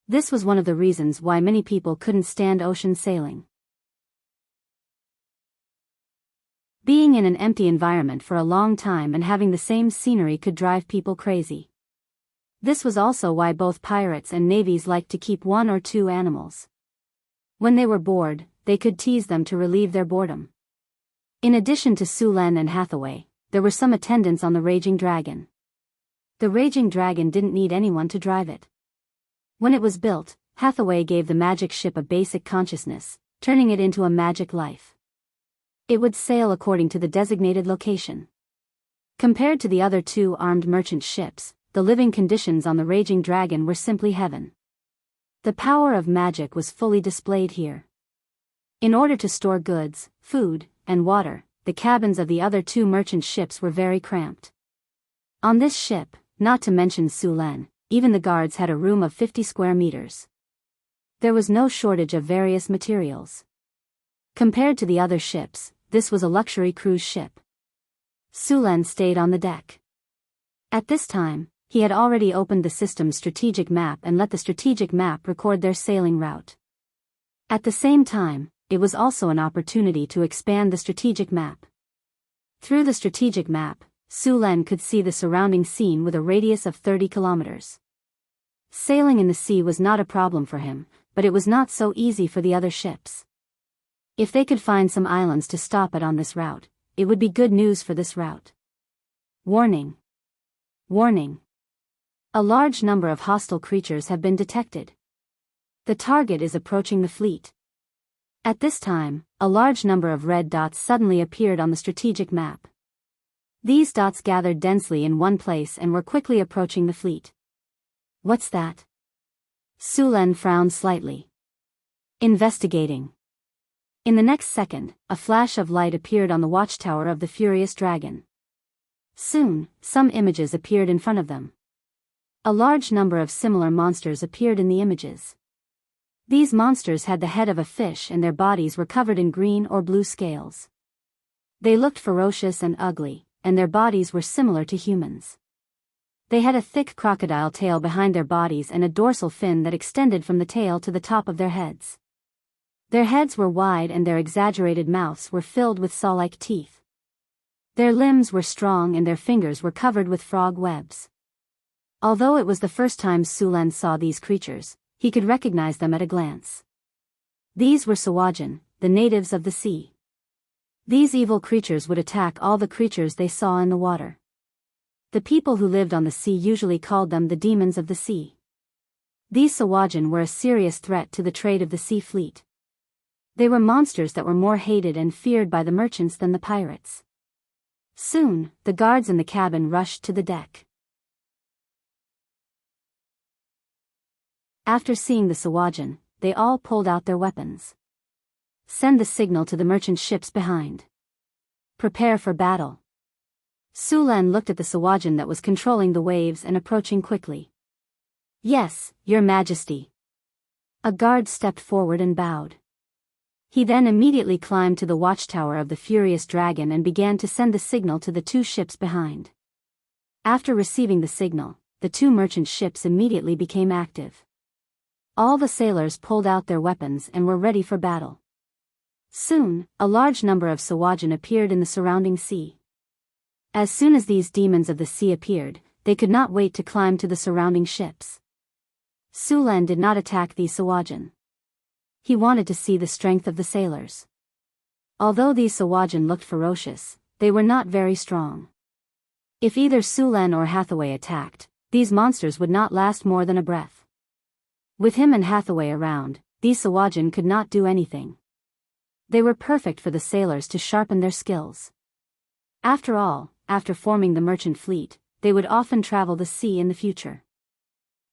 This was one of the reasons why many people couldn't stand ocean sailing. Being in an empty environment for a long time and having the same scenery could drive people crazy. This was also why both pirates and navies liked to keep 1 or 2 animals. When they were bored, they could tease them to relieve their boredom. In addition to Sulan and Hathaway, there were some attendants on the raging dragon. The raging dragon didn't need anyone to drive it. When it was built, Hathaway gave the magic ship a basic consciousness, turning it into a magic life. It would sail according to the designated location. Compared to the other 2 armed merchant ships, the living conditions on the raging dragon were simply heaven. The power of magic was fully displayed here. In order to store goods, food, and water, the cabins of the other 2 merchant ships were very cramped. On this ship, not to mention Sulan, even the guards had a room of 50 square meters. There was no shortage of various materials. Compared to the other ships, this was a luxury cruise ship. Sulan stayed on the deck. At this time, he had already opened the system's strategic map and let the strategic map record their sailing route. At the same time, it was also an opportunity to expand the strategic map. Through the strategic map, Sulan could see the surrounding scene with a radius of 30 kilometers. Sailing in the sea was not a problem for him, but it was not so easy for the other ships. If they could find some islands to stop at on this route, it would be good news for this route. Warning. Warning. A large number of hostile creatures have been detected. The target is approaching the fleet. At this time, a large number of red dots suddenly appeared on the strategic map. These dots gathered densely in one place and were quickly approaching the fleet. What's that? Sulan frowned slightly. Investigating. In the next second, a flash of light appeared on the watchtower of the furious dragon. Soon, some images appeared in front of them. A large number of similar monsters appeared in the images. These monsters had the head of a fish and their bodies were covered in green or blue scales. They looked ferocious and ugly, and their bodies were similar to humans. They had a thick crocodile tail behind their bodies and a dorsal fin that extended from the tail to the top of their heads. Their heads were wide and their exaggerated mouths were filled with saw-like teeth. Their limbs were strong and their fingers were covered with frog webs. Although it was the first time Sulan saw these creatures, he could recognize them at a glance. These were Sawajin, the natives of the sea. These evil creatures would attack all the creatures they saw in the water. The people who lived on the sea usually called them the demons of the sea. These Sawajin were a serious threat to the trade of the sea fleet. They were monsters that were more hated and feared by the merchants than the pirates. Soon, the guards in the cabin rushed to the deck. After seeing the Sawajin, they all pulled out their weapons. Send the signal to the merchant ships behind. Prepare for battle. Sulan looked at the Sawajin that was controlling the waves and approaching quickly. Yes, Your Majesty. A guard stepped forward and bowed. He then immediately climbed to the watchtower of the furious dragon and began to send the signal to the 2 ships behind. After receiving the signal, the 2 merchant ships immediately became active. All the sailors pulled out their weapons and were ready for battle. Soon, a large number of Sawajin appeared in the surrounding sea. As soon as these demons of the sea appeared, they could not wait to climb to the surrounding ships. Sulan did not attack these Sawajin. He wanted to see the strength of the sailors. Although these Sawajin looked ferocious, they were not very strong. If either Sulan or Hathaway attacked, these monsters would not last more than a breath. With him and Hathaway around, these Sawajin could not do anything. They were perfect for the sailors to sharpen their skills. After all, after forming the merchant fleet, they would often travel the sea in the future.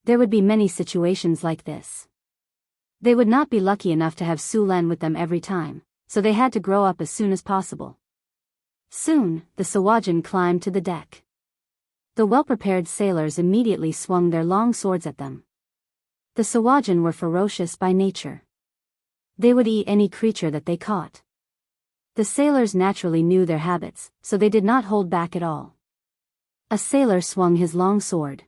There would be many situations like this. They would not be lucky enough to have Sulan with them every time, so they had to grow up as soon as possible. Soon, the Sawajin climbed to the deck. The well-prepared sailors immediately swung their long swords at them. The Sawajin were ferocious by nature. They would eat any creature that they caught. The sailors naturally knew their habits, so they did not hold back at all. A sailor swung his long sword.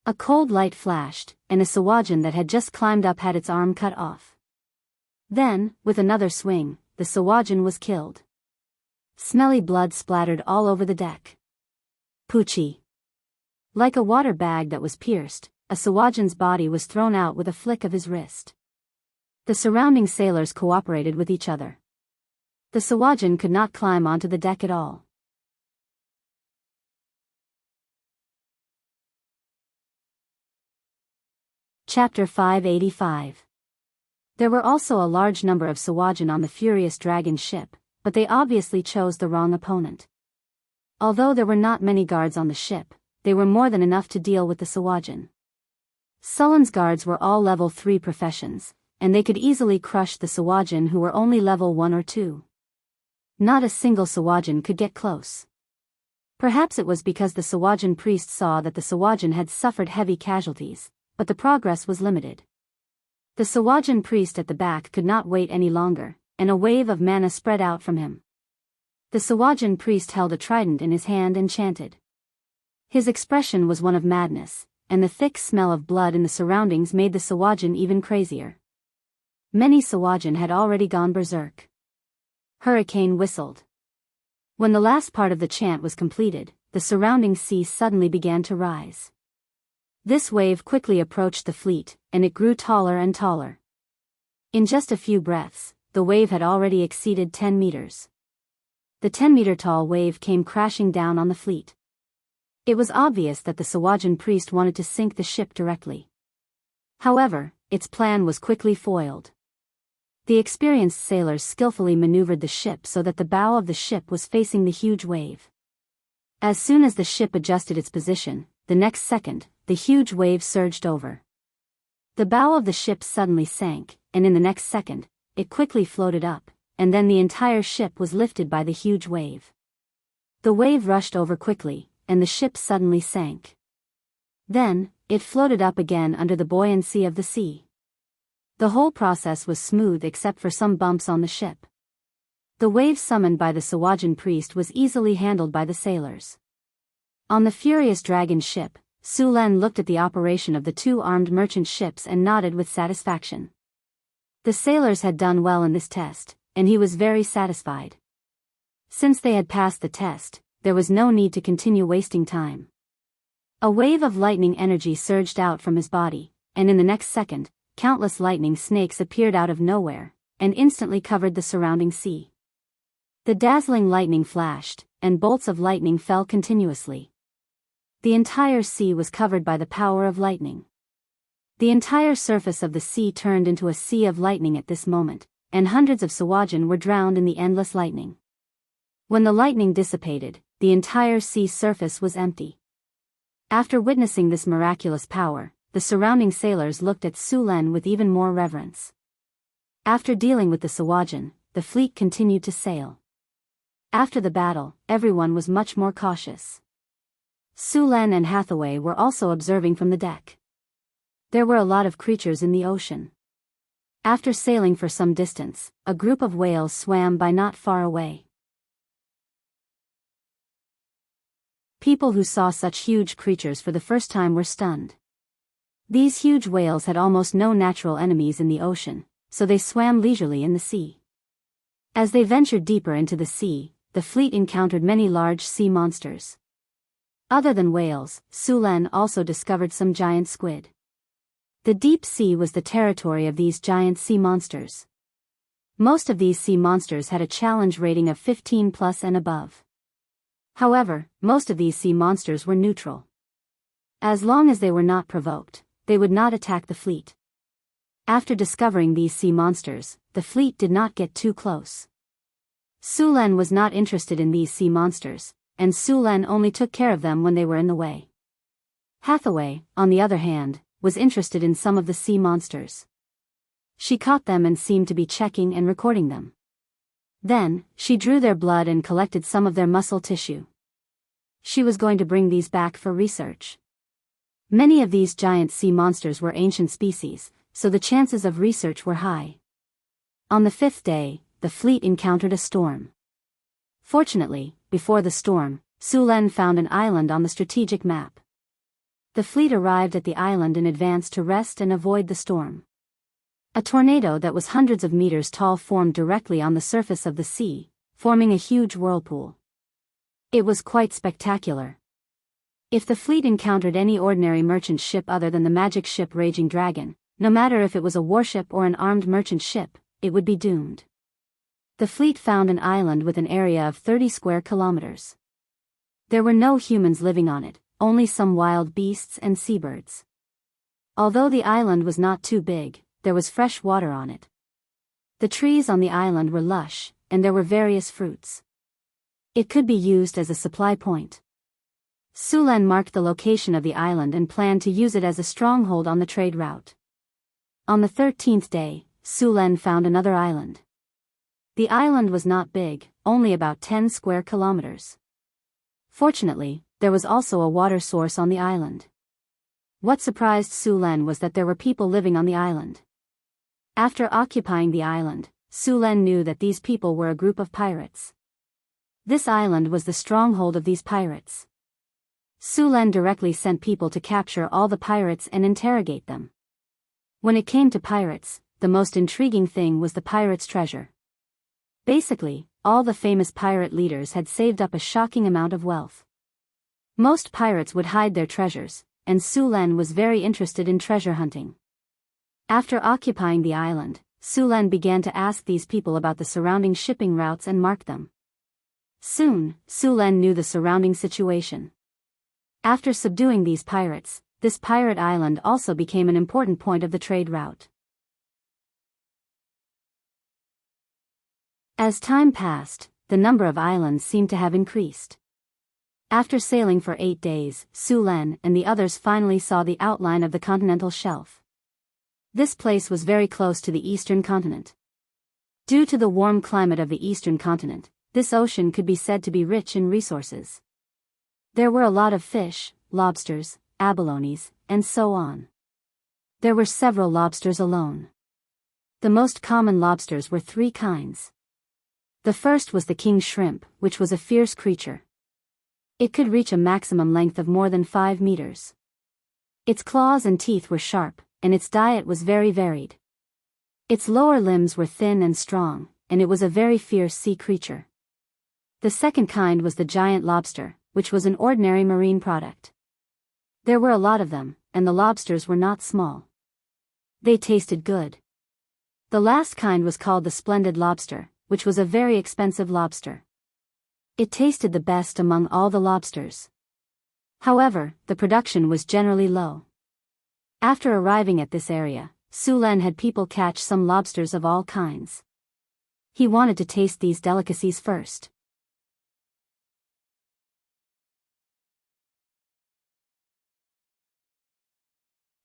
A cold light flashed, and a Sawajin that had just climbed up had its arm cut off. Then, with another swing, the Sawajin was killed. Smelly blood splattered all over the deck. Poochie. Like a water bag that was pierced, a Sawajin's body was thrown out with a flick of his wrist. The surrounding sailors cooperated with each other. The Sawajin could not climb onto the deck at all. Chapter 585. There were also a large number of Sawajin on the furious dragon ship, but they obviously chose the wrong opponent. Although there were not many guards on the ship, they were more than enough to deal with the Sawajin. Sullen's guards were all level 3 professions, and they could easily crush the Sawajin who were only level 1 or 2. Not a single Sawajin could get close. Perhaps it was because the Sawajin priest saw that the Sawajin had suffered heavy casualties, but the progress was limited. The Sawajin priest at the back could not wait any longer, and a wave of mana spread out from him. The Sawajin priest held a trident in his hand and chanted. His expression was one of madness, and the thick smell of blood in the surroundings made the Sawajin even crazier. Many Sawajin had already gone berserk. Hurricane whistled. When the last part of the chant was completed, the surrounding sea suddenly began to rise. This wave quickly approached the fleet, and it grew taller and taller. In just a few breaths, the wave had already exceeded 10 meters. The 10-meter-tall wave came crashing down on the fleet. It was obvious that the Sawajin priest wanted to sink the ship directly. However, its plan was quickly foiled. The experienced sailors skillfully maneuvered the ship so that the bow of the ship was facing the huge wave. As soon as the ship adjusted its position, the next second, the huge wave surged over. The bow of the ship suddenly sank, and in the next second, it quickly floated up, and then the entire ship was lifted by the huge wave. The wave rushed over quickly, and the ship suddenly sank. Then, it floated up again under the buoyancy of the sea. The whole process was smooth except for some bumps on the ship. The wave summoned by the Sawajin priest was easily handled by the sailors. On the furious dragon ship, Sulan looked at the operation of the 2 armed merchant ships and nodded with satisfaction. The sailors had done well in this test, and he was very satisfied. Since they had passed the test, there was no need to continue wasting time. A wave of lightning energy surged out from his body, and in the next second, countless lightning snakes appeared out of nowhere, and instantly covered the surrounding sea. The dazzling lightning flashed, and bolts of lightning fell continuously. The entire sea was covered by the power of lightning. The entire surface of the sea turned into a sea of lightning at this moment, and hundreds of Sawajin were drowned in the endless lightning. When the lightning dissipated, the entire sea surface was empty. After witnessing this miraculous power, the surrounding sailors looked at Sulan with even more reverence. After dealing with the Sawajin, the fleet continued to sail. After the battle, everyone was much more cautious. Sulan and Hathaway were also observing from the deck. There were a lot of creatures in the ocean. After sailing for some distance, a group of whales swam by not far away. People who saw such huge creatures for the first time were stunned. These huge whales had almost no natural enemies in the ocean, so they swam leisurely in the sea. As they ventured deeper into the sea, the fleet encountered many large sea monsters. Other than whales, Sulan also discovered some giant squid. The deep sea was the territory of these giant sea monsters. Most of these sea monsters had a challenge rating of 15 plus and above. However, most of these sea monsters were neutral. As long as they were not provoked, they would not attack the fleet. After discovering these sea monsters, the fleet did not get too close. Sulan was not interested in these sea monsters, and Sulan only took care of them when they were in the way. Hathaway, on the other hand, was interested in some of the sea monsters. She caught them and seemed to be checking and recording them. Then, she drew their blood and collected some of their muscle tissue. She was going to bring these back for research. Many of these giant sea monsters were ancient species, so the chances of research were high. On the 5th day, the fleet encountered a storm. Fortunately, before the storm, Sulan found an island on the strategic map. The fleet arrived at the island in advance to rest and avoid the storm. A tornado that was hundreds of meters tall formed directly on the surface of the sea, forming a huge whirlpool. It was quite spectacular. If the fleet encountered any ordinary merchant ship other than the magic ship Raging Dragon, no matter if it was a warship or an armed merchant ship, it would be doomed. The fleet found an island with an area of 30 square kilometers. There were no humans living on it, only some wild beasts and seabirds. Although the island was not too big, there was fresh water on it. The trees on the island were lush, and there were various fruits. It could be used as a supply point. Sulan marked the location of the island and planned to use it as a stronghold on the trade route. On the 13th day, Sulan found another island. The island was not big, only about 10 square kilometers. Fortunately, there was also a water source on the island. What surprised Sulan was that there were people living on the island. After occupying the island, Sulan knew that these people were a group of pirates. This island was the stronghold of these pirates. Sulan directly sent people to capture all the pirates and interrogate them. When it came to pirates, the most intriguing thing was the pirates' treasure. Basically, all the famous pirate leaders had saved up a shocking amount of wealth. Most pirates would hide their treasures, and Sulan was very interested in treasure hunting. After occupying the island, Sulan began to ask these people about the surrounding shipping routes and mark them. Soon, Sulan knew the surrounding situation. After subduing these pirates, this pirate island also became an important point of the trade route. As time passed, the number of islands seemed to have increased. After sailing for 8 days, Sulan and the others finally saw the outline of the continental shelf. This place was very close to the eastern continent. Due to the warm climate of the eastern continent, this ocean could be said to be rich in resources. There were a lot of fish, lobsters, abalones, and so on. There were several lobsters alone. The most common lobsters were 3 kinds. The first was the king shrimp, which was a fierce creature. It could reach a maximum length of more than 5 meters. Its claws and teeth were sharp, and its diet was very varied. Its lower limbs were thin and strong, and it was a very fierce sea creature. The second kind was the giant lobster, which was an ordinary marine product. There were a lot of them, and the lobsters were not small. They tasted good. The last kind was called the splendid lobster, which was a very expensive lobster. It tasted the best among all the lobsters. However, the production was generally low. After arriving at this area, Sulan had people catch some lobsters of all kinds. He wanted to taste these delicacies first.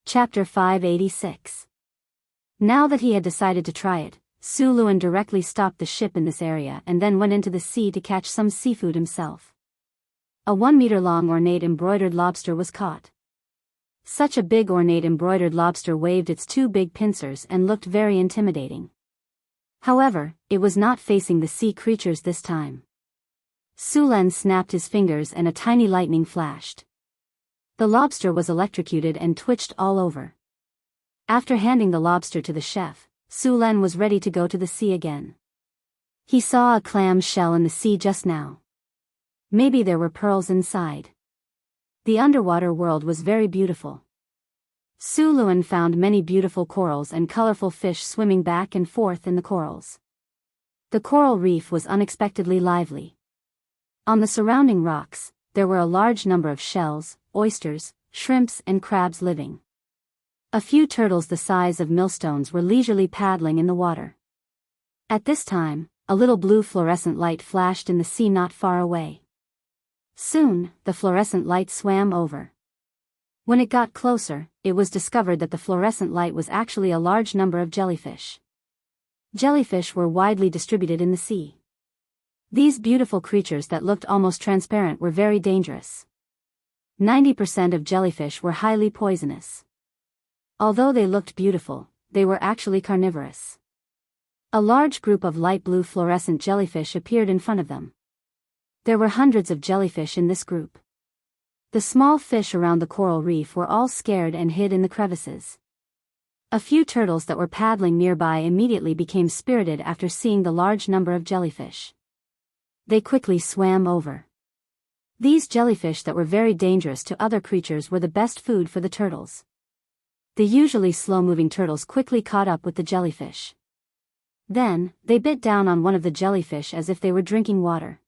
Chapter 586. Now that he had decided to try it, Suluan directly stopped the ship in this area and then went into the sea to catch some seafood himself. A 1-meter-long ornate embroidered lobster was caught. Such a big ornate embroidered lobster waved its 2 big pincers and looked very intimidating. However, it was not facing the sea creatures this time. Sulan snapped his fingers and a tiny lightning flashed. The lobster was electrocuted and twitched all over. After handing the lobster to the chef, Sulan was ready to go to the sea again. He saw a clam shell in the sea just now. Maybe there were pearls inside. The underwater world was very beautiful. Su Luan found many beautiful corals and colorful fish swimming back and forth in the corals. The coral reef was unexpectedly lively. On the surrounding rocks, there were a large number of shells, oysters, shrimps and crabs living. A few turtles the size of millstones were leisurely paddling in the water. At this time, a little blue fluorescent light flashed in the sea not far away. Soon, the fluorescent light swam over. When it got closer, it was discovered that the fluorescent light was actually a large number of jellyfish. Jellyfish were widely distributed in the sea. These beautiful creatures that looked almost transparent were very dangerous. 90% of jellyfish were highly poisonous. Although they looked beautiful, they were actually carnivorous. A large group of light blue fluorescent jellyfish appeared in front of them. There were hundreds of jellyfish in this group. The small fish around the coral reef were all scared and hid in the crevices. A few turtles that were paddling nearby immediately became spirited after seeing the large number of jellyfish. They quickly swam over. These jellyfish that were very dangerous to other creatures were the best food for the turtles. The usually slow-moving turtles quickly caught up with the jellyfish. Then, they bit down on one of the jellyfish as if they were drinking water.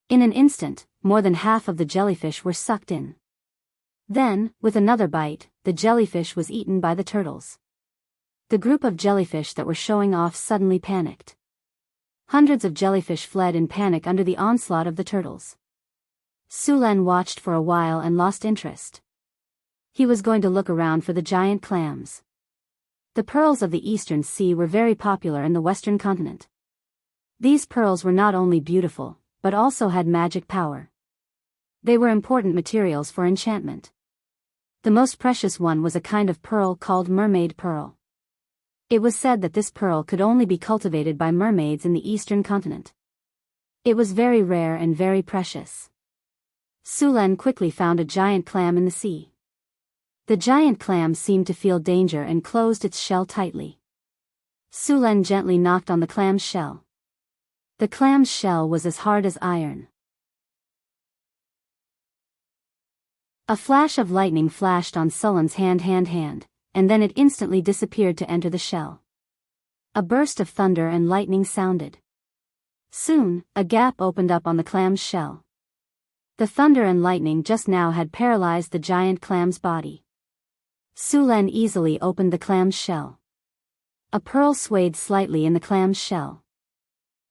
In an instant, more than half of the jellyfish were sucked in. Then, with another bite, the jellyfish was eaten by the turtles. The group of jellyfish that were showing off suddenly panicked. Hundreds of jellyfish fled in panic under the onslaught of the turtles. Su Len watched for a while and lost interest. He was going to look around for the giant clams. The pearls of the Eastern Sea were very popular in the Western continent. These pearls were not only beautiful, but also had magic power. They were important materials for enchantment. The most precious one was a kind of pearl called mermaid pearl. It was said that this pearl could only be cultivated by mermaids in the Eastern continent. It was very rare and very precious. Su Len quickly found a giant clam in the sea. The giant clam seemed to feel danger and closed its shell tightly. Su Len gently knocked on the clam's shell. The clam's shell was as hard as iron. A flash of lightning flashed on Sulen's hand, and then it instantly disappeared to enter the shell. A burst of thunder and lightning sounded. Soon, a gap opened up on the clam's shell. The thunder and lightning just now had paralyzed the giant clam's body. Su Len easily opened the clam's shell. A pearl swayed slightly in the clam's shell.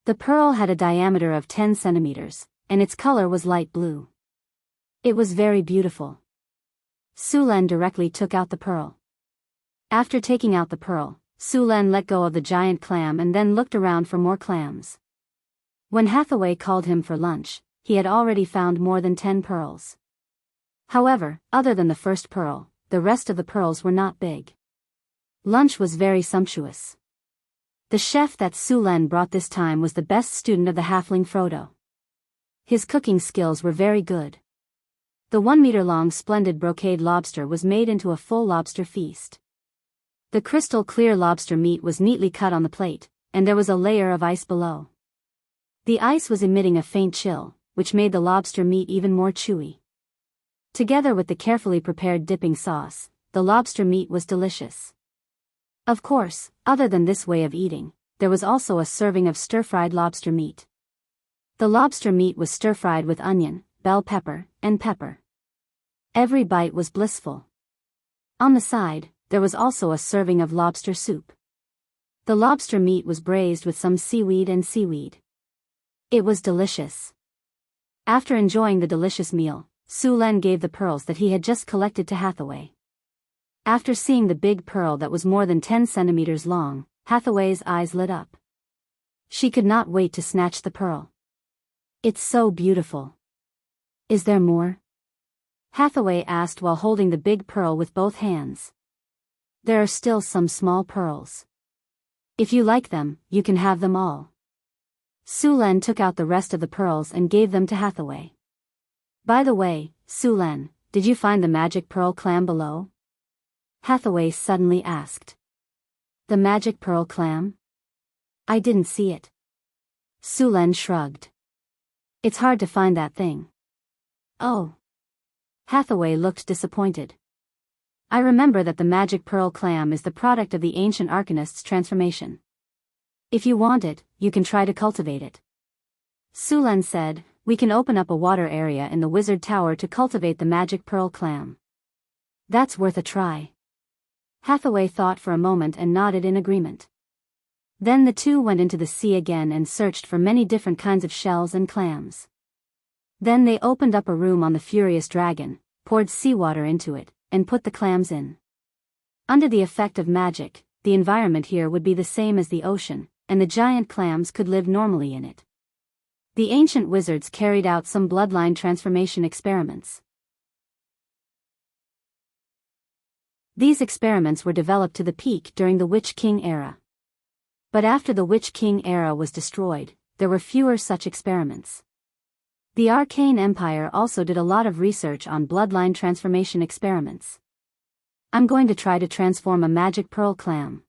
The pearl had a diameter of 10 centimeters, and its color was light blue. It was very beautiful. Su Len directly took out the pearl. After taking out the pearl, Su Len let go of the giant clam and then looked around for more clams. When Hathaway called him for lunch, he had already found more than 10 pearls. However, other than the first pearl, the rest of the pearls were not big. Lunch was very sumptuous. The chef that Su Len brought this time was the best student of the halfling Frodo. His cooking skills were very good. The 1-meter-long splendid brocade lobster was made into a full lobster feast. The crystal-clear lobster meat was neatly cut on the plate, and there was a layer of ice below. The ice was emitting a faint chill, which made the lobster meat even more chewy. Together with the carefully prepared dipping sauce, the lobster meat was delicious. Of course, other than this way of eating, there was also a serving of stir-fried lobster meat. The lobster meat was stir-fried with onion, bell pepper, and pepper. Every bite was blissful. On the side, there was also a serving of lobster soup. The lobster meat was braised with some seaweed. It was delicious. After enjoying the delicious meal, Su Len gave the pearls that he had just collected to Hathaway. After seeing the big pearl that was more than 10 centimeters long, Hathaway's eyes lit up. She could not wait to snatch the pearl. It's so beautiful. Is there more? Hathaway asked while holding the big pearl with both hands. There are still some small pearls. If you like them, you can have them all. Su Len took out the rest of the pearls and gave them to Hathaway. By the way, Su Len, did you find the magic pearl clam below? Hathaway suddenly asked. The magic pearl clam? I didn't see it. Sulen shrugged. It's hard to find that thing. Oh. Hathaway looked disappointed. I remember that the magic pearl clam is the product of the ancient Arcanist's transformation. If you want it, you can try to cultivate it. Sulen said, we can open up a water area in the wizard tower to cultivate the magic pearl clam. That's worth a try. Hathaway thought for a moment and nodded in agreement. Then the two went into the sea again and searched for many different kinds of shells and clams. Then they opened up a room on the Furious Dragon, poured seawater into it, and put the clams in. Under the effect of magic, the environment here would be the same as the ocean, and the giant clams could live normally in it. The ancient wizards carried out some bloodline transformation experiments. These experiments were developed to the peak during the Witch King era. But after the Witch King era was destroyed, there were fewer such experiments. The Arcane Empire also did a lot of research on bloodline transformation experiments. I'm going to try to transform a magic pearl clam.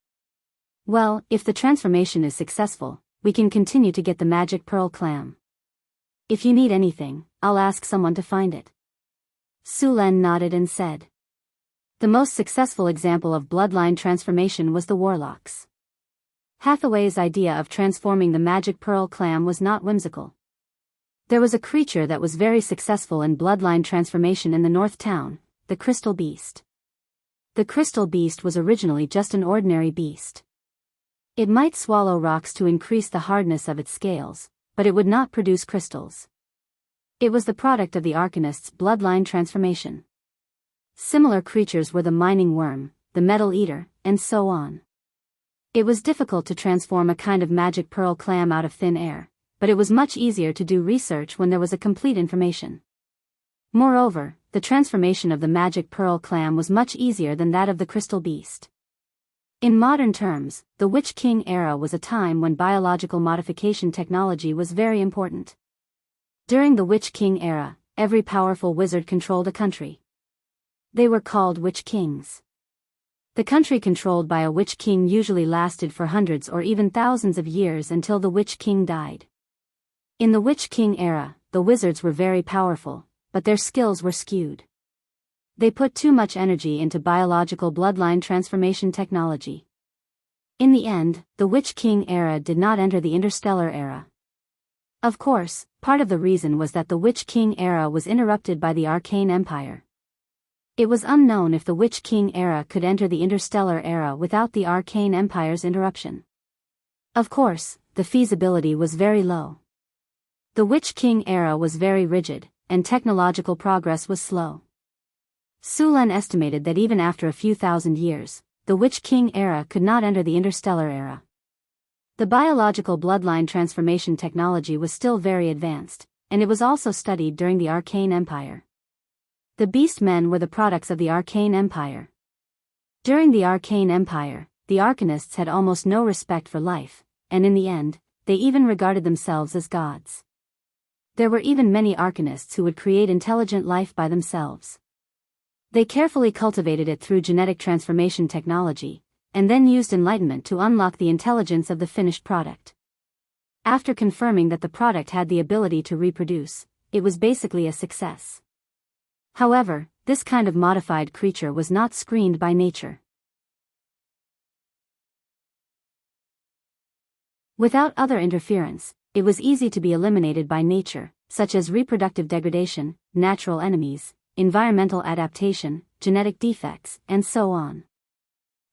Well, if the transformation is successful, we can continue to get the magic pearl clam. If you need anything, I'll ask someone to find it. Sulen nodded and said. The most successful example of bloodline transformation was the warlocks. Hathaway's idea of transforming the magic pearl clam was not whimsical. There was a creature that was very successful in bloodline transformation in the North Town, the Crystal Beast. The Crystal Beast was originally just an ordinary beast. It might swallow rocks to increase the hardness of its scales, but it would not produce crystals. It was the product of the Arcanist's bloodline transformation. Similar creatures were the mining worm, the metal eater, and so on. It was difficult to transform a kind of magic pearl clam out of thin air, but it was much easier to do research when there was a complete information. Moreover, the transformation of the magic pearl clam was much easier than that of the crystal beast. In modern terms, the Witch King era was a time when biological modification technology was very important. During the Witch King era, every powerful wizard controlled a country. They were called Witch Kings. The country controlled by a Witch King usually lasted for hundreds or even thousands of years until the Witch King died. In the Witch King era, the wizards were very powerful, but their skills were skewed. They put too much energy into biological bloodline transformation technology. In the end, the Witch King era did not enter the Interstellar era. Of course, part of the reason was that the Witch King era was interrupted by the Arcane Empire. It was unknown if the Witch King era could enter the Interstellar era without the Arcane Empire's interruption. Of course, the feasibility was very low. The Witch King era was very rigid, and technological progress was slow. Sulen estimated that even after a few thousand years, the Witch King era could not enter the Interstellar era. The biological bloodline transformation technology was still very advanced, and it was also studied during the Arcane Empire. The Beast Men were the products of the Arcane Empire. During the Arcane Empire, the Arcanists had almost no respect for life, and in the end, they even regarded themselves as gods. There were even many Arcanists who would create intelligent life by themselves. They carefully cultivated it through genetic transformation technology, and then used enlightenment to unlock the intelligence of the finished product. After confirming that the product had the ability to reproduce, it was basically a success. However, this kind of modified creature was not screened by nature. Without other interference, it was easy to be eliminated by nature, such as reproductive degradation, natural enemies, environmental adaptation, genetic defects, and so on.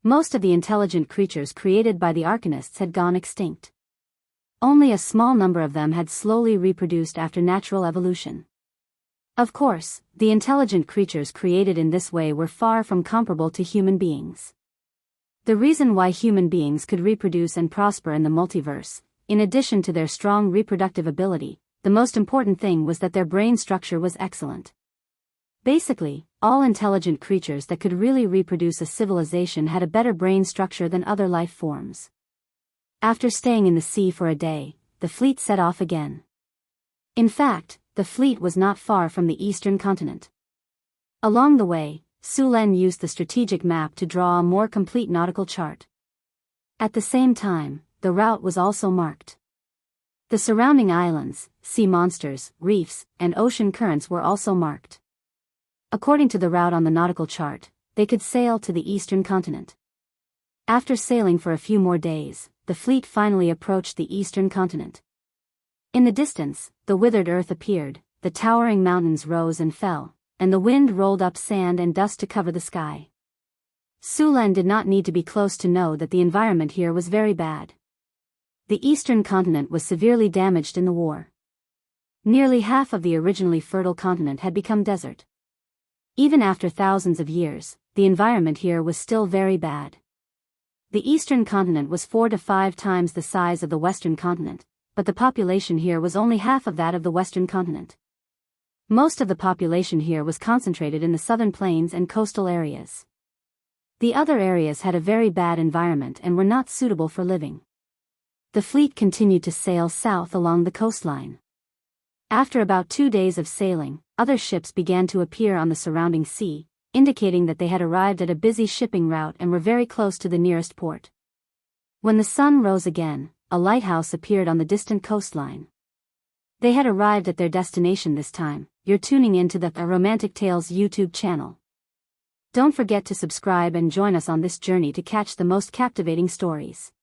Most of the intelligent creatures created by the Arcanists had gone extinct. Only a small number of them had slowly reproduced after natural evolution. Of course, the intelligent creatures created in this way were far from comparable to human beings. The reason why human beings could reproduce and prosper in the multiverse, in addition to their strong reproductive ability, the most important thing was that their brain structure was excellent. Basically, all intelligent creatures that could really reproduce a civilization had a better brain structure than other life forms. After staying in the sea for a day, the fleet set off again. In fact, the fleet was not far from the eastern continent. Along the way, Sulen used the strategic map to draw a more complete nautical chart. At the same time, the route was also marked. The surrounding islands, sea monsters, reefs, and ocean currents were also marked. According to the route on the nautical chart, they could sail to the eastern continent. After sailing for a few more days, the fleet finally approached the eastern continent. In the distance, the withered earth appeared, the towering mountains rose and fell, and the wind rolled up sand and dust to cover the sky. Sulan did not need to be close to know that the environment here was very bad. The eastern continent was severely damaged in the war. Nearly half of the originally fertile continent had become desert. Even after thousands of years, the environment here was still very bad. The eastern continent was 4 to 5 times the size of the western continent, but the population here was only half of that of the western continent. Most of the population here was concentrated in the southern plains and coastal areas. The other areas had a very bad environment and were not suitable for living. The fleet continued to sail south along the coastline. After about 2 days of sailing, other ships began to appear on the surrounding sea, indicating that they had arrived at a busy shipping route and were very close to the nearest port. When the sun rose again, a lighthouse appeared on the distant coastline. They had arrived at their destination this time. You're tuning into the Romantic Tales YouTube channel. Don't forget to subscribe and join us on this journey to catch the most captivating stories.